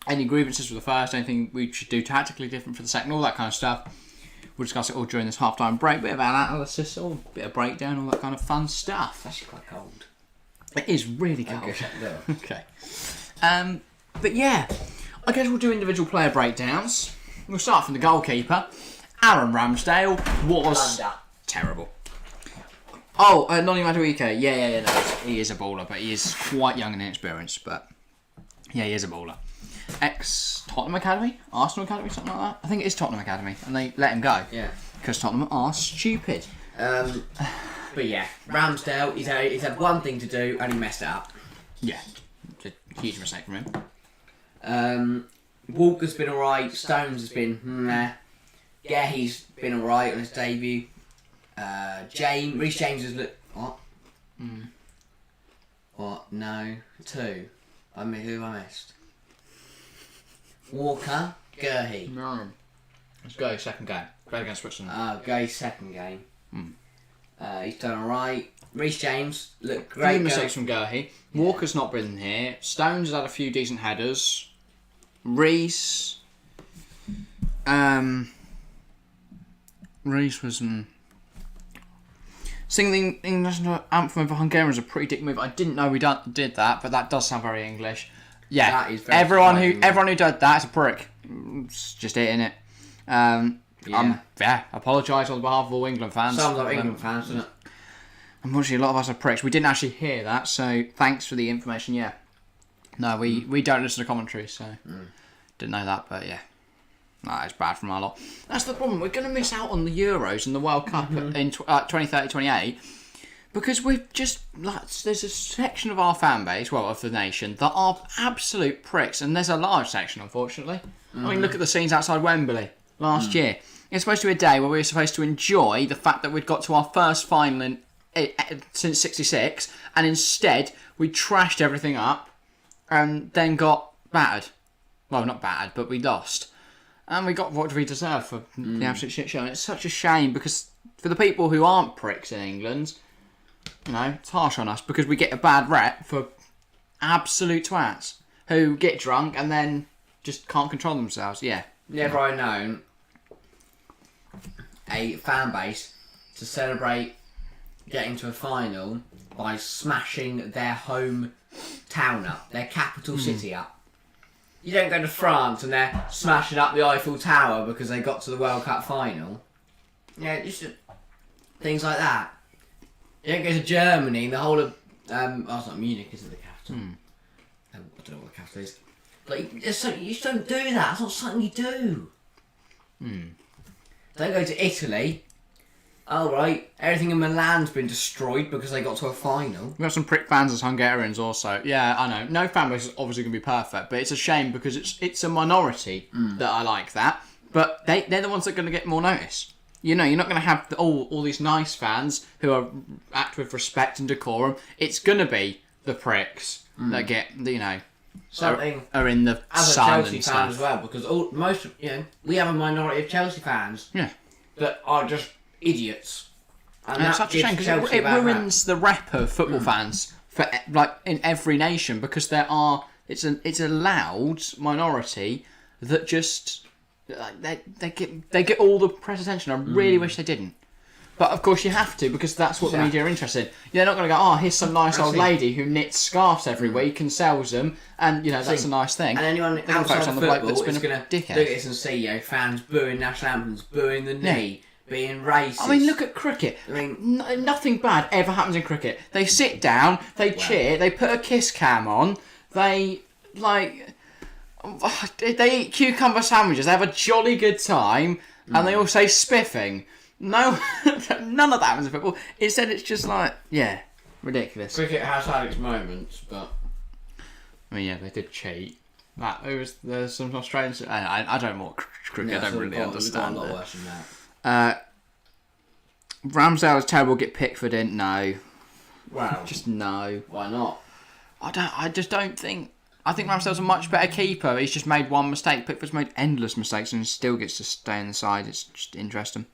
Speaker 2: Any grievances for the first? Anything we should do tactically different for the second? All that kind of stuff. We'll discuss it all during this half-time break. Bit of analysis, all bit of breakdown, all that kind of fun stuff.
Speaker 3: It's actually quite cold.
Speaker 2: It is really cold.
Speaker 3: Okay.
Speaker 2: Okay. But yeah, I guess we'll do individual player breakdowns. We'll start from the goalkeeper. Aaron Ramsdale was terrible. Oh, Noni Madueke. Yeah, no, he is a baller, but he is quite young and inexperienced. But yeah, he is a baller. Ex-Tottenham Academy? Arsenal Academy, something like that? I think it is Tottenham Academy, and they let him go.
Speaker 3: Yeah.
Speaker 2: Because Tottenham are stupid.
Speaker 3: But yeah, Ramsdale, he's had one thing to do, and he messed it up.
Speaker 2: Yeah. It's a huge mistake from him.
Speaker 3: Walker's been alright, Stones has been meh. He's been alright on his debut. Reece James has looked... What? What? No. 2. Who have I missed? Walker, Gurhey.
Speaker 2: No. Let's go, second game. Play against Switzerland.
Speaker 3: Gurhey's second game. He's done alright. Reece James looked great.
Speaker 2: Few mistakes from Gurhey. Walker's not been here. Stones has had a few decent headers. Reece... Reece was... Singing the national anthem for Hungary was a pretty dick move. I didn't know we did that, but that does sound very English. Yeah,
Speaker 3: that is very
Speaker 2: everyone who did that is a prick. It's just it, innit? Apologise on behalf of all England fans.
Speaker 3: Some of England fans, isn't it?
Speaker 2: Unfortunately, a lot of us are pricks. We didn't actually hear that, so thanks for the information. Yeah, no, we don't listen to commentary, so didn't know that, but yeah. No, it's bad from our lot. That's the problem. We're going to miss out on the Euros and the World Cup in 2030-28 because we've just... there's a section of our fan base, well, of the nation, that are absolute pricks, and there's a large section, unfortunately. I mean, look at the scenes outside Wembley last year. It's supposed to be a day where we were supposed to enjoy the fact that we'd got to our first final since '66, and instead we trashed everything up and then got battered. Well, not battered, but we lost. And we got what we deserve for the absolute shit show. And it's such a shame because for the people who aren't pricks in England, it's harsh on us because we get a bad rep for absolute twats who get drunk and then just can't control themselves. Yeah.
Speaker 3: Never I known a fan base to celebrate getting to a final by smashing their home town up, their capital city up. You don't go to France and they're smashing up the Eiffel Tower because they got to the World Cup final. Yeah, just things like that. You don't go to Germany and the whole of... it's not Munich, is it, the capital? I don't know what the capital is. Like, you just don't do that. That's not something you do. Don't go to Italy. Oh, right. Everything in Milan's been destroyed because they got to a final.
Speaker 2: We've got some prick fans as Hungarians also. Yeah, I know. No fan base is obviously going to be perfect, but it's a shame because it's a minority that I like that. But they're the ones that are going to get more notice. You know, you're not going to have all these nice fans who are act with respect and decorum. It's going to be the pricks that get, you know, are in the
Speaker 3: as
Speaker 2: sun
Speaker 3: a Chelsea
Speaker 2: and
Speaker 3: fan
Speaker 2: stuff.
Speaker 3: as well, because we have a minority of Chelsea fans that are just idiots. And
Speaker 2: it's such a shame because it ruins the rep of football fans for in every nation, because it's a loud minority that just they get all the press attention. I really wish they didn't, but of course you have to, because that's what the media are interested in. They're not going to go, oh, here's some nice old lady who knits scarves every week and sells them, and that's a nice thing.
Speaker 3: And anyone outside of football is going to look at this and see fans booing national anthems, booing the knee. Being racist.
Speaker 2: I mean, look at cricket. I mean, nothing bad ever happens in cricket. They sit down, they cheer, they put a kiss cam on, they eat cucumber sandwiches, they have a jolly good time, and they all say spiffing. No, none of that happens in football. Instead, it's just ridiculous.
Speaker 3: Cricket has had its moments, but
Speaker 2: I mean, they did cheat. There's some Australians. I don't know what cricket. I don't really understand.
Speaker 3: A lot worse than that.
Speaker 2: Ramsdale is terrible. Get Pickford in? No.
Speaker 3: Wow.
Speaker 2: Just no.
Speaker 3: Why not?
Speaker 2: I just don't think. I think Ramsdale's a much better keeper. He's just made one mistake. Pickford's made endless mistakes and still gets to stay in the side. It's just interesting.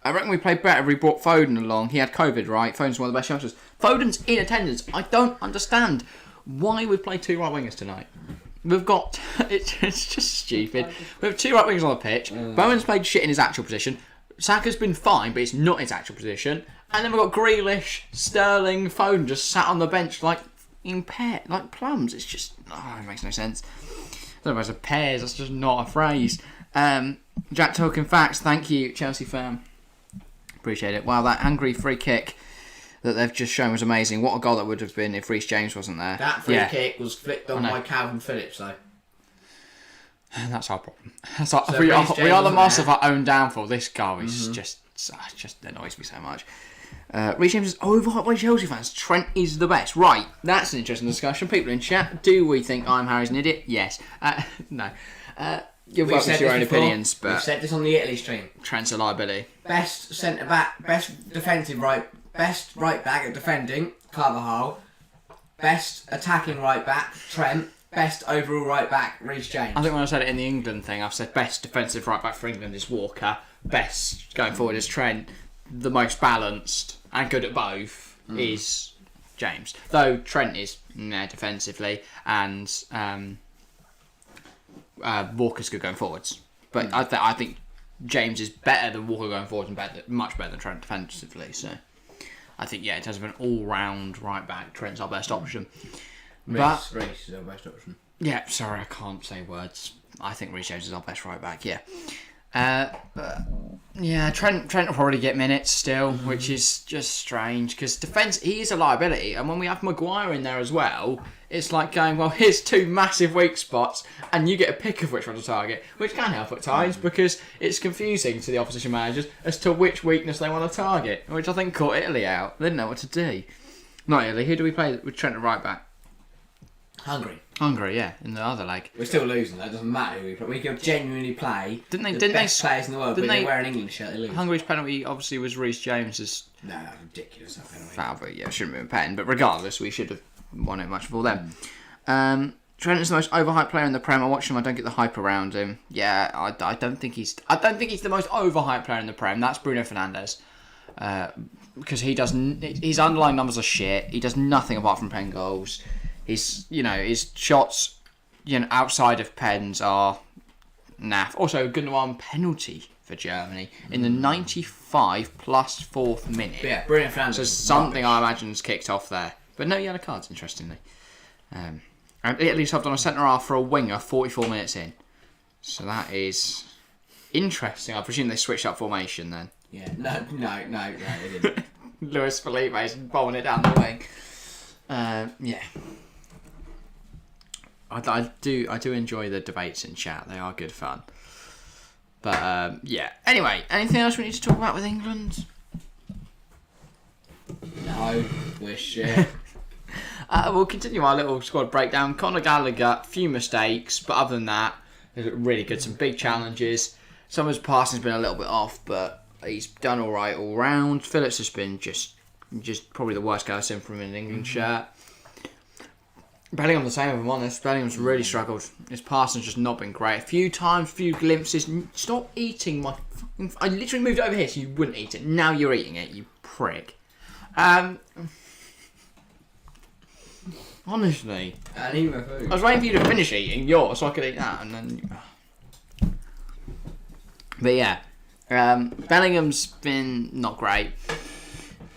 Speaker 2: I reckon we played better if we brought Foden along. He had COVID, right? Foden's one of the best youngsters. Foden's in attendance. I don't understand why we played 2 right wingers tonight. We've got... It's just stupid. We have 2 right wingers on the pitch. Bowen's played shit in his actual position. Saka's been fine, but it's not his actual position. And then we've got Grealish, Sterling, Foden just sat on the bench like plums. It's just... it makes no sense. I don't know if it's a pairs. That's just not a phrase. Jack Talking Facts. Thank you, Chelsea fan. Appreciate it. Wow, that angry free kick that they've just shown was amazing. What a goal that would have been if Reece James wasn't there.
Speaker 3: That free kick was flicked on by Calvin Phillips, though.
Speaker 2: That's our problem. We are the master of our own downfall. This goal is just annoys me so much. Reece James is overhyped by Chelsea fans. Trent is the best. Right, that's an interesting discussion. People in chat, do we think I'm Harry's an idiot? Yes. No. You're welcome to your own opinions, but...
Speaker 3: We've said this on the Italy stream.
Speaker 2: Trent's a liability.
Speaker 3: Best centre-back, best defensive best right-back at defending, Carvajal. Best attacking right-back, Trent. Best overall right-back, Reece James.
Speaker 2: I think when I said it in the England thing, I've said best defensive right-back for England is Walker. Best going forward is Trent. The most balanced and good at both is James. Though Trent is defensively, and Walker's good going forwards. But I think James is better than Walker going forwards and much better than Trent defensively. So I think, in terms of an all-round right-back, Trent's our best option.
Speaker 3: Reece is our best option.
Speaker 2: Yeah, sorry, I can't say words. I think Reece James is our best right-back, Trent will probably get minutes still, which is just strange, because defence, he is a liability, and when we have Maguire in there as well, it's like going, well, here's 2 massive weak spots, and you get a pick of which one to target, which can help at times, because it's confusing to the opposition managers as to which weakness they want to target, which I think caught Italy out. They didn't know what to do. Not Italy, who do we play with Trent at right back? Hungary, in the other leg.
Speaker 3: We're still losing, that doesn't matter who we play. We can genuinely play the best players in the world, but they wear an England shirt, they lose.
Speaker 2: Hungary's penalty obviously was Reece James's.
Speaker 3: No, that's ridiculous, that penalty.
Speaker 2: Foul, but shouldn't have been a pen. But regardless, we should have won it much before then. Trent is the most overhyped player in the Prem. I watch him, I don't get the hype around him. Yeah, I don't think he's the most overhyped player in the Prem. That's Bruno Fernandes. Because his underlying numbers are shit. He does nothing apart from pen goals. His shots, outside of pens are naff. Also, Gundogan penalty for Germany in the 95 plus 4th minute.
Speaker 3: Yeah, Bruno Fernandes.
Speaker 2: So something I imagine is kicked off there. But no yellow cards, interestingly. And Italy subbed on a centre half for a winger 44 minutes in. So that is interesting. I presume they switched up formation then.
Speaker 3: Yeah, no, they didn't.
Speaker 2: Luis Felipe is bowling it down the wing. I do enjoy the debates in chat. They are good fun. But anyway, anything else we need to talk about with England?
Speaker 3: No, we're shit.
Speaker 2: We'll continue our little squad breakdown. Conor Gallagher, few mistakes, but other than that, really good. Some big challenges. Some of his passing's been a little bit off, but he's done all right all round. Phillips has been just probably the worst guy I've seen from him in an England shirt. Bellingham the same, if I'm honest. Bellingham's really struggled. His passing's just not been great. A few times, few glimpses. Stop eating my fucking... I literally moved it over here so you wouldn't eat it. Now you're eating it, you prick. Honestly.
Speaker 3: And eat my food.
Speaker 2: I was waiting for you to finish eating yours so I could eat that and then... But yeah. Bellingham's been not great.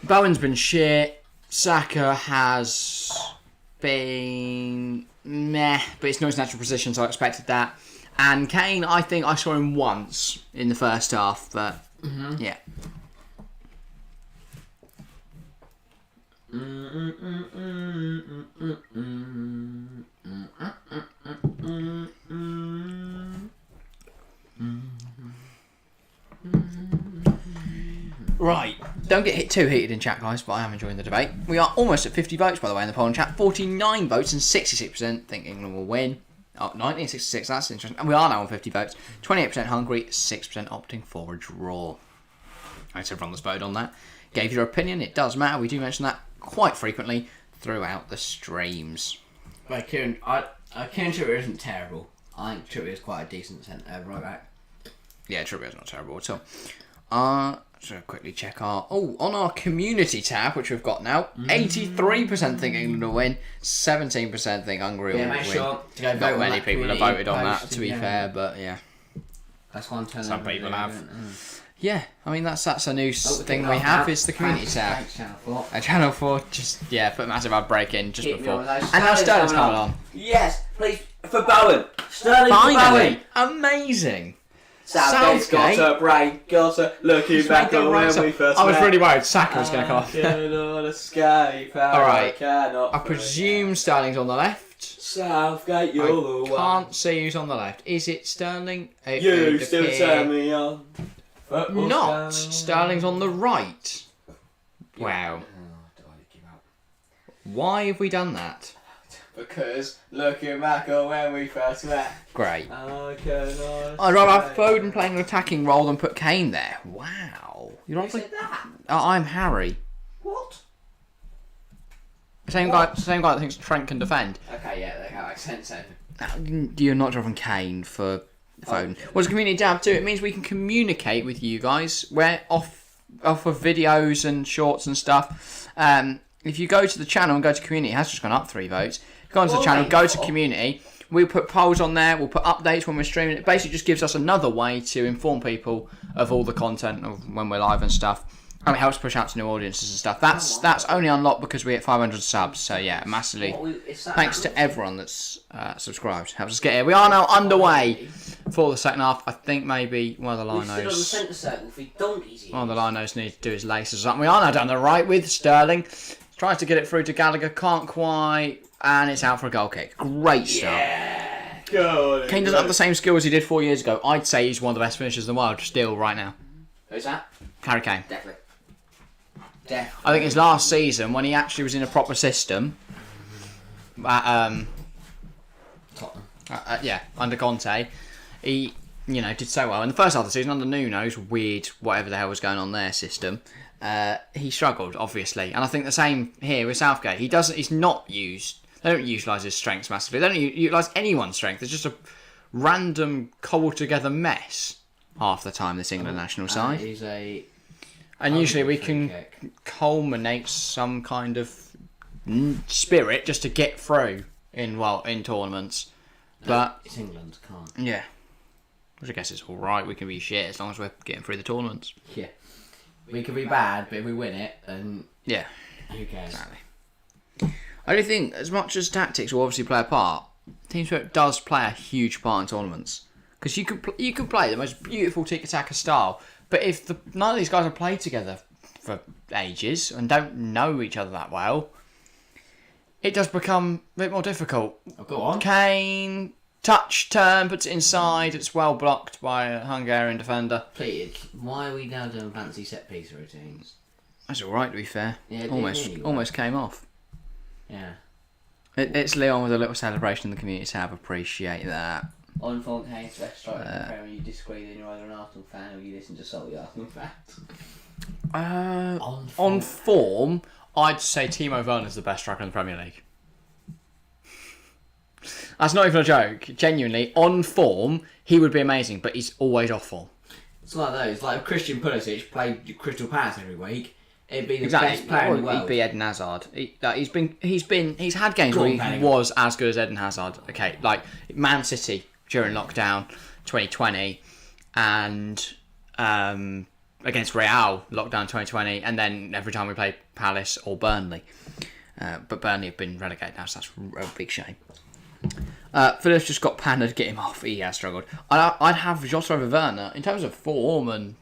Speaker 2: Bowen's been shit. Saka has... been meh, but it's not his natural position, so I expected that. And Kane, I think I saw him once in the first half, but yeah. Right, don't get too heated in chat, guys, but I am enjoying the debate. We are almost at 50 votes, by the way, in the poll and chat. 49 votes and 66% think England will win. Oh, 1966, that's interesting. And we are now on 50 votes. 28% Hungary, 6% opting for a draw. Thanks everyone that's voted on that. Gave your opinion, it does matter. We do mention that quite frequently throughout the streams.
Speaker 3: Right, Kieran Trippier isn't terrible. I think Trippier is quite a decent centre right back.
Speaker 2: Yeah, Trippier's not terrible at all. So quickly check on our community tab, which we've got now. 83% think England will win, 17% think Hungary will win.
Speaker 3: Make sure to go vote.
Speaker 2: Not many people have voted on that, to be fair, but yeah.
Speaker 3: That's one turn.
Speaker 2: Some people have. Yeah, I mean that's a new thing we have is the community tab.
Speaker 3: Thanks,
Speaker 2: Channel 4, just put a massive ad break in just before. And now Sterling's coming on.
Speaker 3: Yes, please for Bowen. Sterling for Bowen.
Speaker 2: Amazing.
Speaker 3: Southgate's got a brain, looking back on when we first
Speaker 2: I was really worried Saka was going to come off.
Speaker 3: Cannot escape.
Speaker 2: Alright, I presume Sterling's on the left.
Speaker 3: Southgate, you're the one.
Speaker 2: Can't see who's on the left. Is it Sterling?
Speaker 3: You still turn me on.
Speaker 2: Not. Sterling's on the right. Wow. Why have we done that?
Speaker 3: Because looking back on when we first met.
Speaker 2: Great.
Speaker 3: I'd
Speaker 2: rather have Foden playing an attacking role than put Kane there. Wow.
Speaker 3: Who said that?
Speaker 2: I'm Harry.
Speaker 3: What?
Speaker 2: Same guy that thinks Trent can defend.
Speaker 3: Okay, yeah, that makes sense then.
Speaker 2: You're not dropping Kane for Foden. What does community tab do? It means we can communicate with you guys. We're off of videos and shorts and stuff. If you go to the channel and go to community, it has just gone up 3 votes. Go onto the channel, go to community. We'll put polls on there. We'll put updates when we're streaming. It basically just gives us another way to inform people of all the content of when we're live and stuff. And it helps push out to new audiences and stuff. That's only unlocked because we hit 500 subs. So yeah, massively. Thanks to everyone that's subscribed. Helps us get here. We are now underway for the second half. I think maybe one of the linos. One of the linos need to do his laces up. We are now down the right with Sterling. Tries to get it through to Gallagher, can't quite, and it's out for a goal kick. Great start.
Speaker 3: Yeah. Good.
Speaker 2: Kane doesn't have the same skills he did 4 years ago. I'd say he's one of the best finishers in the world still right now.
Speaker 3: Who's that?
Speaker 2: Harry Kane.
Speaker 3: Definitely.
Speaker 2: I think his last season, when he actually was in a proper system, at,
Speaker 3: Tottenham.
Speaker 2: under Conte, he did so well. In the first half of the season, under Nuno's weird, whatever the hell was going on their system, he struggled, obviously. And I think the same here with Southgate. He's not used. They don't utilise his strengths massively. They don't utilise anyone's strength. It's just a random, cobbled together mess half the time, this England national side. And usually we can culminate some kind of spirit just to get through in tournaments. But
Speaker 3: it's England, can't.
Speaker 2: Yeah. Which I guess is alright, we can be shit as long as we're getting through the tournaments.
Speaker 3: Yeah. We could be bad, but if we win it, then
Speaker 2: yeah,
Speaker 3: who cares?
Speaker 2: Exactly. I do think, as much as tactics will obviously play a part, team spirit does play a huge part in tournaments. Because you can play the most beautiful tiki-taka style, but if none of these guys have played together for ages and don't know each other that well, it does become a bit more difficult.
Speaker 3: Oh, go on.
Speaker 2: Kane, touch, turn, puts it inside. It's well blocked by a Hungarian defender.
Speaker 3: Please, why are we now doing fancy set-piece routines?
Speaker 2: That's alright, to be fair.
Speaker 3: Yeah,
Speaker 2: almost came off.
Speaker 3: Yeah.
Speaker 2: It's Leon with a little celebration in the community tab. Appreciate that.
Speaker 3: On form, Kane's best striker in the Premier. You disagree, then you're either an Arsenal fan or you listen to solely Arsenal fans.
Speaker 2: On form, I'd say Timo Werner's the best striker in the Premier League. That's not even a joke. Genuinely, on form, he would be amazing, but he's always off form.
Speaker 3: It's like those. Like if Christian Pulisic played Crystal Palace every week, it'd be the best player in the world.
Speaker 2: He'd be Eden Hazard. He's had games where he was as good as Eden Hazard. Okay, like Man City during lockdown 2020, and against Real lockdown 2020, and then every time we played Palace or Burnley. But Burnley have been relegated now, so that's a big shame. Phillips just got pandered, get him off. He has struggled. I'd have Jota over Werner in terms of form and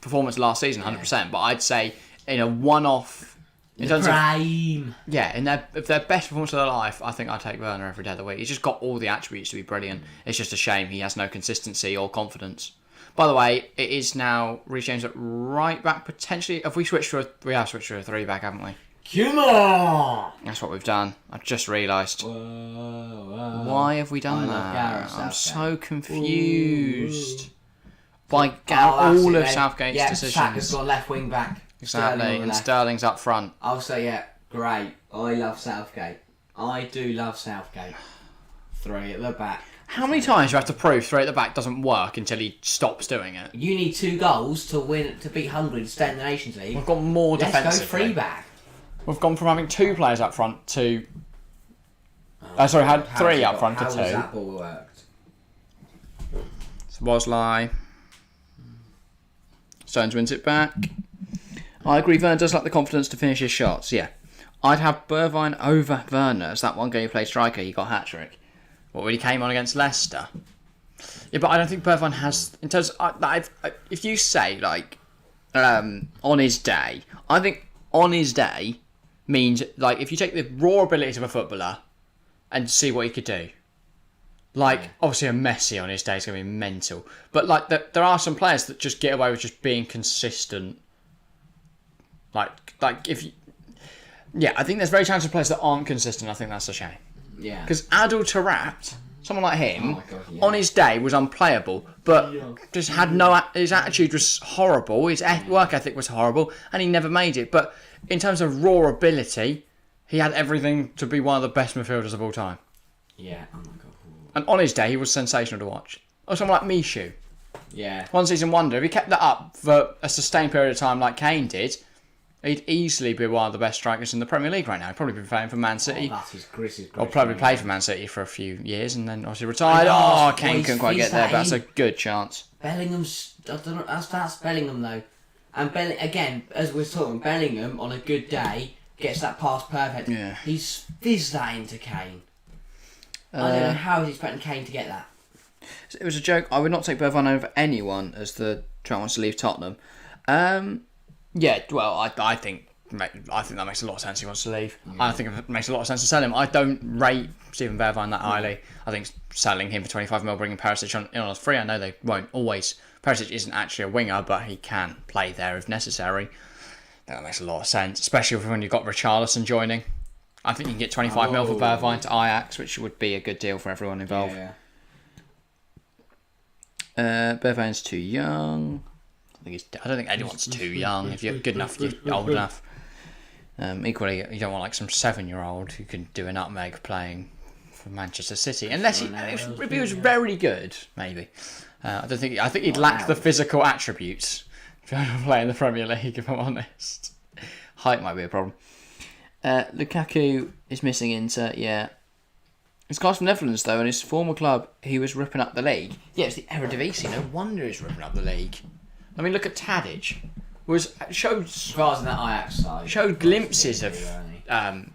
Speaker 2: performance last season, 100%. But I'd say in a one-off, in terms
Speaker 3: prime.
Speaker 2: if their best performance of their life, I think I'd take Werner every day of the week. He's just got all the attributes to be brilliant. It's just a shame he has no consistency or confidence. By the way, it is now Reece James at right back potentially. We have switched to a 3 back, haven't we?
Speaker 3: Come on!
Speaker 2: That's what we've done. I've just realised.
Speaker 3: Whoa.
Speaker 2: Why have we done that? I'm so confused by all of Southgate's decisions.
Speaker 3: Saka's got left wing back.
Speaker 2: Exactly, and Sterling's up front.
Speaker 3: I'll say, great. I love Southgate. I do love Southgate. 3 at the back.
Speaker 2: How many times do you have to prove 3 at the back doesn't work until he stops doing it?
Speaker 3: You need 2 goals to beat Hungary to stay in the Nations League.
Speaker 2: We've got more defensively.
Speaker 3: Let's go 3 back.
Speaker 2: We've gone from having 2 players up front to... had 3 up front to 2.
Speaker 3: How has that ball worked?
Speaker 2: So Watchalong. Stones wins it back. I agree, Werner does lack the confidence to finish his shots, yeah. I'd have Bergwijn over Werner, as that one game he played striker, he got hat-trick. When he came on against Leicester. Yeah, but I don't think Bergwijn has... In terms of, if you say, on his day, I think on his day means, if you take the raw abilities of a footballer and see what he could do. Obviously a Messi on his day is going to be mental. But, there are some players that just get away with just being consistent. I think there's very talented players that aren't consistent. I think that's a shame.
Speaker 3: Yeah.
Speaker 2: Because Adel Taarabt, someone like him, on his day was unplayable, but just had his attitude was horrible, his work ethic was horrible, and he never made it. But in terms of raw ability, he had everything to be one of the best midfielders of all time.
Speaker 3: Yeah, oh my god.
Speaker 2: And on his day, he was sensational to watch. Or someone like Mishu.
Speaker 3: Yeah.
Speaker 2: One season wonder. If he kept that up for a sustained period of time like Kane did, he'd easily be one of the best strikers in the Premier League right now. He'd probably be playing for Man City. Or probably played for Man City for a few years and then obviously retired. Kane couldn't quite get there, but that's a good chance.
Speaker 3: Bellingham's... I don't know, that's Bellingham though. And again, as we're talking, Bellingham on a good day gets that pass perfect.
Speaker 2: Yeah.
Speaker 3: He's fizzed that into Kane. I don't know how he's expecting Kane to get that.
Speaker 2: It was a joke. I would not take Bergwijn over anyone as the Trent wants to leave Tottenham. Yeah, well, I think that makes a lot of sense. He wants to leave. Yeah. I think it makes a lot of sense to sell him. I don't rate Steven Bergwijn that highly. I think selling him for 25 mil, bringing Perisic in on a free. I know they won't always. Perisic isn't actually a winger, but he can play there if necessary. That makes a lot of sense, especially when you've got Richarlison joining. I think you can get 25 mil for Bergwijn to Ajax, which would be a good deal for everyone involved. Bergwijn's too young. I don't think anyone's too young. If you're good enough, you're old enough. Equally, you don't want some 7-year-old who can do a nutmeg playing for Manchester City, unless if he was very good, maybe. I think he'd lack the physical attributes to play in the Premier League. If I'm honest, height might be a problem. Lukaku is missing Inter. Yeah. He's class from Netherlands though, and his former club, he was ripping up the league. Yeah, it's the Eredivisie. No wonder he's ripping up the league. I mean, look at Tadic. Showed glimpses of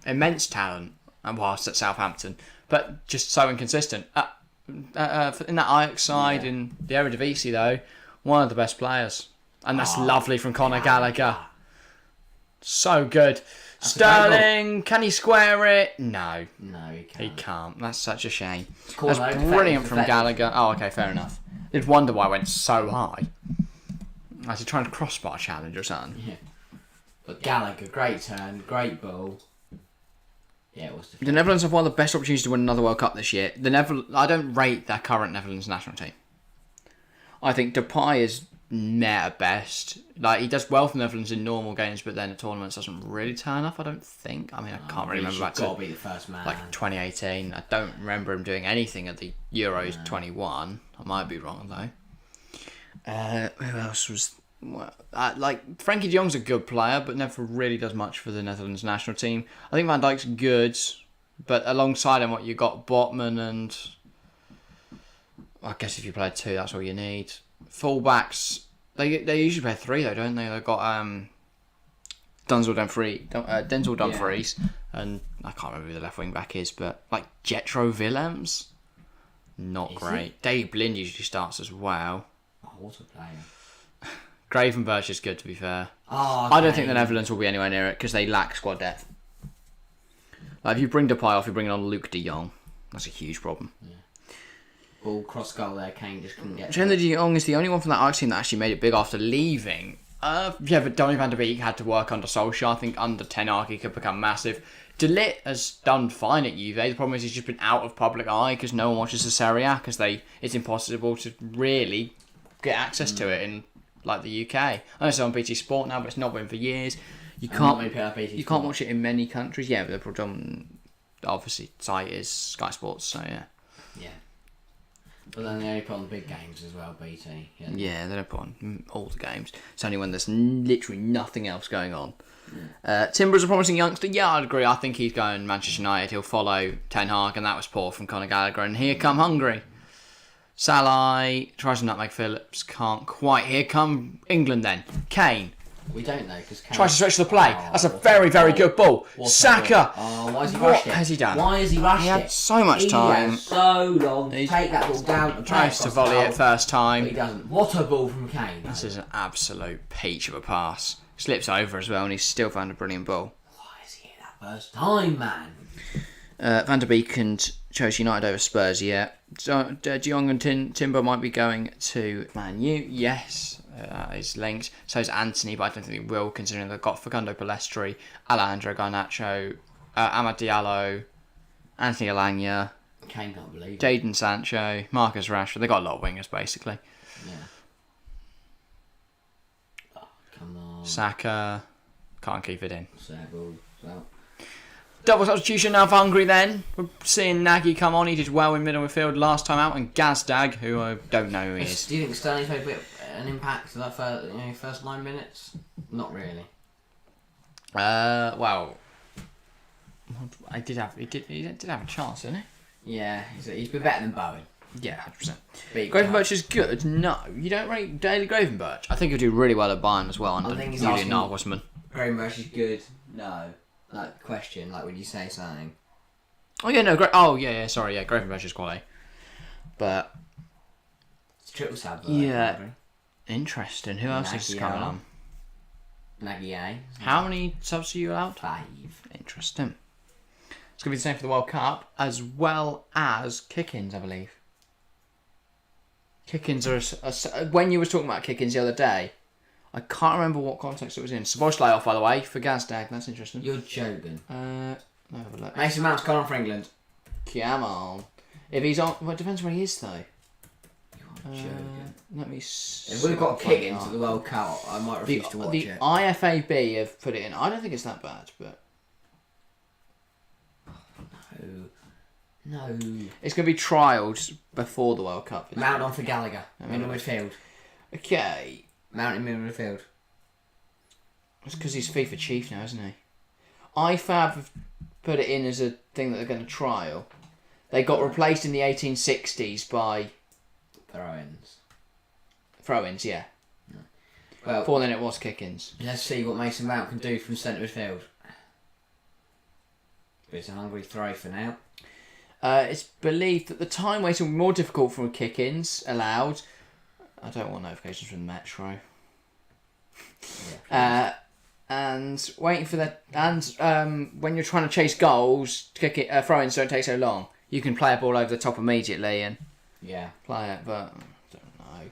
Speaker 2: immense talent whilst at Southampton, but just so inconsistent. In that Ajax side, in the Eredivisie though, one of the best players, and that's lovely from Conor Gallagher. So good. That's Sterling, can he square it? No,
Speaker 3: he can't.
Speaker 2: He can't. That's such a shame. That's brilliant from Gallagher. Oh, okay, fair enough. You'd wonder why it went so high. Is he trying to crossbar challenge or something?
Speaker 3: Yeah. But Gallagher, great turn, great ball. Yeah, it was
Speaker 2: The
Speaker 3: defeated.
Speaker 2: Netherlands have one of the best opportunities to win another World Cup this year. I don't rate their current Netherlands national team. I think Depay is net at best. Like, he does well for the Netherlands in normal games, but then at tournaments doesn't really turn up, I don't think. I mean, I can't really remember back
Speaker 3: Got
Speaker 2: to
Speaker 3: to be the first man.
Speaker 2: like 2018. I don't remember him doing anything at the Euros 21. I might be wrong, though. Who else was... Well, like, Frankie de Jong's a good player, but never really does much for the Netherlands national team. I think Van Dijk's good, but alongside him, what you got, Botman and... I guess if you play 2, that's all you need. Fullbacks, they usually play 3 though, don't they? They've got Denzel Dumfries, and I can't remember who the left wing back is, but like Jetro Willems, not great. Dave Blind usually starts as well.
Speaker 3: Oh, what a player.
Speaker 2: Gravenberch is good, to be fair.
Speaker 3: Oh,
Speaker 2: I don't think the Netherlands will be anywhere near it because they lack squad depth. Like, if you bring Depay off, you're bringing on Luke de Jong. That's a huge problem.
Speaker 3: Yeah. Ball cross goal there, Kane just couldn't get
Speaker 2: Chandler de Jong is the only one from that Ajax team that actually made it big after leaving. Yeah, but Donny van der Beek had to work under Solskjaer. I think under Ten Hag he could become massive. De Ligt has done fine at Juve. The problem is he's just been out of public eye because no one watches the Serie A because it's impossible to really get access to it in like the UK. I know it's on BT Sport now, but it's not been for years. You can't watch it in many countries. Yeah, but the predominant obviously site is Sky Sports. So yeah.
Speaker 3: Yeah. But then they only put on the big games as well, BT.
Speaker 2: Yeah, they don't put on all the games. It's only when there's literally nothing else going on. Timber's a promising youngster. Yeah, I'd agree. I think he's going Manchester United. He'll follow Ten Hag, and that was poor from Conor Gallagher. And here come Hungary. Salah tries to nutmeg Phillips. Can't quite. Here come England then. Kane.
Speaker 3: We don't know because
Speaker 2: Tries to stretch the play. That's a very, very good ball. Saka.
Speaker 3: Oh, why has he
Speaker 2: What
Speaker 3: rushed it?
Speaker 2: has he done?
Speaker 3: Why has he rushed it?
Speaker 2: He had so much
Speaker 3: He
Speaker 2: time.
Speaker 3: has so long to take that ball down and play
Speaker 2: Tries to
Speaker 3: across
Speaker 2: volley
Speaker 3: the
Speaker 2: it
Speaker 3: goal,
Speaker 2: first time.
Speaker 3: but he doesn't. What a ball from Kane.
Speaker 2: This is an absolute peach of a pass. Slips over as well, and he's still found a brilliant ball.
Speaker 3: Why has he hit that first time, man?
Speaker 2: Van der Beek and chose United over Spurs, yeah. De Jong and Timber might be going to Man U, yes. Is linked. So is Anthony, but I don't think he will, considering they've got Facundo Pellistri, Alejandro Garnacho, Amad Diallo, Anthony Alagna,
Speaker 3: Kane can't believe it.
Speaker 2: Jadon Sancho, Marcus Rashford. They've got a lot of wingers, basically.
Speaker 3: Yeah. Oh, come on.
Speaker 2: Saka, can't keep it in.
Speaker 3: Ball. Well.
Speaker 2: Double substitution now for Hungary then. We're seeing Nagy come on. He did well in middle midfield last time out. And Gazdag, who I don't know who he is.
Speaker 3: Do you think Sterling's made a bit an impact for that first 9 minutes? Not really.
Speaker 2: Well, he did have a chance, didn't he?
Speaker 3: Yeah, he's been better than Bowen.
Speaker 2: Yeah, 100%. Gravenberch is good. No, you don't rate Daily Gravenberch. I think he'll do really well at Bayern as well under Julian Nagelsmann.
Speaker 3: Gravenberch is good. No. Like, question, like when you say something.
Speaker 2: Oh, yeah, no, sorry, Gravenberch is quality. But...
Speaker 3: It's triple sub.
Speaker 2: Yeah. Interesting. Who else is coming on?
Speaker 3: Nagy A.
Speaker 2: How many subs are you allowed?
Speaker 3: 5.
Speaker 2: Interesting. It's going to be the same for the World Cup, as well as kick-ins, I believe. Kick-ins are... when you were talking about kick-ins the other day, I can't remember what context it was in. Szoboszlai off, by the way, for Gazdag. That's interesting.
Speaker 3: You're joking.
Speaker 2: Have a look.
Speaker 3: Mason Mount's gone on for England.
Speaker 2: Come on. If he's on... Well, it depends where he is, though.
Speaker 3: You're joking.
Speaker 2: Let me...
Speaker 3: If we've got a kick into the World Cup, I might refuse to watch
Speaker 2: it. The IFAB have put it in. I don't think it's that bad, but...
Speaker 3: No.
Speaker 2: It's going to be trialled before the World Cup.
Speaker 3: Mount on for Gallagher. Middle midfield.
Speaker 2: Okay.
Speaker 3: Mount in middle midfield.
Speaker 2: It's because he's FIFA chief now, isn't he? IFAB have put it in as a thing that they're going to trial. They got replaced in the 1860s by... Throw-ins, yeah.
Speaker 3: Well,
Speaker 2: before then it was kick-ins.
Speaker 3: Let's see what Mason Mount can do from centre midfield. It's a Hungary throw for now.
Speaker 2: It's believed that the time waiting will be more difficult for kick-ins allowed. I don't want notifications from the Metro.
Speaker 3: Yeah,
Speaker 2: and waiting for that. And when you're trying to chase goals, throw-ins don't take so long. You can play a ball over the top immediately and play it, but I don't know.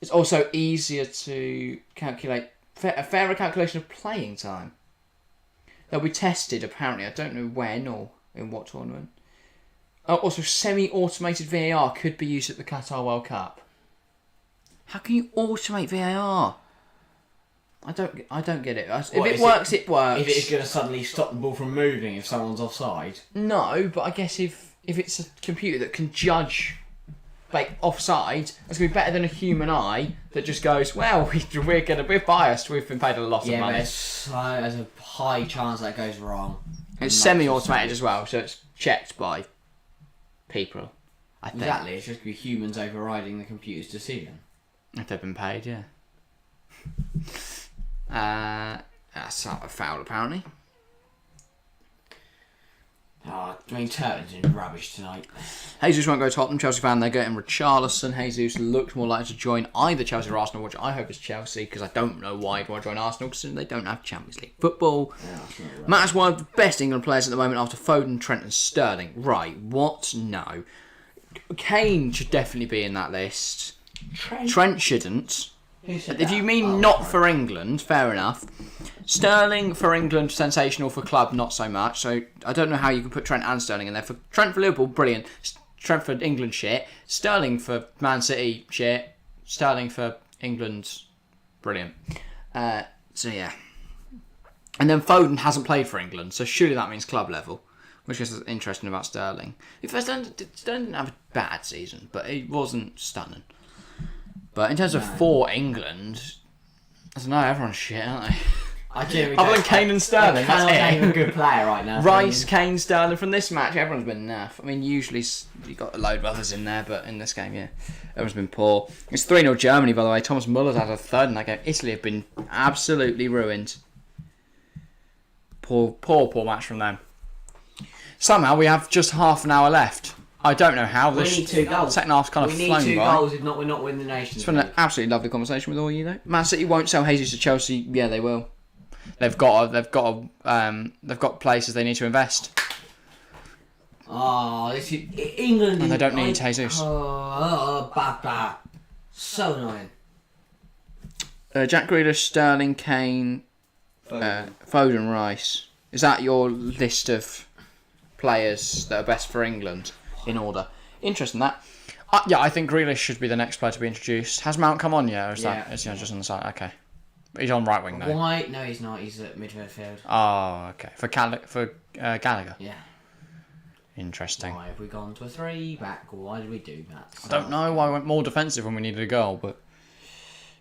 Speaker 2: It's also easier to calculate a fairer calculation of playing time. They'll be tested, apparently. I don't know when or in what tournament. Also, semi-automated VAR could be used at the Qatar World Cup. How can you automate VAR? I don't get it. If it works, it works.
Speaker 3: If it's going to suddenly stop the ball from moving if someone's offside.
Speaker 2: No, but I guess if it's a computer that can judge offside, it's going to be better than a human eye that just goes, well, we're biased. We've been paid a lot of money.
Speaker 3: Yeah, but there's a high chance that goes wrong.
Speaker 2: It's semi-automated as well, so it's checked by people. I think.
Speaker 3: Exactly, it's just going to be humans overriding the computer's decision.
Speaker 2: If they've been paid, yeah. That's not a foul, apparently.
Speaker 3: Oh, I mean, Turton's in rubbish tonight.
Speaker 2: Jesus won't go to Tottenham. Chelsea fan, they're getting Richarlison. Jesus looks more likely to join either Chelsea or Arsenal, which I hope is Chelsea, because I don't know why he'd want to join Arsenal, because they don't have Champions League football. Yeah, Matt is one of the best England players at the moment after Foden, Trent and Sterling. Right, what? No. Kane should definitely be in that list. Trent shouldn't. If you mean not for England, fair enough. Sterling for England, sensational. For club, not so much. So I don't know how you can put Trent and Sterling in there. For Trent for Liverpool, brilliant. Trent for England, shit. Sterling for Man City, shit. Sterling for England, brilliant. So yeah. And then Foden hasn't played for England, so surely that means club level. Which is interesting about Sterling. Sterling didn't have a bad season, but it wasn't stunning. But in terms of for England, I don't know, everyone's shit, aren't they? Other than Kane and Sterling,
Speaker 3: that's it. A good player right now.
Speaker 2: Rice, Kane, Sterling. From this match, everyone's been naff. I mean, usually you've got a load of others in there, but in this game, yeah, everyone's been poor. It's 3-0 Germany, by the way. Thomas Muller's had a third in that game. Italy have been absolutely ruined. Poor match from them. Somehow we have just half an hour left. I don't know how.
Speaker 3: We need 2 goals.
Speaker 2: Second half's kind of flown by.
Speaker 3: We need 2 goals, if not, we're not winning the Nations League.
Speaker 2: It's been an absolutely lovely conversation with all you, though. Man City won't sell Jesus to Chelsea. Yeah, they will. They've got places they need to invest.
Speaker 3: Oh, this is England.
Speaker 2: And they don't need Jesus.
Speaker 3: So annoying.
Speaker 2: Jack Grealish, Sterling, Kane, Foden, Rice. Is that your list of players that are best for England in order? Interesting that. Yeah, I think Grealish should be the next player to be introduced. Has Mount come on yet, or is that just on the side? Okay, but he's on right wing though.
Speaker 3: Why? No, he's not. He's at midfield.
Speaker 2: Oh, okay. For Gallagher.
Speaker 3: Yeah.
Speaker 2: Interesting.
Speaker 3: Why have we gone to a 3-back? Why did we do that?
Speaker 2: I don't know why we went more defensive when we needed a goal, but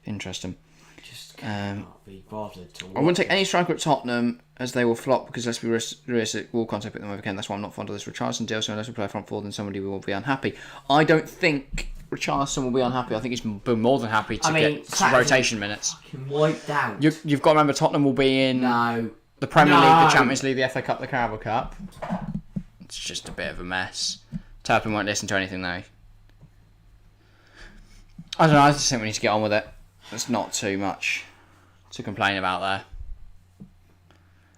Speaker 2: interesting.
Speaker 3: Just cannot be bothered to.
Speaker 2: I wouldn't take any striker at Tottenham as they will flop because let's be realistic, we'll contact them over again. That's why I'm not fond of this Richarlison deal. So unless we play front four, then somebody will be unhappy. I don't think Richarlison will be unhappy. I think he's been more than happy to get some rotation minutes.
Speaker 3: Wiped out.
Speaker 2: You've got to remember Tottenham will be in the Premier League, the Champions League, the FA Cup, the Carabao Cup. It's just a bit of a mess. Turpin won't listen to anything though. I don't know. I just think we need to get on with it. There's not too much to complain about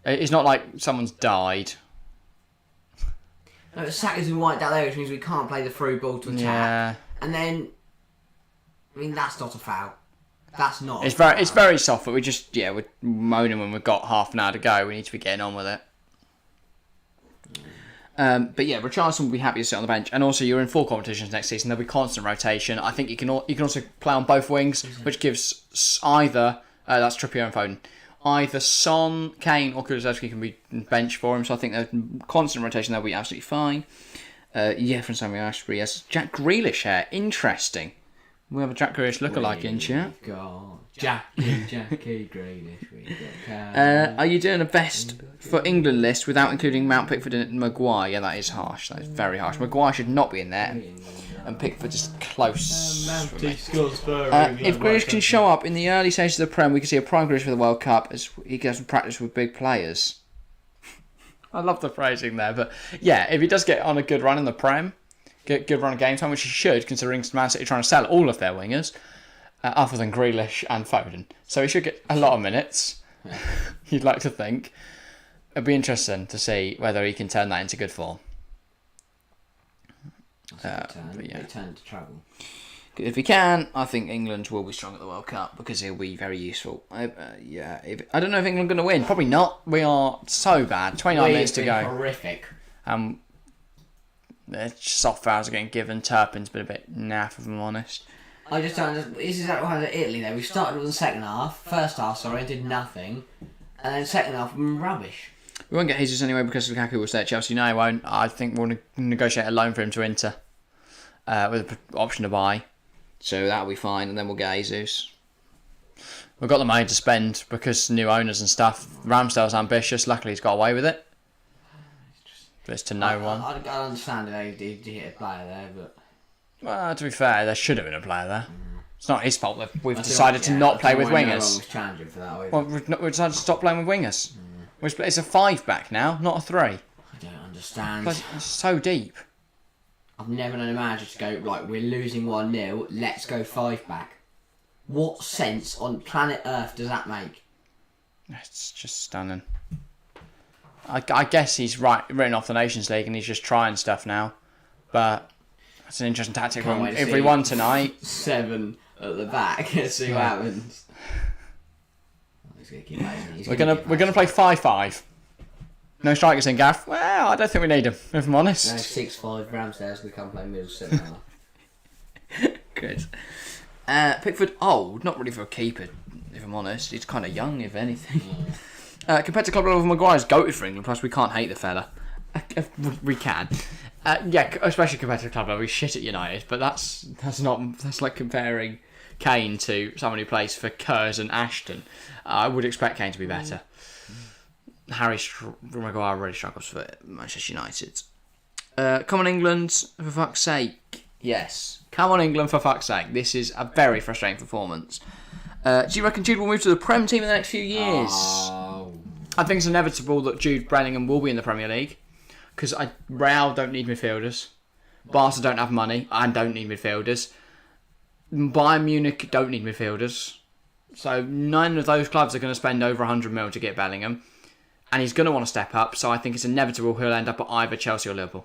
Speaker 2: there. It's not like someone's died.
Speaker 3: No, Saka's been wiped out there, which means we can't play the through ball to attack.
Speaker 2: Yeah.
Speaker 3: And then, I mean, that's not a foul. That's not.
Speaker 2: It's very soft, but we're moaning when we've got half an hour to go. We need to be getting on with it. But yeah, Richarlison will be happy to sit on the bench, and also you're in 4 competitions next season. There'll be constant rotation. I think you can also play on both wings, which gives either that's Trippier and Foden. Either Son, Kane, or Kulusevski can be bench for him. So I think there's constant rotation. They'll be absolutely fine. From Samuel Ashbury, yes, Jack Grealish here. Interesting. We have a Jack Grealish lookalike in chat.
Speaker 3: Jackie Grealish.
Speaker 2: Are you doing a best for England list without including Mount, Pickford and Maguire? Yeah, that is harsh. That is very harsh. Maguire should not be in there. And Pickford is close.
Speaker 3: If
Speaker 2: Grealish can show up in the early stages of the Prem, we can see a prime Grealish for the World Cup as he gets some practice with big players. I love the phrasing there, but yeah, if he does get on a good run in the Prem, good run of game time, which he should, considering Man City trying to sell all of their wingers, other than Grealish and Foden. So he should get a lot of minutes, you'd like to think. It'd be interesting to see whether he can turn that into good form.
Speaker 3: They turned to travel.
Speaker 2: If he can, I think England will be strong at the World Cup because he'll be very useful. I don't know if England are going to win. Probably not. We are so bad. 29 minutes to go.
Speaker 3: Horrific.
Speaker 2: The soft fouls are getting given. Turpin's been a bit naff, if I'm honest.
Speaker 3: I just don't understand. This is exactly what happened at Italy though. We started with the first half, and did nothing. And then second half, we were rubbish.
Speaker 2: We won't get Jesus anyway because Lukaku will stay at Chelsea. No, he won't. I think we'll negotiate a loan for him to Inter with an option to buy. So that'll be fine, and then we'll get Jesus. We've got the money to spend because new owners and stuff. Ramsdale's ambitious. Luckily, he's got away with it. But it's to no one.
Speaker 3: I understand that he hit a player there, but...
Speaker 2: Well, to be fair, there should have been a player there. It's not his fault that we've decided to not play with wingers. We've decided to stop playing with wingers. It's a 5-back now, not a 3.
Speaker 3: I don't understand.
Speaker 2: It's so deep.
Speaker 3: I've never known a manager to go, right, we're losing 1-0, let's go 5-back. What sense on planet Earth does that make?
Speaker 2: It's just stunning. I guess he's written off the Nations League and he's just trying stuff now. But it's an interesting tactic. If we won tonight...
Speaker 3: 7 at the back, let's see what happens.
Speaker 2: We're gonna play 5-5. No strikers in, Gav. Well, I don't think we need him, if I'm honest.
Speaker 3: No, 6-5 Ramsdale's going to come play middle centre.
Speaker 2: Good. Pickford old, not really for a keeper, if I'm honest. He's kind of young, if anything. Compared to club level, Maguire's goated for England. Plus, we can't hate the fella. We can. Especially compared to club level, he's shit at United. But that's like comparing Kane to someone who plays for Kers and Ashton. I would expect Kane to be better. Maguire really struggles for Manchester United. Come on, England, for fuck's sake. Yes. Come on, England, for fuck's sake. This is a very frustrating performance. Do you reckon Jude will move to the Prem team in the next few years?
Speaker 3: Oh.
Speaker 2: I think it's inevitable that Jude Bellingham will be in the Premier League. Because Real don't need midfielders. Barca don't have money and don't need midfielders. Bayern Munich don't need midfielders. So none of those clubs are going to spend over 100 mil to get Bellingham. And he's going to want to step up, so I think it's inevitable he'll end up at either Chelsea or Liverpool.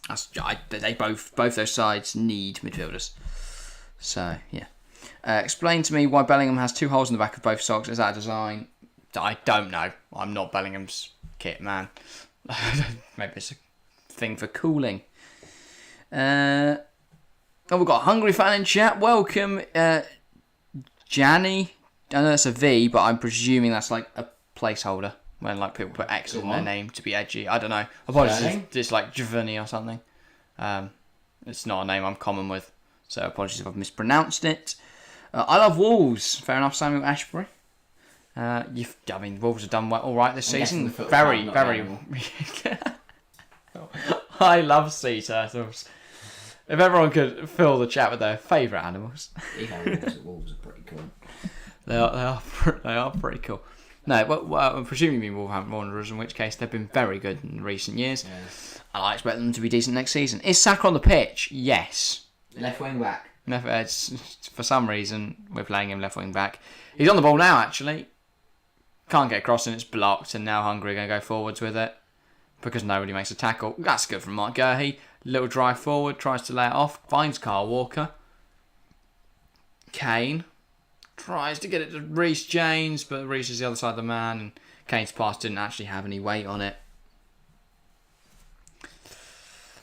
Speaker 2: Both those sides need midfielders. So, yeah. Explain to me why Bellingham has 2 holes in the back of both socks. Is that a design? I don't know. I'm not Bellingham's kit man. Maybe it's a thing for cooling. We've got a Hungary fan in chat. Welcome, Janny. I know that's a V, but I'm presuming that's like a placeholder when like people put X's in their name to be edgy. I don't know. Apologies, it's like Giovanni or something. It's not a name I'm common with, so apologies if I've mispronounced it. I love Wolves. Fair enough, Samuel Ashbury. Wolves have done all right this season. Very. I love sea turtles. If everyone could fill the chat with their favourite animals.
Speaker 3: Wolves are pretty cool.
Speaker 2: They are pretty cool. No, well, I'm presuming you mean Wolverhampton Wanderers, in which case they've been very good in recent years.
Speaker 3: Yes.
Speaker 2: I expect them to be decent next season. Is Saka on the pitch? Yes.
Speaker 3: Left wing back.
Speaker 2: For some reason, we're playing him left wing back. He's on the ball now, actually. Can't get across and it's blocked, and now Hungary are going to go forwards with it because nobody makes a tackle. That's good from Mark Gurhey. Little drive forward, tries to lay it off, finds Kyle Walker. Kane tries to get it to Reece James, but Reece is the other side of the man, and Kane's pass didn't actually have any weight on it.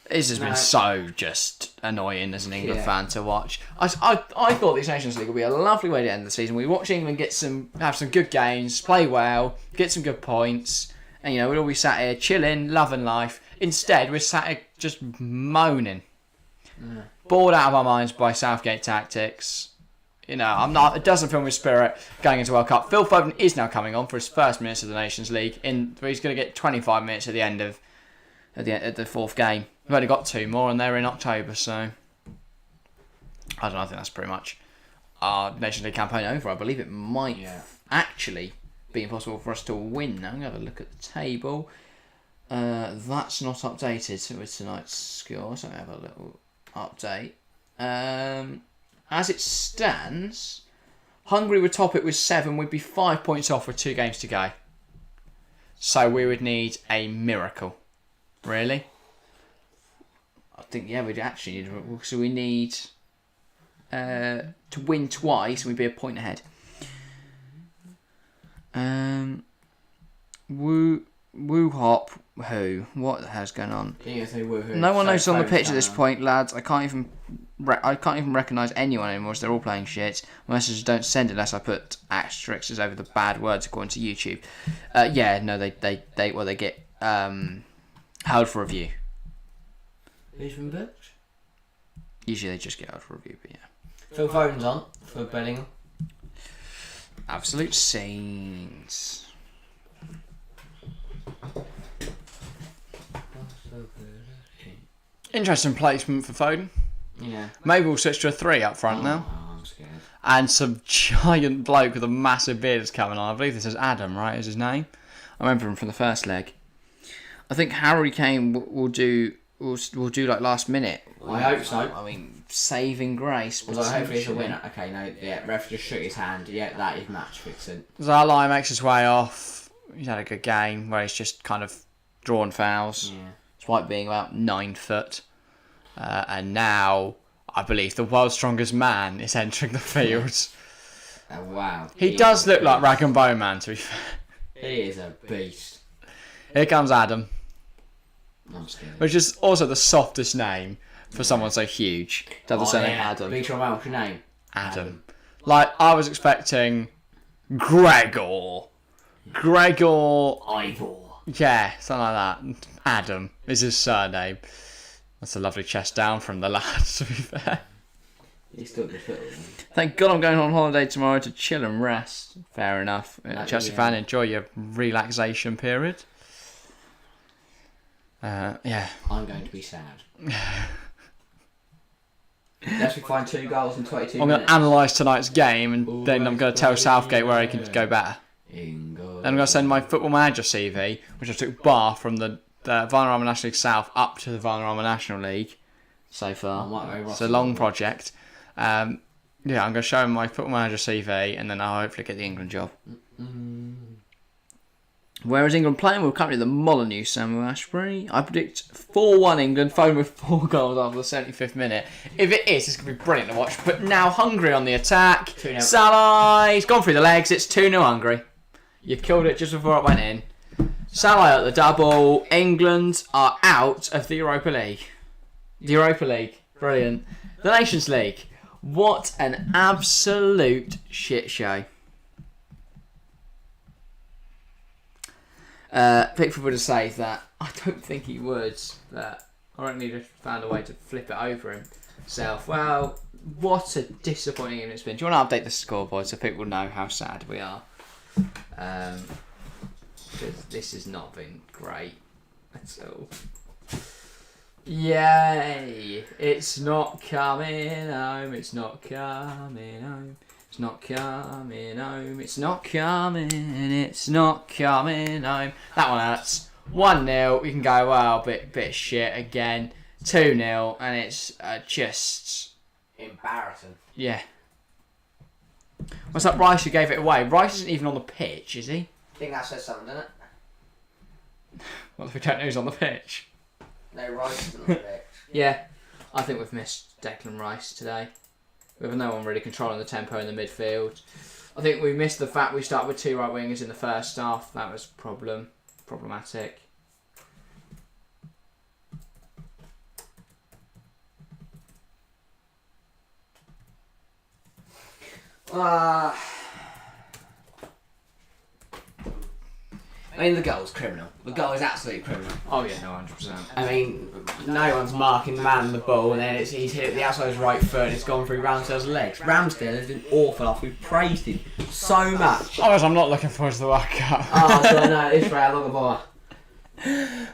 Speaker 2: This has been so just annoying as an England fan to watch. I thought this Nations League would be a lovely way to end the season. We watch England have some good games, play well, get some good points, and we'd all be sat here chilling, loving life. Instead, we're sat here just moaning, bored out of our minds by Southgate tactics. It doesn't fill me with spirit going into World Cup. Phil Foden is now coming on for his first minutes of the Nations League. He's going to get 25 minutes at the end of the fourth game. We've only got 2 more, and they're in October, so I don't know. I think that's pretty much our Nations League campaign over. I believe it might actually be impossible for us to win now. I'm going to have a look at the table. That's not updated with tonight's score, so I have a little update. As it stands, Hungary would top it with 7. We'd be 5 points off with 2 games to go. So we would need a miracle. Really? I think, we'd actually need... So we need to win twice, and we'd be a point ahead. Woo hop who? What the hell's going on? No one knows on the pitch at this point, lads. I can't even recognise anyone anymore, as they're all playing shit. Messages don't send unless I put asterisks over the bad words according to YouTube. They get held for review.
Speaker 3: Who's been booked?
Speaker 2: Usually they just get held for review, but yeah.
Speaker 3: Phil Foden's on for Bellingham.
Speaker 2: Absolute scenes. Interesting placement for Foden.
Speaker 3: Yeah.
Speaker 2: Maybe we'll switch to a 3 up front now.
Speaker 3: Oh, I'm scared.
Speaker 2: And some giant bloke with a massive beard is coming on. I believe this is Adam, right? Is his name? I remember him from the first leg. I think Harry Kane will do like last minute.
Speaker 3: I hope so.
Speaker 2: I mean, saving grace.
Speaker 3: Although hopefully it's a winner. Okay, no, yeah, ref just shook his hand. Yeah, that is match fixing.
Speaker 2: Zalai makes his way off. He's had a good game where he's just kind of drawn fouls.
Speaker 3: Yeah.
Speaker 2: Despite being about 9 foot. And now, I believe the world's strongest man is entering the field.
Speaker 3: Oh, wow.
Speaker 2: He does look like Rag and Bone Man, to be fair.
Speaker 3: He is a beast.
Speaker 2: Here comes Adam.
Speaker 3: I'm scared.
Speaker 2: Which is also the softest name for someone so huge. To have the surname Adam.
Speaker 3: Be sure what's your name?
Speaker 2: Adam. Like, I was expecting Gregor.
Speaker 3: Ivor.
Speaker 2: Yeah, something like that. Adam is his surname. That's a lovely chest down from the lad, to be fair.
Speaker 3: He's still good football.
Speaker 2: Thank God I'm going on holiday tomorrow to chill and rest. Fair enough. Chelsea fan, enjoy your relaxation period. Yeah.
Speaker 3: I'm going to be sad. Unless we find 2 goals in 22
Speaker 2: I'm going to analyse tonight's game, and then I'm going to tell Southgate where he can go better. Then I'm going to send my Football Manager CV, which I took bar from the Vanarama National League South up to the Vanarama National League so far. It's a long project. I'm going to show him my Football Manager CV, and then I'll hopefully get the England job. Where is England playing? We're currently at the Molyneux, Samuel Ashbury. I predict 4-1 England, Foden with 4 goals after the 75th minute. If it is, it's going to be brilliant to watch. But now Hungary on the attack. Salah's gone through the legs. It's 2-0 Hungary. You killed it just before it went in. Salah at the double. England are out of the Europa League. The Europa League. Brilliant. The Nations League. What an absolute shit show. Pickford would have said that. I don't think he would. But I reckon he'd have found a way to flip it over himself. Well, what a disappointing game it's been. Do you want to update the scoreboard so people know how sad we are? Because this has not been great at all. Yay! It's not coming home. It's not coming home. It's not coming home. It's not coming. It's not coming home. That one hurts. 1-0. We can go, well, bit shit again. 2-0, and it's just
Speaker 3: embarrassing.
Speaker 2: Yeah. What's that? Rice who gave it away? Rice isn't even on the pitch, is he?
Speaker 3: I think that says something, doesn't it?
Speaker 2: What if we don't know who's on the pitch?
Speaker 3: No, Rice isn't on the pitch.
Speaker 2: Yeah, I think we've missed Declan Rice today. With no one really controlling the tempo in the midfield. I think we missed the fact we started with 2 right wingers in the first half. That was problematic.
Speaker 3: I mean, the goal's criminal. The goal is absolutely criminal.
Speaker 2: Oh yeah, no, 100%.
Speaker 3: I mean, no one's marking the man on the ball, and then he's hit the outside of his right foot, and it's gone through Ramsdale's legs. Ramsdale has been awful off. We've praised him so much.
Speaker 2: I'm not looking forward to the World Cup.
Speaker 3: So I know it's right. Look at bother.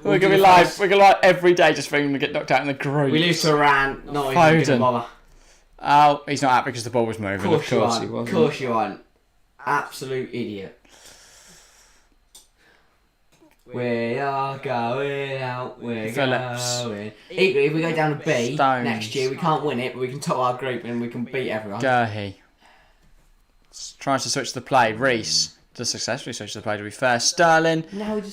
Speaker 2: We're gonna be live. We're gonna live every day, just for him to get knocked out in the group.
Speaker 3: We lose to Iran. Not even gonna bother.
Speaker 2: Oh, he's not out because the ball was moving. Of course he was.
Speaker 3: Of course you aren't. Absolute idiot. We are going out, we're
Speaker 2: Phillips.
Speaker 3: going. Equally, if we go down to B
Speaker 2: Stones.
Speaker 3: next year, we can't win it, but we can top our group and we can beat everyone.
Speaker 2: Gurhey. Tries to switch the play. Reece does successfully switch the play, to be fair. Sterling.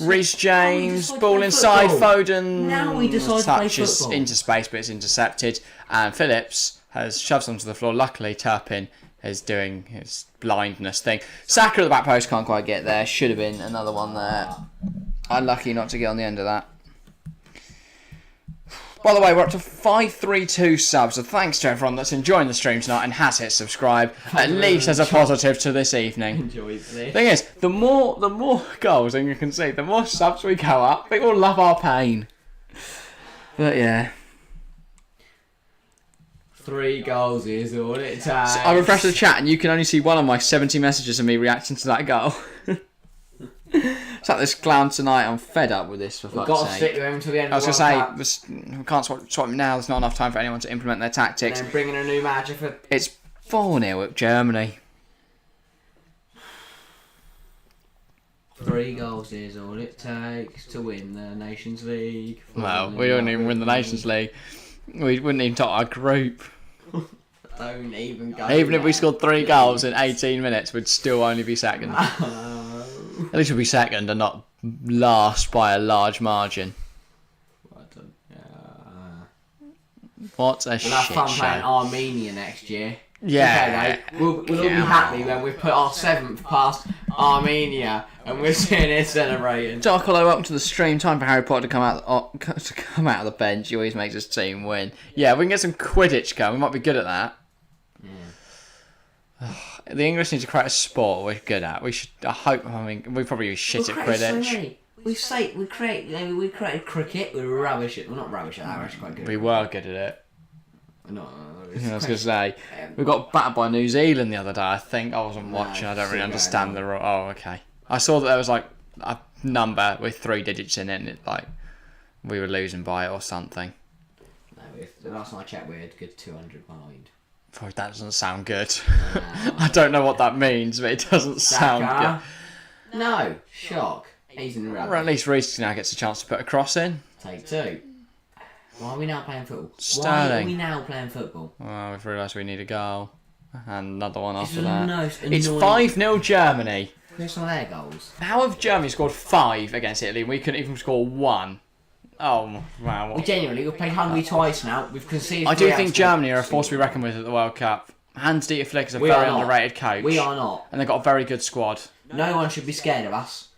Speaker 2: Reece James. Ball inside. Foden.
Speaker 3: Now we decide to play
Speaker 2: touches
Speaker 3: football.
Speaker 2: into space, but it's intercepted. And Phillips has shoved onto the floor. Luckily, Turpin is doing his blindness thing. Saka at the back post can't quite get there. Should have been another one there. Unlucky not to get on the end of that. By the way, we're up to 532 subs, so thanks to everyone that's enjoying the stream tonight and has hit subscribe, at least as a positive to this evening.
Speaker 3: Enjoy this.
Speaker 2: Thing is, the more goals, and you can see, the more subs we go up, people love our pain. But yeah.
Speaker 3: 3 goals is all it takes.
Speaker 2: So I refresh the chat and you can only see one of my 70 messages of me reacting to that goal. It's like this clown tonight. I'm fed up with this, for
Speaker 3: We've
Speaker 2: fuck's
Speaker 3: got to
Speaker 2: sake.
Speaker 3: stick with him until the end
Speaker 2: I
Speaker 3: of the
Speaker 2: was
Speaker 3: World
Speaker 2: going
Speaker 3: Cup.
Speaker 2: to say, we can't swap him now. There's not enough time for anyone to implement their tactics.
Speaker 3: And then bringing a new manager for...
Speaker 2: It's 4-0 at Germany.
Speaker 3: 3 goals is all it takes to win the Nations League.
Speaker 2: Well, we don't even win the Nations League. We wouldn't even top our group.
Speaker 3: Don't even go
Speaker 2: Even if we
Speaker 3: there.
Speaker 2: scored 3 goals in 18 minutes, we'd still only be second. At least we'd be second and not last by a large margin. What a
Speaker 3: We'll
Speaker 2: shit
Speaker 3: have fun playing
Speaker 2: show.
Speaker 3: Armenia next year.
Speaker 2: Yeah.
Speaker 3: Okay, we'll all be happy when we've put our 7th past Armenia and we're sitting here celebrating.
Speaker 2: Dark Hollow, welcome to the stream. Time for Harry Potter to come out of the bench. He always makes his team win. Yeah, we can get some Quidditch going. We might be good at that. The English need to create a sport we're good at. We should. I hope. I mean, we probably be shit at Quidditch.
Speaker 3: We created cricket. We were rubbish at. Well, not rubbish at that. We're actually quite good.
Speaker 2: We were good at it.
Speaker 3: No,
Speaker 2: I was going to say, we got battered by New Zealand the other day. I think I wasn't watching. I don't really understand the rule. Oh, okay. I saw that there was like a number with 3 digits in it, and it like we were losing by it or something.
Speaker 3: No, the last time I checked, we had good 200 behind.
Speaker 2: Oh, that doesn't sound good. I don't know what that means, but it doesn't sound
Speaker 3: Saka? No, shock. He's in the
Speaker 2: good.
Speaker 3: rubbish.
Speaker 2: Or at least Reece now gets a chance to put a cross in.
Speaker 3: Take 2. Why are we now playing football? Why are
Speaker 2: Sterling.
Speaker 3: we now playing football?
Speaker 2: Well, we've realised we need a goal. And another one
Speaker 3: It's
Speaker 2: after
Speaker 3: the
Speaker 2: that.
Speaker 3: most
Speaker 2: It's
Speaker 3: annoying-
Speaker 2: 5-0 Germany.
Speaker 3: Where's some of their goals?
Speaker 2: How have Germany scored 5 against Italy? We couldn't even score 1. Oh, wow.
Speaker 3: We genuinely, we've played Hungary twice now. We've conceded.
Speaker 2: I do
Speaker 3: 3
Speaker 2: think
Speaker 3: out of
Speaker 2: Germany are a
Speaker 3: 4.
Speaker 2: force to be reckoned with at the World Cup. Hans-Dieter Flick is a
Speaker 3: We
Speaker 2: very
Speaker 3: are not.
Speaker 2: underrated coach.
Speaker 3: We are not.
Speaker 2: And they've got a very good squad.
Speaker 3: No one should be scared of us.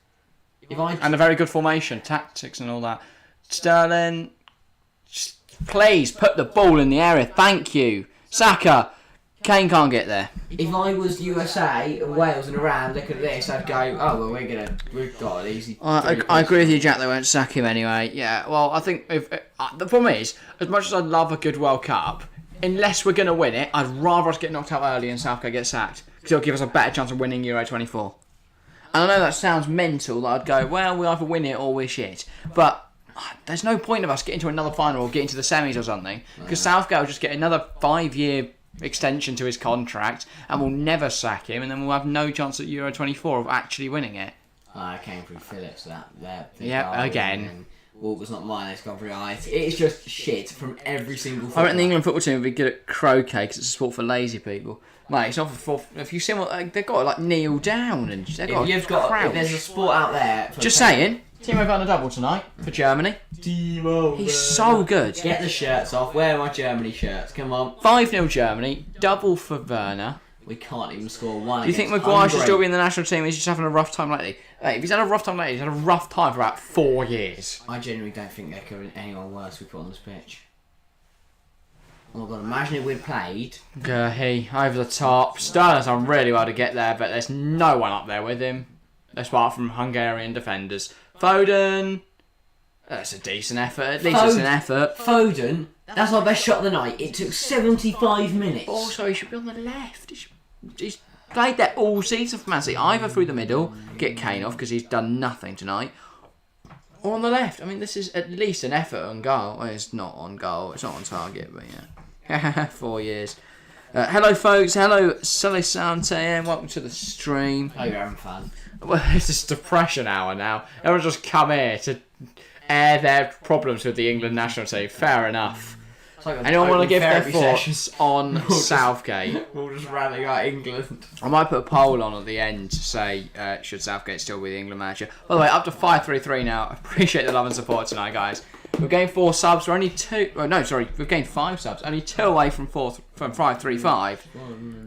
Speaker 2: And a very good formation, tactics and all that. Sterling, just please put the ball in the area. Thank you. Saka, Kane can't get there.
Speaker 3: If I was USA and Wales and Iran, look at this, I'd go, oh well, we've got an easy.
Speaker 2: I agree with you, Jack. They won't sack him anyway. Yeah, well, I think if the problem is, as much as I love a good World Cup, unless we're going to win it, I'd rather us get knocked out early and Southgate get sacked because it'll give us a better chance of winning Euro 24. And I know that sounds mental. That I'd go, well, we either win it or we're shit. But there's no point of us getting to another final or getting to the semis or something because Southgate will just get another 5-year extension to his contract and we'll never sack him, and then we'll have no chance at Euro 24 of actually winning it.
Speaker 3: I came through Phillips. That.
Speaker 2: Yeah, again.
Speaker 3: Walker's not mine. It's gone through eyes. It's just shit from every single.
Speaker 2: I reckon the England football team would be good at croquet because it's a sport for lazy people. Mate, it's not for. If you see them, they've got to like kneel down and they've got
Speaker 3: If
Speaker 2: to crouch.
Speaker 3: if there's a sport out there.
Speaker 2: Just saying. Timo Werner double tonight for Germany. He's so good.
Speaker 3: Get the shirts off. Wear my Germany shirts. Come on.
Speaker 2: 5-0 Germany. Double for Werner.
Speaker 3: We can't even score one.
Speaker 2: Do you think Maguire should still be in the national team? He's just having a rough time lately. Hey, if he's had a rough time lately, he's had a rough time for about 4 years.
Speaker 3: I genuinely don't think there could be anyone worse we put on this pitch. Oh my god, imagine if we'd played.
Speaker 2: Gurhey, over the top. Sterling's done really well to get there, but there's no one up there with him. Apart from Hungarian defenders. Foden. That's a decent effort. At least it's an effort.
Speaker 3: Foden, that's our best shot of the night. It took 75 minutes.
Speaker 2: Also, he should be on the left. He's played that all season for Man City. Either through the middle, get Kane off because he's done nothing tonight, or on the left. I mean, this is at least an effort on goal. Well, it's not on goal. It's not on target, but yeah. 4 years. Hello, folks. Hello, Salisante, and welcome to the stream.
Speaker 3: Oh, you're having fun.
Speaker 2: Well, it's just depression hour now. Everyone just come here to air their problems with the England national team. Fair enough.
Speaker 3: Like
Speaker 2: anyone want to give their
Speaker 3: therapy
Speaker 2: thoughts on Southgate?
Speaker 3: We're just ranting about England.
Speaker 2: I might put a poll on at the end to say, should Southgate still be the England manager? By the way, up to 533 now. I appreciate the love and support tonight, guys. We've gained 4 subs. We're only 2. Oh, no, sorry. We've gained 5 subs. Only 2 away from 535.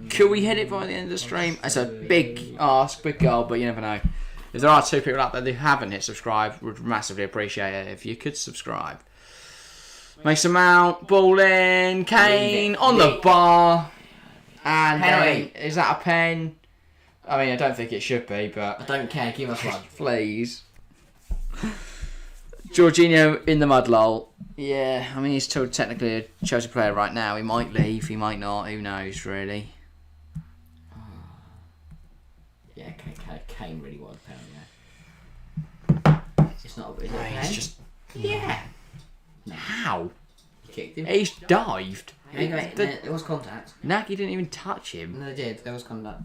Speaker 2: Could we hit it by the end of the stream? It's a big ask, big goal, but you never know. If there are 2 people out there who haven't hit subscribe, would massively appreciate it if you could subscribe. Mason Mount, ball in, Kane on the bar. And is that a pen? I mean, I don't think it should be, but...
Speaker 3: I don't care, give us one.
Speaker 2: Please. Jorginho in the mud, lol. Yeah, I mean, he's still technically a Chelsea player right now. He might leave, he might not, who knows, really.
Speaker 3: Yeah, Kane really was pound, yeah. It's not a bit.
Speaker 2: He's just...
Speaker 3: Yeah.
Speaker 2: How?
Speaker 3: He kicked him.
Speaker 2: He's dived.
Speaker 3: There was contact.
Speaker 2: Nagy didn't even touch him.
Speaker 3: No, they did. There was contact.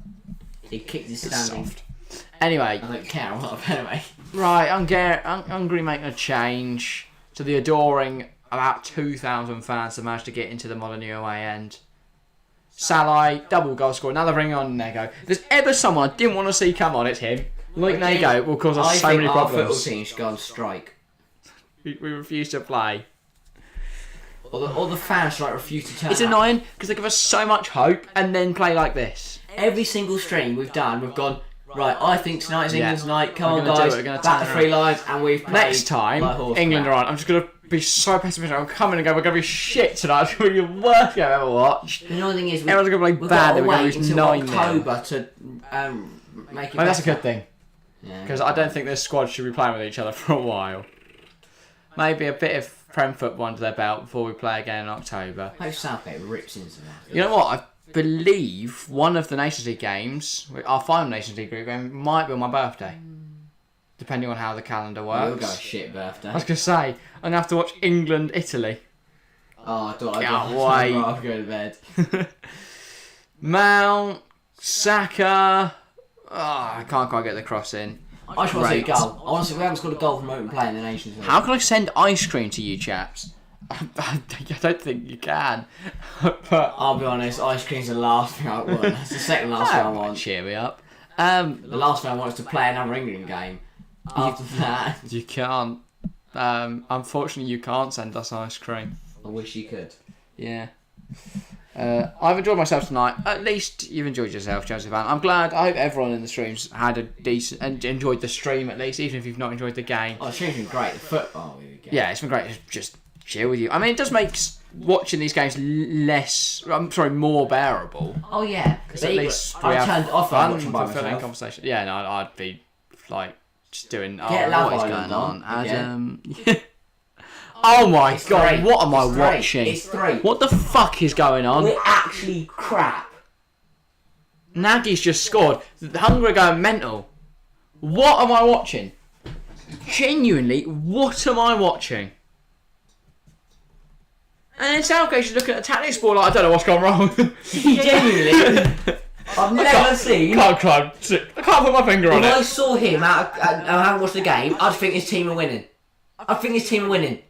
Speaker 3: He kicked his
Speaker 2: It's
Speaker 3: standing.
Speaker 2: soft. Anyway.
Speaker 3: I don't care what, anyway.
Speaker 2: Right, Hungary making a change to the adoring about 2,000 fans that managed to get into the Molineux away end. Salah, double goal scorer, another ring on Nego. If there's ever someone I didn't want to see come on, it's him. Like Nego will cause us so many problems.
Speaker 3: Our football team should go on strike.
Speaker 2: We refuse to play.
Speaker 3: Or the fans should refuse to turn
Speaker 2: It's
Speaker 3: up.
Speaker 2: annoying because they give us so much hope and then play like this.
Speaker 3: Every single stream we've done, we've gone, right, I think tonight's England's night. Come
Speaker 2: We're
Speaker 3: on,
Speaker 2: gonna do
Speaker 3: guys.
Speaker 2: it, we're gonna
Speaker 3: Back
Speaker 2: turn
Speaker 3: the
Speaker 2: it
Speaker 3: 3 lines, and we've played
Speaker 2: Next time,
Speaker 3: like
Speaker 2: England are on. I'm just going to be so pessimistic. I'm coming and go, we're going to be shit tonight. It's going to be the worst game I've ever watched.
Speaker 3: The annoying thing is,
Speaker 2: Everyone's going to play
Speaker 3: we've
Speaker 2: bad.
Speaker 3: got
Speaker 2: They're
Speaker 3: to
Speaker 2: going
Speaker 3: wait
Speaker 2: to lose
Speaker 3: until
Speaker 2: 9-0.
Speaker 3: October to make it
Speaker 2: That's a
Speaker 3: better.
Speaker 2: good thing.
Speaker 3: Yeah.
Speaker 2: Because I don't think this squad should be playing with each other for a while. Maybe a bit of Prem football under their belt before we play again in October.
Speaker 3: I hope Southgate rips into that.
Speaker 2: You know what? I believe one of the Nations League games, our final Nations League group game, might be on my birthday. Depending on how the calendar works.
Speaker 3: We'll go a shit birthday.
Speaker 2: I was going to say, I'm going to have to watch England-Italy.
Speaker 3: Oh, I thought
Speaker 2: Can't
Speaker 3: I'd
Speaker 2: wait.
Speaker 3: rather go to bed.
Speaker 2: Mount, Saka. Oh, I can't quite get the cross in.
Speaker 3: I just want to see a
Speaker 2: Great.
Speaker 3: goal. I want to see, we haven't scored a goal from open play in the Nations League.
Speaker 2: How can I send ice cream to you chaps? I don't think you can. But
Speaker 3: I'll be honest, ice cream's the last thing I want. That's the second last thing I want.
Speaker 2: cheer me up.
Speaker 3: The last thing I want is to play another England game. After that,
Speaker 2: You can't. Unfortunately, you can't send us ice cream.
Speaker 3: I wish you could.
Speaker 2: Yeah. I've enjoyed myself tonight. At least you've enjoyed yourself, Chelsea fan. I'm glad. I hope everyone in the streams had a decent and enjoyed the stream at least, even if you've not enjoyed the game.
Speaker 3: Oh, the stream's been great. The football we get.
Speaker 2: Yeah, it's been great to just chill with you. I mean, it does make watching these games more bearable.
Speaker 3: Oh yeah.
Speaker 2: Because at least we
Speaker 3: I
Speaker 2: have
Speaker 3: turned off
Speaker 2: fun,
Speaker 3: watching by
Speaker 2: fulfilling
Speaker 3: myself.
Speaker 2: conversation. Yeah, no, I'd be like just doing.
Speaker 3: Get
Speaker 2: Oh,
Speaker 3: Love
Speaker 2: what is
Speaker 3: Island
Speaker 2: going on,
Speaker 3: on
Speaker 2: Adam? Oh my
Speaker 3: It's
Speaker 2: god,
Speaker 3: 3.
Speaker 2: what am I
Speaker 3: It's 3.
Speaker 2: watching?
Speaker 3: It's 3.
Speaker 2: What the fuck is going on?
Speaker 3: We're actually crap.
Speaker 2: Nagy's just scored. Hungary are going mental. What am I watching? Genuinely, what am I watching? And then Southgate's looking at the tactics board like, I don't know what's gone wrong.
Speaker 3: Genuinely, I've never seen.
Speaker 2: I can't put my finger on
Speaker 3: If I
Speaker 2: it.
Speaker 3: saw him I haven't watched the game, I'd think his team are winning. I'd think his team are winning.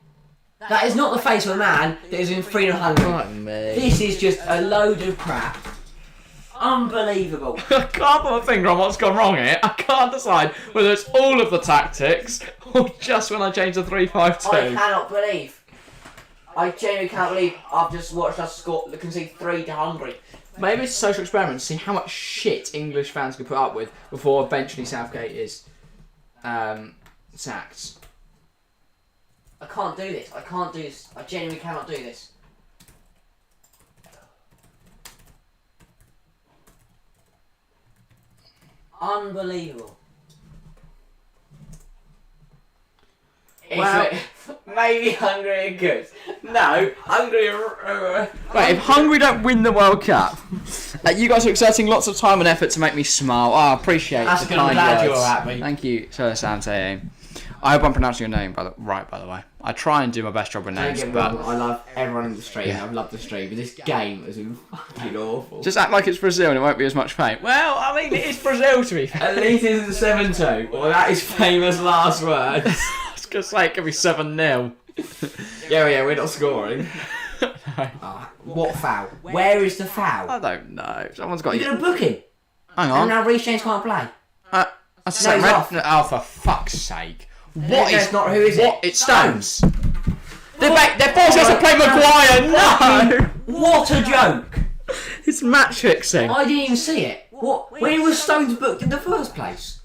Speaker 3: That is not the face of a man that is in 3-0 Hungary.
Speaker 2: Fuck me.
Speaker 3: This is just a load of crap. Unbelievable.
Speaker 2: I can't put my finger on what's gone wrong here. I can't decide whether it's all of the tactics or just when I change the 3-5-2.
Speaker 3: I cannot believe. I genuinely can't believe I've just watched us concede 3 to Hungary.
Speaker 2: Maybe it's a social experiment to see how much shit English fans can put up with before eventually Southgate is sacked.
Speaker 3: I can't do this. I can't do this. I genuinely cannot do this. Unbelievable.
Speaker 2: Well-
Speaker 3: Maybe Hungary are good. No, Hungary are...
Speaker 2: Wait, if Hungary don't win the World Cup, you guys are exerting lots of time and effort to make me smile. Oh, I appreciate
Speaker 3: That's
Speaker 2: the
Speaker 3: good, I'm
Speaker 2: kind
Speaker 3: glad
Speaker 2: words.
Speaker 3: you're happy.
Speaker 2: Thank you, Sir Sam. I hope I'm pronouncing your name right, by the way. I try and do my best job with
Speaker 3: Don't
Speaker 2: names,
Speaker 3: get me
Speaker 2: but
Speaker 3: wrong, I love everyone in the stream.
Speaker 2: Yeah.
Speaker 3: I've loved the stream, but this game has been fucking awful.
Speaker 2: just act like it's Brazil and it won't be as much pain. Well, I mean, it is Brazil to be fair.
Speaker 3: At least it's a 7-2. Well, that is famous last words.
Speaker 2: I was going to say it could be 7-0.
Speaker 3: Yeah, we're not scoring. Ah, what foul? Where is the foul?
Speaker 2: I don't know. Someone's got
Speaker 3: You're going to book him.
Speaker 2: Hang
Speaker 3: And
Speaker 2: on.
Speaker 3: now Reece James can't play.
Speaker 2: That's a
Speaker 3: No,
Speaker 2: second
Speaker 3: he's
Speaker 2: red.
Speaker 3: off.
Speaker 2: Oh, for fuck's sake.
Speaker 3: No,
Speaker 2: What is
Speaker 3: it's not. Who is
Speaker 2: what?
Speaker 3: it?
Speaker 2: It's Stones. They're forcing us to play Maguire. No.
Speaker 3: What a joke!
Speaker 2: It's match fixing.
Speaker 3: I didn't even see it. What? Where was Stones booked in the first place?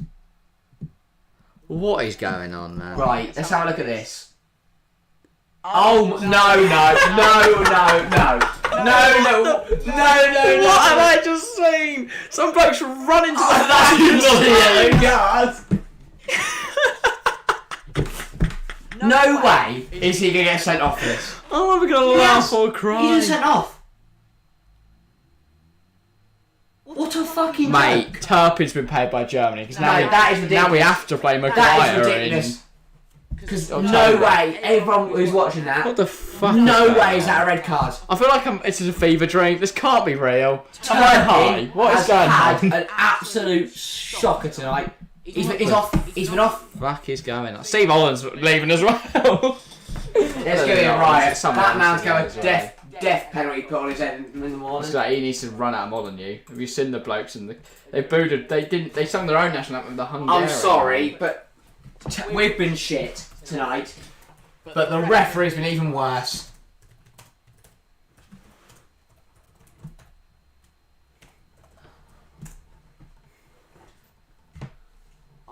Speaker 2: What is going on, man?
Speaker 3: Right, let's have a look at this. Oh, no.
Speaker 2: What have I just seen? Some blokes run into the
Speaker 3: That No way is he going to get sent off for this.
Speaker 2: Oh, we're going to laugh or cry.
Speaker 3: He's sent off. What a fucking
Speaker 2: Mate,
Speaker 3: joke.
Speaker 2: Turpin's been paid by Germany because
Speaker 3: that is ridiculous.
Speaker 2: now we have to play Maguire.
Speaker 3: That is ridiculous. Because no way, everyone who's watching that.
Speaker 2: What the fuck?
Speaker 3: No way is that a red card.
Speaker 2: I feel like it's a fever dream. This can't be real. Am I high? What is going
Speaker 3: had
Speaker 2: on?
Speaker 3: an absolute shocker tonight. He's off. He's been off.
Speaker 2: Fuck is going on? Steve Holland's leaving as well.
Speaker 3: Let's give it a riot.
Speaker 2: Someone
Speaker 3: That man's
Speaker 2: else
Speaker 3: going
Speaker 2: as well.
Speaker 3: death penalty put on his head in the morning.
Speaker 2: It's like he needs to run out of Molyneux. Have you seen the blokes and they booed? They sung their own national anthem. The Hungary.
Speaker 3: I'm sorry, but we've been shit tonight. But the referee's been even worse.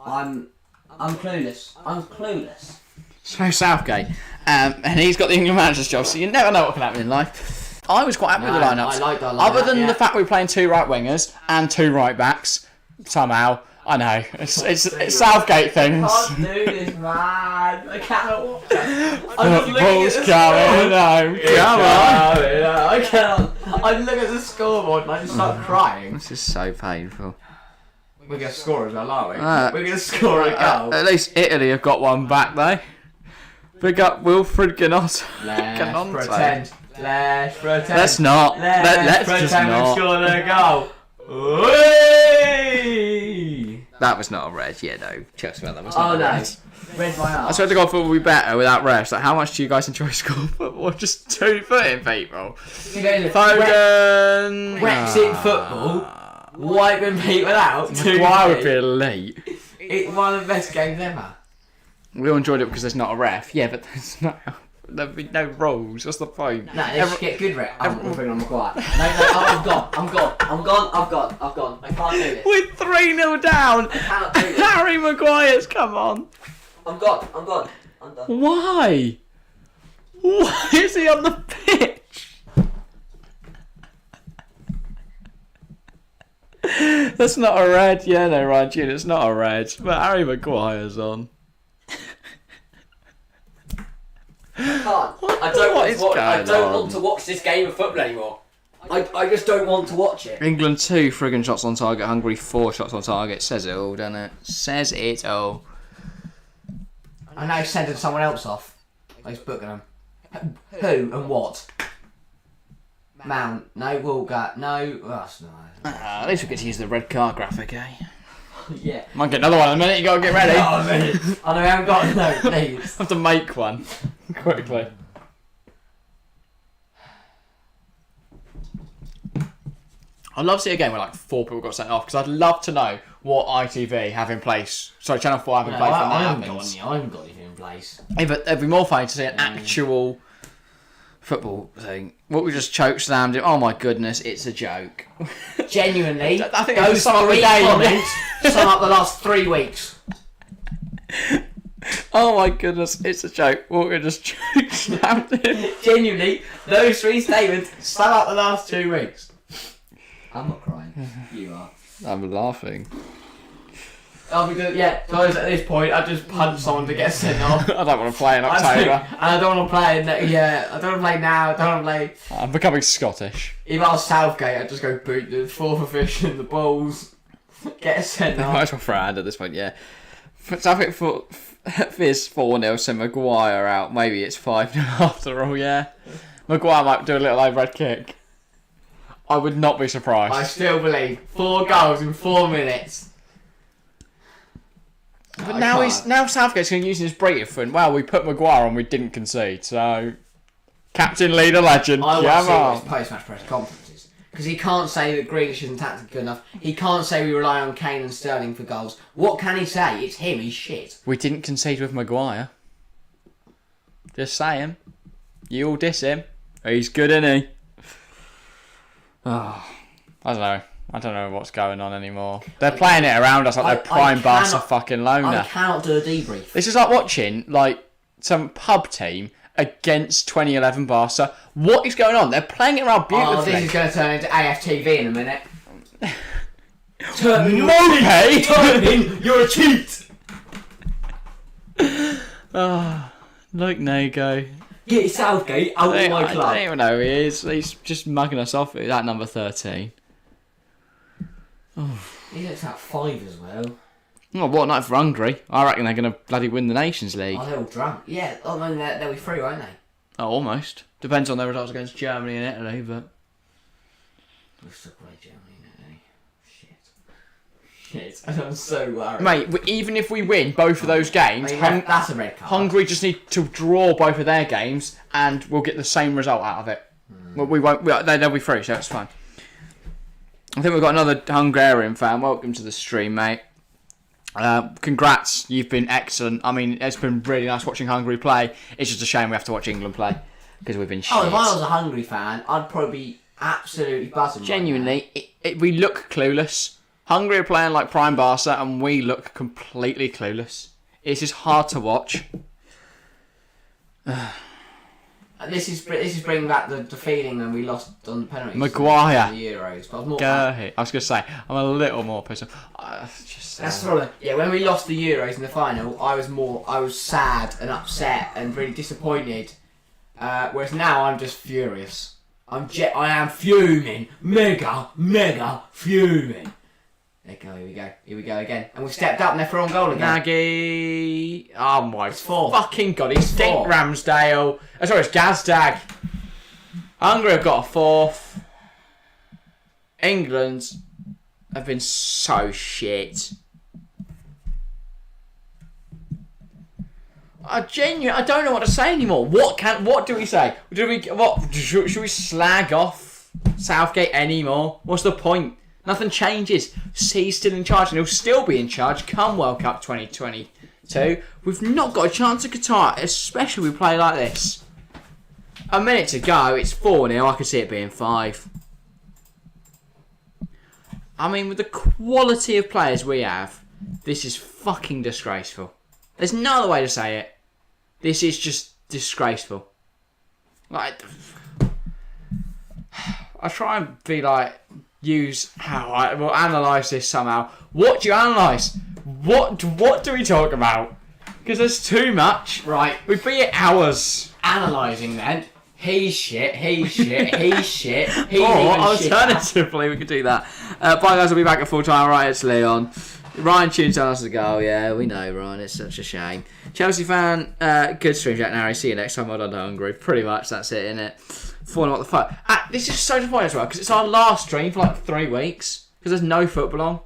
Speaker 3: I'm clueless. I'm clueless.
Speaker 2: So Southgate, and he's got the England manager's job, so you never know what can happen in life. I was quite happy with the lineups.
Speaker 3: I like that lineup,
Speaker 2: Other than
Speaker 3: yeah.
Speaker 2: the fact we're playing 2 right wingers and 2 right backs, somehow. I know. It's Southgate things.
Speaker 3: I can't do this, man. I can't watch it.
Speaker 2: Football's coming home. Come on.
Speaker 3: I cannot. I look at the scoreboard and I just start crying.
Speaker 2: This is so painful.
Speaker 3: We're going to score as well, aren't we?
Speaker 2: Uh,
Speaker 3: We're going to score a goal.
Speaker 2: At least Italy have got one back, though. Big up Wilfred Gannot.
Speaker 3: Let's pretend.
Speaker 2: Let's not. Let's just
Speaker 3: pretend we
Speaker 2: not.
Speaker 3: scored a goal. Whee!
Speaker 2: That was not a red. Yeah, no. Chelsea that was
Speaker 3: Oh
Speaker 2: not a
Speaker 3: no.
Speaker 2: red.
Speaker 3: Red by
Speaker 2: I
Speaker 3: arse.
Speaker 2: swear to God, football would be better without refs. Like, how much do you guys enjoy school football? Just 2-footing people. Foden.
Speaker 3: Brexit football. Wiping people out.
Speaker 2: Why would be elite?
Speaker 3: It's one of the best games ever.
Speaker 2: We all enjoyed it because there's not a ref. Yeah, but there'd be no rules. What's the point?
Speaker 3: No, they should get good rep. I'm bringing on Maguire. No, I'm gone. I can't do this.
Speaker 2: We're 3-0 down.
Speaker 3: I cannot do this.
Speaker 2: Harry Maguire's come on.
Speaker 3: I'm gone. I'm done.
Speaker 2: Why? Why is he on the pitch? That's not a red. Yeah, no, Ryan June, it's not a red. But Harry Maguire's on.
Speaker 3: I don't want to watch this game of football anymore. I just don't want to watch it.
Speaker 2: England 2 friggin' shots on target. Hungary 4 shots on target. Says it all, doesn't it? Says it all.
Speaker 3: I'm now sending someone else off. He's booking them. Who and what? Mount. No, Walker. No. Oh, that's nice.
Speaker 2: At least we get to use the red card graphic, eh?
Speaker 3: Yeah.
Speaker 2: Might get another one in a minute. You gotta get ready.
Speaker 3: Oh, man. I know I haven't got no, please.
Speaker 2: I have to make one quickly. I'd love to see a game where like 4 people got sent off because I'd love to know what ITV have in place. Sorry, Channel 4 have in place when that happens.
Speaker 3: I haven't got anything in place.
Speaker 2: Yeah, but it'd be more funny to see an actual football thing. What we just choke slammed him. Oh my goodness, it's a joke.
Speaker 3: Genuinely,
Speaker 2: I think
Speaker 3: those
Speaker 2: sum up the
Speaker 3: 3
Speaker 2: game.
Speaker 3: comments sum up the last 3 weeks.
Speaker 2: Oh my goodness, it's a joke. Walker just choke slammed him.
Speaker 3: Genuinely, those 3 statements sum up the last 2 weeks. I'm not crying. You are.
Speaker 2: I'm laughing.
Speaker 3: Oh, because, yeah, guys, at this point, I just punch someone to get sent off.
Speaker 2: I don't want to play in October.
Speaker 3: And I don't want to play I don't want to play now, I don't want to play...
Speaker 2: I'm becoming Scottish.
Speaker 3: If I was Southgate, I'd just go boot the 4th official in the balls, get sent
Speaker 2: I
Speaker 3: off.
Speaker 2: might as well throw a hand at this point, yeah. Southgate for Fizz 4-0, send Maguire out. Maybe it's 5-0 after all, yeah. Maguire might do a little overhead kick. I would not be surprised.
Speaker 3: I still believe 4 goals in 4 minutes.
Speaker 2: But now Southgate's going to use his Brayton foot. Wow, we put Maguire on, we didn't concede. So, captain, leader, legend.
Speaker 3: I want to see
Speaker 2: on.
Speaker 3: his post-match press conferences. Because he can't say that Grealish isn't tactically good enough. He can't say we rely on Kane and Sterling for goals. What can he say? It's him, he's shit.
Speaker 2: We didn't concede with Maguire. Just saying. You all diss him. He's good, isn't he? Oh, I don't know. I don't know what's going on anymore. They're playing it around us like they're prime Barca fucking loner.
Speaker 3: I cannot do a debrief.
Speaker 2: This is like watching like some pub team against 2011 Barca. What is going on? They're playing it around beautifully.
Speaker 3: Oh, this is going to turn into AFTV in a minute.
Speaker 2: Mopey!
Speaker 3: You're a cheat!
Speaker 2: Oh, like Nego.
Speaker 3: Get Southgate out of my club.
Speaker 2: I don't even know who he is. He's just mugging us off at that number 13.
Speaker 3: He looks like 5 as well.
Speaker 2: Oh, what a night for Hungary. I reckon they're going to bloody win the Nations League.
Speaker 3: Oh, they're all drunk. Yeah, no, they'll be free, won't they?
Speaker 2: Oh, almost. Depends on their results against Germany and Italy, but...
Speaker 3: We've stuck away Germany and Italy. Shit. I'm so worried.
Speaker 2: Mate, even if we win both of those games,
Speaker 3: that's a red card.
Speaker 2: Hungary just need to draw both of their games and we'll get the same result out of it. Well, we won't. They'll be free, so that's fine. I think we've got another Hungarian fan. Welcome to the stream, mate. Congrats, you've been excellent. I mean, it's been really nice watching Hungary play. It's just a shame we have to watch England play because we've been shit.
Speaker 3: Oh, if I was a Hungary fan, I'd probably be absolutely buzzing.
Speaker 2: Genuinely, we look clueless. Hungary are playing like prime Barca and we look completely clueless. It's just hard to watch.
Speaker 3: This is bringing back the feeling when we lost on the penalties.
Speaker 2: Maguire.
Speaker 3: The Euros. But I was more.
Speaker 2: I was going to say, I'm a little more pissed off.
Speaker 3: That's probably, yeah. When we lost the Euros in the final, I was sad and upset and really disappointed. Whereas now I'm just furious. I am fuming, mega fuming. Here we go again. And we stepped up and they're for on goal again.
Speaker 2: Nagy. Oh my
Speaker 3: four.
Speaker 2: fucking god, he's Stink Ramsdale. Oh, sorry, it's Gazdag. Hungary have got a 4th. England have been so shit. I don't know what to say anymore. What do we say? Should we slag off Southgate anymore? What's the point? Nothing changes. He's still in charge and he'll still be in charge come World Cup 2022. We've not got a chance at Qatar, especially if we play like this. A minute to go, it's 4-0. I could see it being 5. I mean, with the quality of players we have, this is fucking disgraceful. There's no other way to say it. This is just disgraceful. Like, I try and be like, use how I will analyse this somehow. What do you analyse? What do we talk about? Because there's too much.
Speaker 3: Right.
Speaker 2: We'd be at hours.
Speaker 3: Analysing then. He's shit. He's shit.
Speaker 2: Or alternatively, we could do that. Bye guys, we'll be back at full time. Right, it's Leon. Ryan tunes on us to go. Yeah, we know, Ryan. It's such a shame. Chelsea fan, good stream, Jack Narry. See you next time. Well done to Hungary. Pretty much that's it, innit? What the fuck? This is so disappointing as well because it's our last stream for like 3 weeks because there's no football on.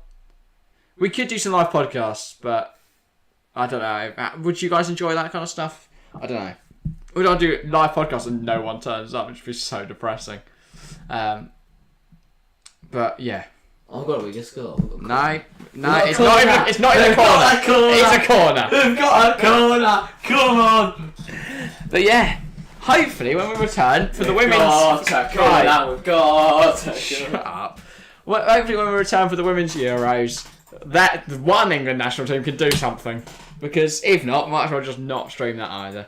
Speaker 2: We could do some live podcasts, but I don't know. Would you guys enjoy that kind of stuff? I don't know. We don't do live podcasts and no one turns up, which would be so depressing. But yeah.
Speaker 3: I've got a wee score.
Speaker 2: No, it's not in the corner. It's a corner.
Speaker 3: We've got a corner. Come on.
Speaker 2: But yeah. Hopefully, when we return for the women's...
Speaker 3: Shut
Speaker 2: up. Well, hopefully, when we return for the women's Euros, that one England national team can do something. Because if not, might as well just not stream that either.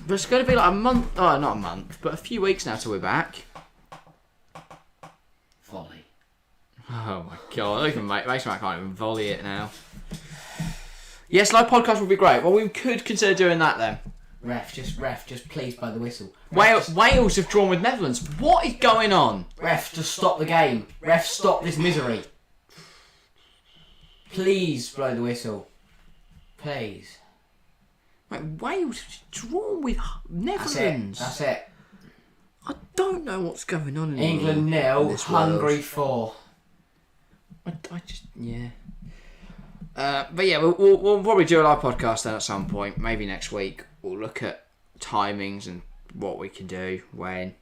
Speaker 2: But it's going to be like a month... Oh, not a month, but a few weeks now till we're back.
Speaker 3: Volley.
Speaker 2: Oh my god, I can't even volley it now. Yes, live podcast would be great. Well, we could consider doing that then.
Speaker 3: Ref, just please blow the whistle.
Speaker 2: Wales have drawn with Netherlands. What is going on?
Speaker 3: Ref, just stop the game. Ref, stop this misery. Please blow the whistle. Please.
Speaker 2: Wait, Wales have drawn with Netherlands.
Speaker 3: That's it.
Speaker 2: I don't know what's going on anymore.
Speaker 3: England 0, Hungary 4.
Speaker 2: I just, yeah. But yeah, we'll probably do a live podcast then at some point, maybe next week. We'll look at timings and what we can do, when.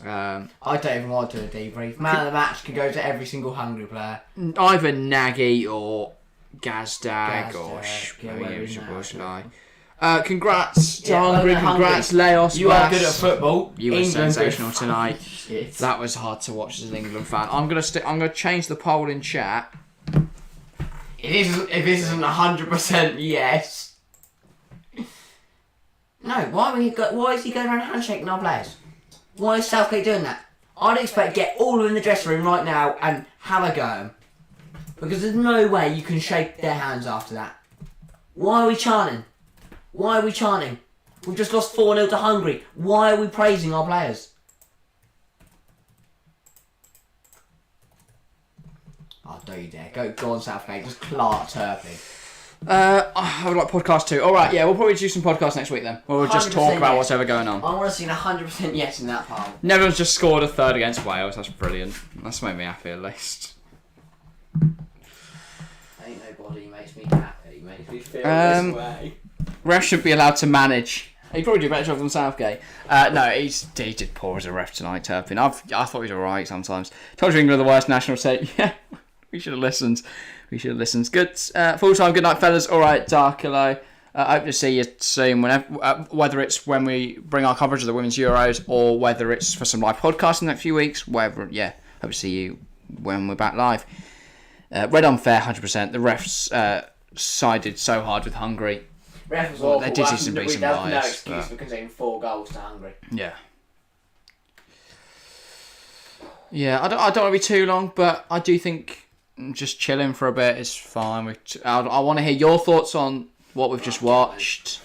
Speaker 3: I don't even want to do a debrief. Man of the match can go to every single Hungary player.
Speaker 2: Either Nagy or Gazdag or maybe Watchalong. Congrats to
Speaker 3: Yeah,
Speaker 2: Hungary.
Speaker 3: well done,
Speaker 2: Congrats,
Speaker 3: Hungary.
Speaker 2: Leos.
Speaker 3: You are good at football.
Speaker 2: You were
Speaker 3: England
Speaker 2: sensational
Speaker 3: good.
Speaker 2: tonight.
Speaker 3: Shit.
Speaker 2: That was hard to watch as an England fan. I'm gonna change the poll in chat.
Speaker 3: If this isn't 100% yes. No, why is he going around handshaking our players? Why is Southgate doing that? I'd expect get all of them in the dressing room right now and have a go at 'em. Because there's no way you can shake their hands after that. Why are we chanting? Why are we chanting? We've just lost 4-0 to Hungary. Why are we praising our players? Oh, don't you dare. Go on, Southgate. Just Clark Turpin.
Speaker 2: I would like podcast too. Alright, yeah, we'll probably do some podcasts next week then. We'll just talk
Speaker 3: 100%
Speaker 2: about
Speaker 3: yes.
Speaker 2: whatever going on.
Speaker 3: I want to see 100% yes in that poll.
Speaker 2: Netherlands just scored a third against Wales. That's brilliant. That's made me happy at least.
Speaker 3: Ain't nobody makes me happy. Makes me feel this way.
Speaker 2: Ref should be allowed to manage. He'd probably do a better job than Southgate. No, he did poor as a ref tonight, Turpin. I thought he was alright sometimes. Told you England were the worst national team. Yeah, we should have listened. Good. Full time. Good night, fellas. Alright, Darkilo. I hope to see you soon. Whether it's when we bring our coverage of the Women's Euros or whether it's for some live podcasts in the next few weeks. Hope to see you when we're back live. Red unfair, 100%. The refs sided so hard with Hungary.
Speaker 3: Ref was
Speaker 2: Well,
Speaker 3: awful.
Speaker 2: there did seem to be some
Speaker 3: no
Speaker 2: bias,
Speaker 3: excuse for conceding 4 goals to Hungary.
Speaker 2: Yeah. Yeah, I don't want to be too long, but I do think just chilling for a bit is fine. I want to hear your thoughts on what we've just watched.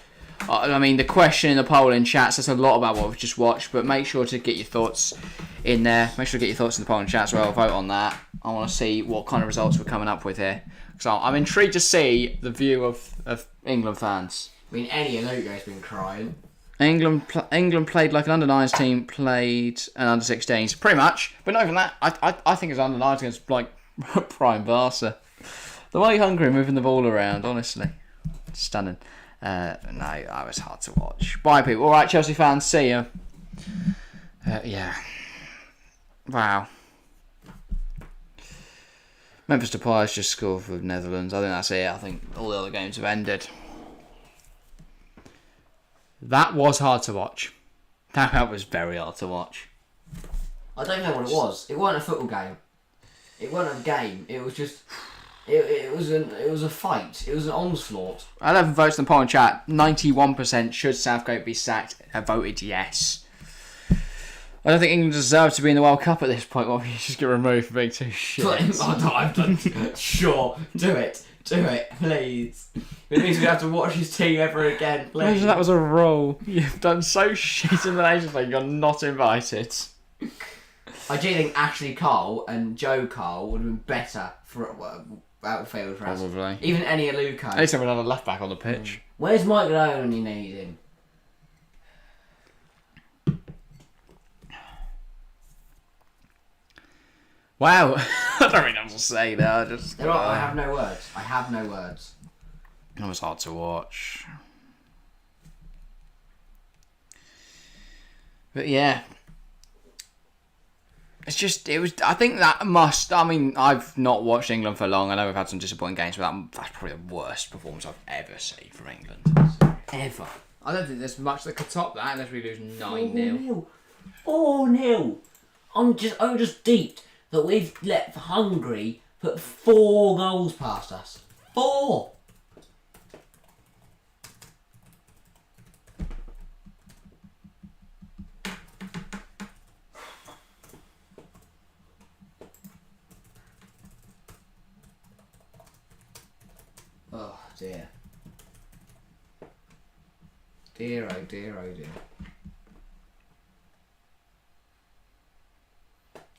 Speaker 2: I mean, the question in the poll in chat says a lot about what we've just watched, but make sure to get your thoughts in there. Make sure to get your thoughts in the poll in chat as well. Vote on that. I want to see what kind of results we're coming up with here. So I'm intrigued to see the view of England fans.
Speaker 3: I mean, Eddie and Lugo's been crying.
Speaker 2: England played like an under-9s team played an under-16s, pretty much. But not even that. I think it's under-9s against like prime Barca. The way Hungary moving the ball around, honestly, stunning. No, that was hard to watch. Bye, people. All right, Chelsea fans, see you. Yeah. Wow. Memphis Depay's just scored for the Netherlands. I think that's it. I think all the other games have ended. That was hard to watch. That was very hard to watch.
Speaker 3: I don't know what it was. It wasn't a football game. It wasn't a game. It was just... It was a fight. It was an onslaught.
Speaker 2: 11 votes in the poll in chat. 91% should Southgate be sacked have voted yes. I don't think England deserves to be in the World Cup at this point. Well, you just get removed for being too shit.
Speaker 3: I've done. Sure, do it, please. It means we have to watch his team ever again, please.
Speaker 2: Imagine that was a rule. You've done so shit in the Nations League, you're not invited.
Speaker 3: I do think Ashley Cole and Joe Cole would have been better for outfield for us.
Speaker 2: Probably.
Speaker 3: Even Eni Aluko.
Speaker 2: At least have another left back on the pitch.
Speaker 3: Where's Mike Malone when you need him?
Speaker 2: Wow. I don't really know what to say there.
Speaker 3: I have no words.
Speaker 2: It was hard to watch. But yeah. I think that must... I mean, I've not watched England for long. I know we've had some disappointing games, but that's probably the worst performance I've ever seen from England. Ever. I don't think there's much that could top that unless we lose 9-0.
Speaker 3: 4-0. I'm just deeped that we've let Hungary put 4 goals past us. 4! Oh dear. Dear, oh dear, oh dear.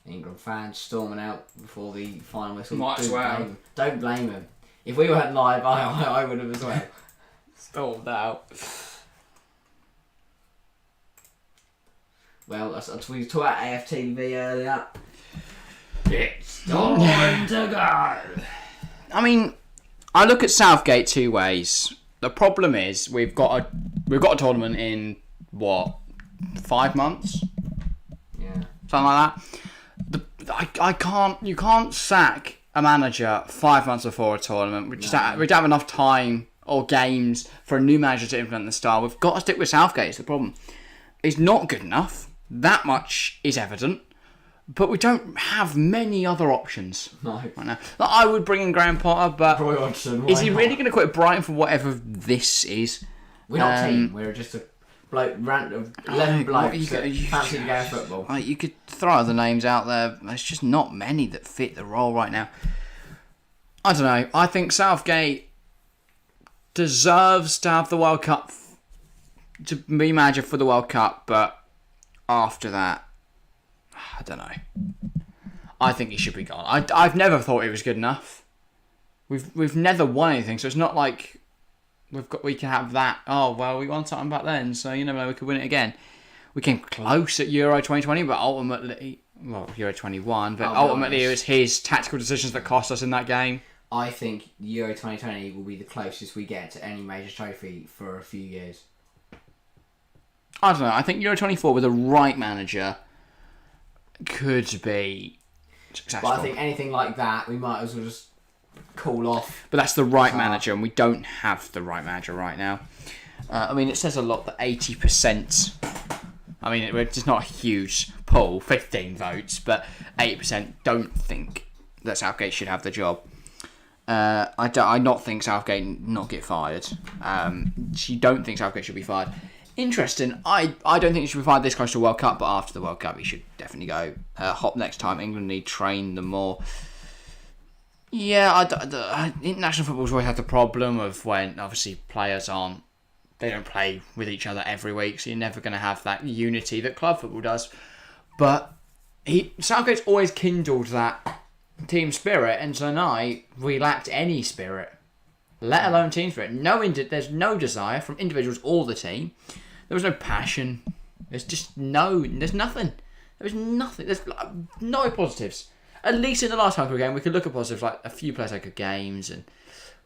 Speaker 3: England fans storming out before the final whistle.
Speaker 2: Might as well.
Speaker 3: Don't blame him. If we weren't live, I would have as well.
Speaker 2: Stormed out.
Speaker 3: Well, we talked about AFTV earlier. It's time to go.
Speaker 2: I mean, I look at Southgate 2 ways. The problem is we've got a tournament in what, 5 months?
Speaker 3: Yeah.
Speaker 2: Something like that. You can't sack a manager 5 months before a tournament. We don't have enough time or games for a new manager to implement the style. We've got to stick with Southgate. It's the problem. He's not good enough. That much is evident. But we don't have many other options right now. Like, I would bring in Graham Potter, but
Speaker 3: Roy Hodgson,
Speaker 2: is he really going to quit Brighton for whatever this is?
Speaker 3: We're not a team. We're just a bloke, random 11 blokes that fancy the game of football.
Speaker 2: You could throw other names out there. There's just not many that fit the role right now. I don't know. I think Southgate deserves to have the World Cup, to be manager for the World Cup, but after that, I don't know. I think he should be gone. I've never thought he was good enough. We've never won anything, so it's not like we can have that. Oh well, we won something back then, so you never know, we could win it again. We came close at Euro 2020, but ultimately, Euro 21, but ultimately it was his tactical decisions that cost us in that game.
Speaker 3: I think Euro 2020 will be the closest we get to any major trophy for a few years.
Speaker 2: I don't know. I think Euro 24 with the right manager could be successful.
Speaker 3: But I think anything like that, we might as well just call off.
Speaker 2: But that's the right manager, and we don't have the right manager right now. I mean, it says a lot that 80%... I mean, it's not a huge poll, 15 votes, but 80% don't think that Southgate should have the job. I not think Southgate not get fired. She don't think Southgate should be fired. Interesting. I don't think he should be fired this close to the World Cup, but after the World Cup he should definitely go. Hop next time. England need to train them more. Yeah, international football's always had the problem of when obviously players they don't play with each other every week, so you're never going to have that unity that club football does. But Southgate's always kindled that team spirit, and tonight we lacked any spirit, let alone team spirit. There's no desire from individuals or the team. There was no passion. There's nothing. There was nothing. There's no positives. At least in the last Hungary game, we could look at positives, like a few players had good games and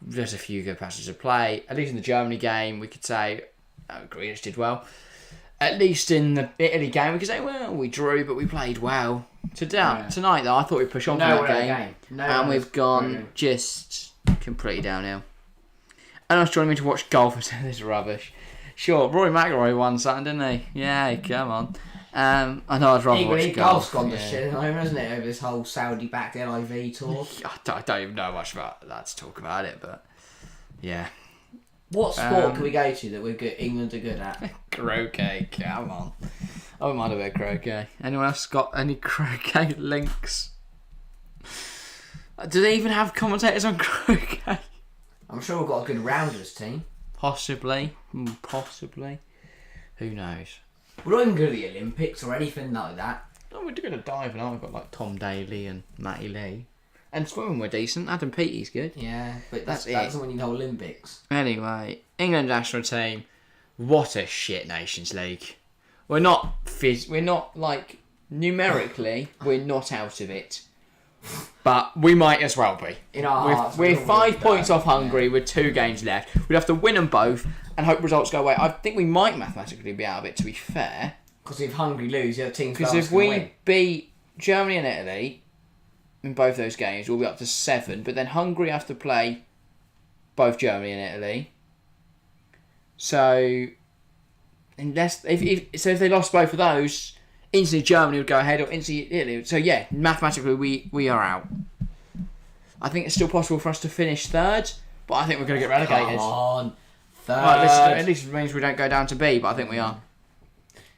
Speaker 2: there's a few good passages of play. At least in the Germany game, we could say Grealish did well. At least in the Italy game, we could say, well, we drew, but we played well. Tonight, though, I thought we'd push on from that game. And we've gone just completely downhill. And I was joining me to watch golf instead of this rubbish. Sure, Rory McIlroy won something, didn't he? Yeah, come on. I know I'd rather watch golf.
Speaker 3: Golf's gone to shit at the moment, hasn't it, over this whole Saudi-backed LIV tour?
Speaker 2: I don't even know much about that to talk about it, but yeah.
Speaker 3: What sport can we go to that England are good at?
Speaker 2: Croquet, come on. I wouldn't mind a bit of croquet. Anyone else got any croquet links? Do they even have commentators on croquet?
Speaker 3: I'm sure we've got a good rounders team.
Speaker 2: Possibly. Who knows?
Speaker 3: We're not even good at the Olympics or anything like that.
Speaker 2: No, we're good at diving, aren't we? We've got like Tom Daly and Matty Lee. And swimming we're decent. Adam Peaty's good.
Speaker 3: Yeah, but that's when you know Olympics.
Speaker 2: Anyway, England national team. What a shit Nations League. We're not like numerically we're not out of it. But we might as well be.
Speaker 3: In our hearts,
Speaker 2: we're 5 points off Hungary with 2 games left. We'd have to win them both and hope results go away. I think we might mathematically be out of it, to be fair.
Speaker 3: Because if Hungary lose, the other team's
Speaker 2: because if we beat Germany and Italy in both those games, we'll be up to 7. But then Hungary have to play both Germany and Italy. So if they lost both of those, instantly Germany would go ahead, or instantly Italy. So yeah, mathematically we are out. I think it's still possible for us to finish 3rd, but I think we're going to get relegated.
Speaker 3: Come on, 3rd.
Speaker 2: Well, at least it means we don't go down to B, but I think we are.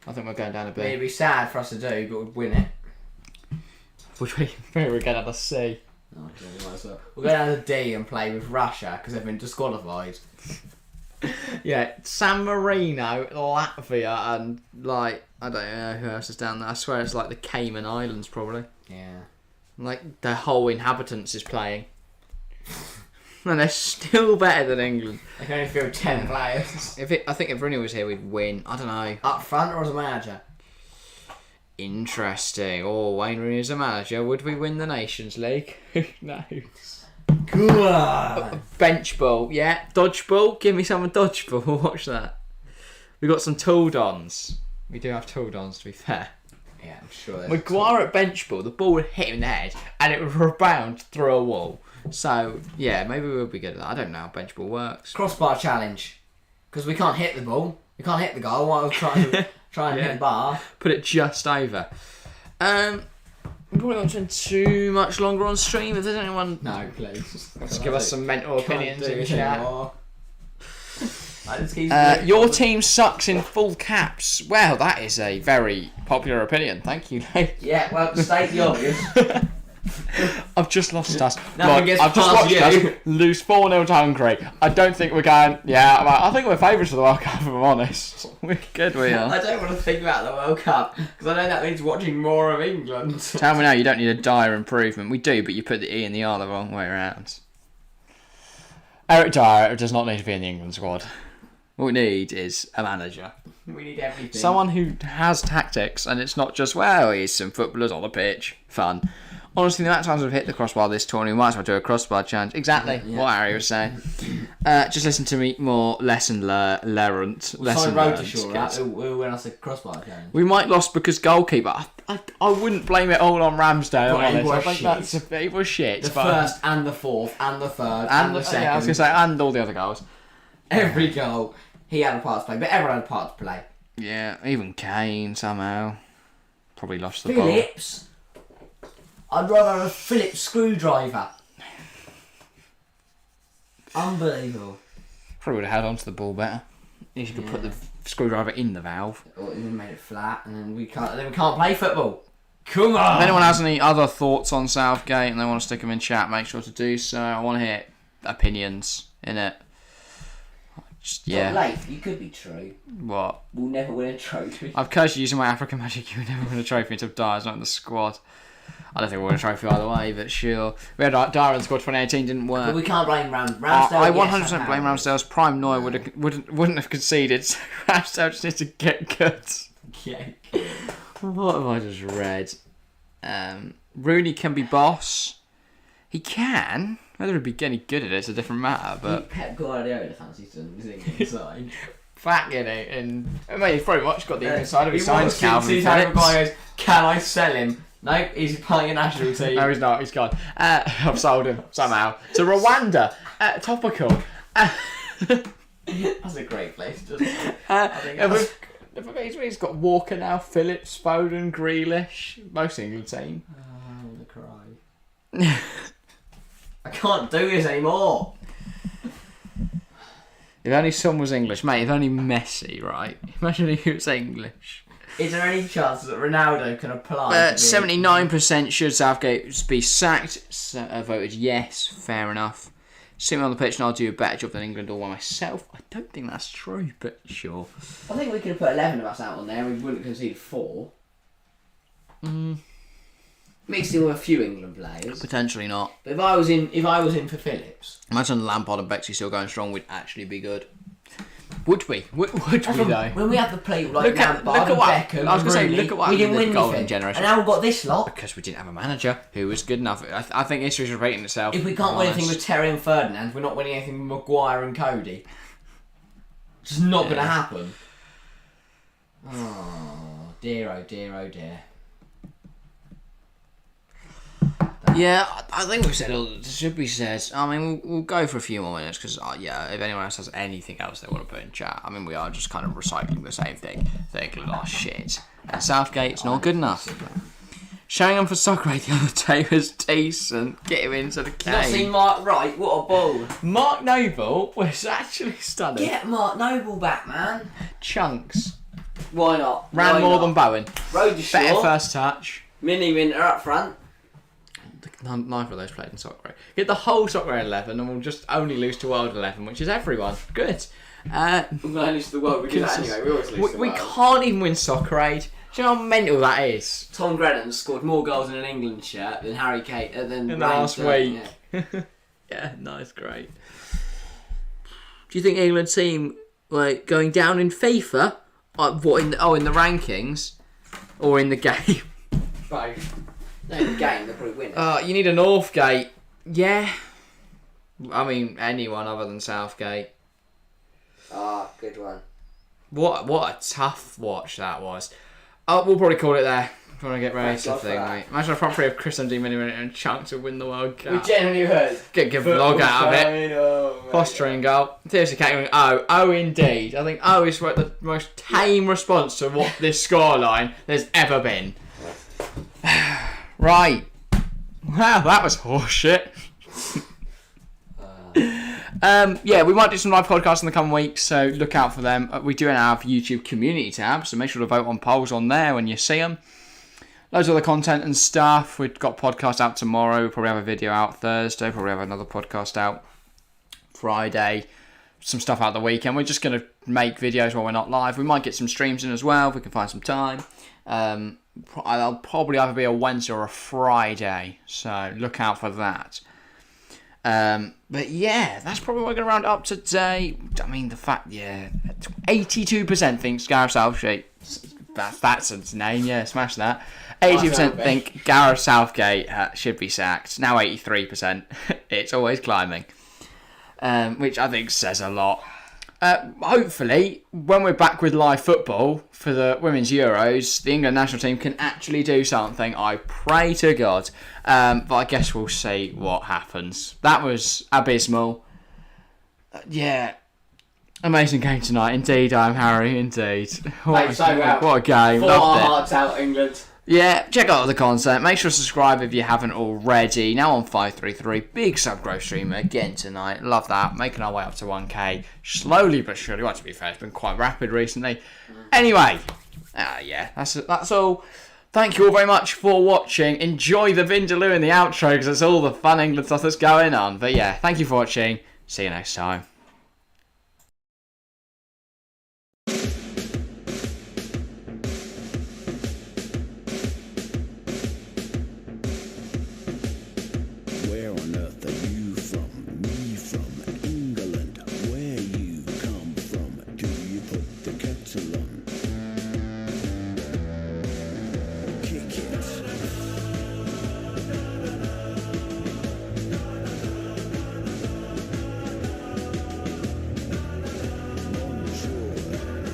Speaker 2: I think we're going down to B.
Speaker 3: It'd be sad for us to do, but we'd win it.
Speaker 2: We're going down to C.
Speaker 3: Oh, we'll go down to D and play with Russia because they've been disqualified.
Speaker 2: Yeah, San Marino, Latvia, and like I don't know who else is down there. I swear it's like the Cayman Islands, probably.
Speaker 3: Yeah.
Speaker 2: Like the whole inhabitants is playing, and they're still better than England.
Speaker 3: They can only field 10 players.
Speaker 2: I think if Rooney was here, we'd win. I don't know.
Speaker 3: Up front or as a manager?
Speaker 2: Interesting. Oh, Wayne Rooney as a manager. Would we win the Nations League? Who knows?
Speaker 3: Go on.
Speaker 2: Bench ball, yeah. Dodgeball. Give me some dodgeball. We'll watch that. We got some tool-dons. We do have tool-dons, to be fair.
Speaker 3: Yeah, I'm sure.
Speaker 2: Maguire at bench ball, the ball would hit him in the head and it would rebound through a wall. So, yeah, maybe we'll be good at that. I don't know how bench ball works.
Speaker 3: Crossbar challenge. Because we can't hit the ball. We can't hit the goal while we're trying to hit the bar.
Speaker 2: Put it just over. We probably won't spend too much longer on stream. If there's anyone...
Speaker 3: No, please.
Speaker 2: Let's give us some mental opinions in the chat. Your team sucks in full caps. Well, that is a very popular opinion. Thank you, Nate.
Speaker 3: Yeah, well, state the obvious.
Speaker 2: I've just lost us.
Speaker 3: Nothing gets
Speaker 2: I've just
Speaker 3: past
Speaker 2: watched
Speaker 3: you.
Speaker 2: us lose 4-0 to Hungary. I don't think we're going... Yeah, I think we're favourites for the World Cup, if I'm honest. We're good, we are.
Speaker 3: I don't want to think about the World Cup, because I know that means watching more of England.
Speaker 2: Tell me now, you don't need a dire improvement. We do, but you put the E and the R the wrong way around. Eric Dyer does not need to be in the England squad. What we need is a manager.
Speaker 3: We need everything.
Speaker 2: Someone who has tactics, and it's not just, well, he's some footballers on the pitch. Fun. Honestly, the amount of times we've hit the crossbar this tournament, we might as well do a crossbar challenge. Exactly what Harry was saying. Just listen to me more, lesson learned. Lesson learned.
Speaker 3: We'll win us a crossbar challenge.
Speaker 2: We might lost because goalkeeper. I wouldn't blame it all on Ramsdale. He was shit.
Speaker 3: The first and the fourth and the third and the second.
Speaker 2: Yeah, I was going to say, and all the other goals.
Speaker 3: Every goal, he had a part to play, but everyone had a part to play.
Speaker 2: Yeah, even Kane somehow. Probably lost the ball.
Speaker 3: Phillips. I'd rather have a Phillips screwdriver. Unbelievable.
Speaker 2: Probably would have held onto the ball better. You should have put the screwdriver in the valve.
Speaker 3: Or even made it flat, and then we can't play football. Come on!
Speaker 2: If anyone has any other thoughts on Southgate and they want to stick them in chat, make sure to do so. I want to hear opinions in it.
Speaker 3: Leif, you could be true.
Speaker 2: What?
Speaker 3: We'll never win a trophy.
Speaker 2: I've cursed you using my African magic. You will never win a trophy until Dyer's not in the squad. I don't think we'll win a trophy either way, but sure. We had Dyer in the squad 2018, didn't work.
Speaker 3: But we can't blame Ramsdale.
Speaker 2: I 100% blame Ramsdale's prime Neuer wouldn't have conceded. So Ramsdale just needs to get good.
Speaker 3: Yeah.
Speaker 2: What have I just read? Rooney can be boss. He can. Whether he'd be any good at it's a different matter. But
Speaker 3: Pep Guardiola fancies to his England side.
Speaker 2: Back in it, and I mean, he's pretty much got the England side of his signs. Calvin
Speaker 3: Phillips. Goes, can I sell him? Nope, he's playing a national team.
Speaker 2: No, he's not. He's gone. I've sold him somehow to Rwanda. Topical.
Speaker 3: That's a great place.
Speaker 2: He's got Walker now, Phillips, Foden, Grealish. Most England team.
Speaker 3: I'm gonna cry. I can't do this anymore.
Speaker 2: If only Son was English, mate. If only Messi, right? Imagine if he was English.
Speaker 3: Is there any chance that Ronaldo can apply?
Speaker 2: 79% should Southgate be sacked. Voted yes. Fair enough. Sit me on the pitch and I'll do a better job than England all by myself. I don't think that's true, but sure.
Speaker 3: I think we could have put 11 of us out on there and we wouldn't concede 4. Mixed in with a few England players.
Speaker 2: Potentially not.
Speaker 3: But if I was in for Phillips.
Speaker 2: Imagine Lampard and Bexley still going strong, we'd actually be good. Would we? Would we though?
Speaker 3: When we had the play like Lampard and Beckham,
Speaker 2: I was going to say, look at what
Speaker 3: we didn't
Speaker 2: happened
Speaker 3: win
Speaker 2: the golden
Speaker 3: anything.
Speaker 2: generation.
Speaker 3: And now we've got this lot.
Speaker 2: Because we didn't have a manager who was good enough. I think history's repeating itself.
Speaker 3: If we can't win anything with Terry and Ferdinand, we're not winning anything with Maguire and Cody. It's just not going to happen. Oh dear, oh dear, oh dear.
Speaker 2: Yeah, I think we've said all that should be said. I mean, we'll go for a few more minutes because, if anyone else has anything else they want to put in chat, I mean, we are just kind of recycling the same thing. England are shit. And Southgate's not good enough. Showing him for Socrates the other day was decent. Get him into the game.
Speaker 3: Not seen Mark Wright, what a ball.
Speaker 2: Mark Noble was actually stunning.
Speaker 3: Get Mark Noble back, man.
Speaker 2: Chunks.
Speaker 3: Why not?
Speaker 2: Ran more than Bowen.
Speaker 3: Road to shore.
Speaker 2: Better first touch.
Speaker 3: Mini Minter up front.
Speaker 2: Neither of those played in Soccer. Get the whole Soccer 11 and we'll just only lose to World 11, which is everyone. Good.
Speaker 3: We're going to lose to the World because anyway, we always lose to the
Speaker 2: We
Speaker 3: World.
Speaker 2: can't even win Soccer Aid. Do you know how mental that is?
Speaker 3: Tom Grennan scored more goals in an England shirt than Harry Kane than
Speaker 2: in the last week.
Speaker 3: Yeah.
Speaker 2: Yeah, nice, great. Do you think England team going down in FIFA? In the rankings, or in the game?
Speaker 3: Both. No, in the game they'll probably win.
Speaker 2: You need a Northgate. Yeah. I mean, anyone other than Southgate.
Speaker 3: Good one.
Speaker 2: What a tough watch that was. we'll probably call it there. Trying to get ready
Speaker 3: Thanks
Speaker 2: to
Speaker 3: a lot for
Speaker 2: think,
Speaker 3: that.
Speaker 2: mate. Imagine a front three of Chris and D Mini and Chunk to win the World Cup.
Speaker 3: We genuinely heard.
Speaker 2: Get a vlog out of it. Fostering goal. Seriously, Kate, oh indeed. I think is the most tame response to what this scoreline there's ever been. Right. Wow, that was horseshit. Yeah, we might do some live podcasts in the coming weeks, so look out for them. We do have YouTube community tab, so make sure to vote on polls on there when you see them. Loads of other content and stuff. We've got podcast out tomorrow. We'll probably have a video out Thursday. Probably have another podcast out Friday. Some stuff out the weekend. We're just going to make videos while we're not live. We might get some streams in as well if we can find some time. I'll probably either be a Wednesday or a Friday, so look out for that. But yeah, that's probably what we're going to round up today. I mean, the fact, 82% thinks Gareth Southgate. That's its name, yeah, smash that. 80% think Gareth Southgate should be sacked. Now 83%. It's always climbing. Which I think says a lot. Hopefully, when we're back with live football for the Women's Euros, the England national team can actually do something. I pray to God. But I guess we'll see what happens. That was abysmal. Yeah. Amazing game tonight. Indeed, I'm Harry. Indeed. What a game.
Speaker 3: Pour our hearts out, England.
Speaker 2: Yeah, check out the content. Make sure to subscribe if you haven't already. Now on 533. Big sub growth stream again tonight. Love that. Making our way up to 1k. Slowly but surely. Well, to be fair, it's been quite rapid recently. Anyway. That's all. Thank you all very much for watching. Enjoy the Vindaloo in the outro because it's all the fun England stuff that's going on. But yeah, thank you for watching. See you next time.
Speaker 1: Where on earth are you from? Me from England. Where you come from? Do you put the kettle on? Kick it. Bonjour, monsieur.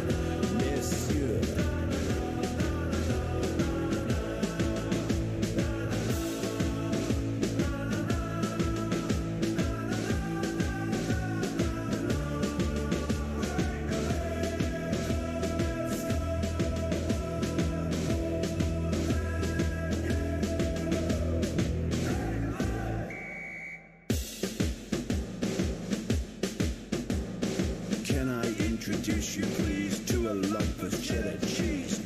Speaker 1: Can I introduce you, please, to a lump of cheddar cheese?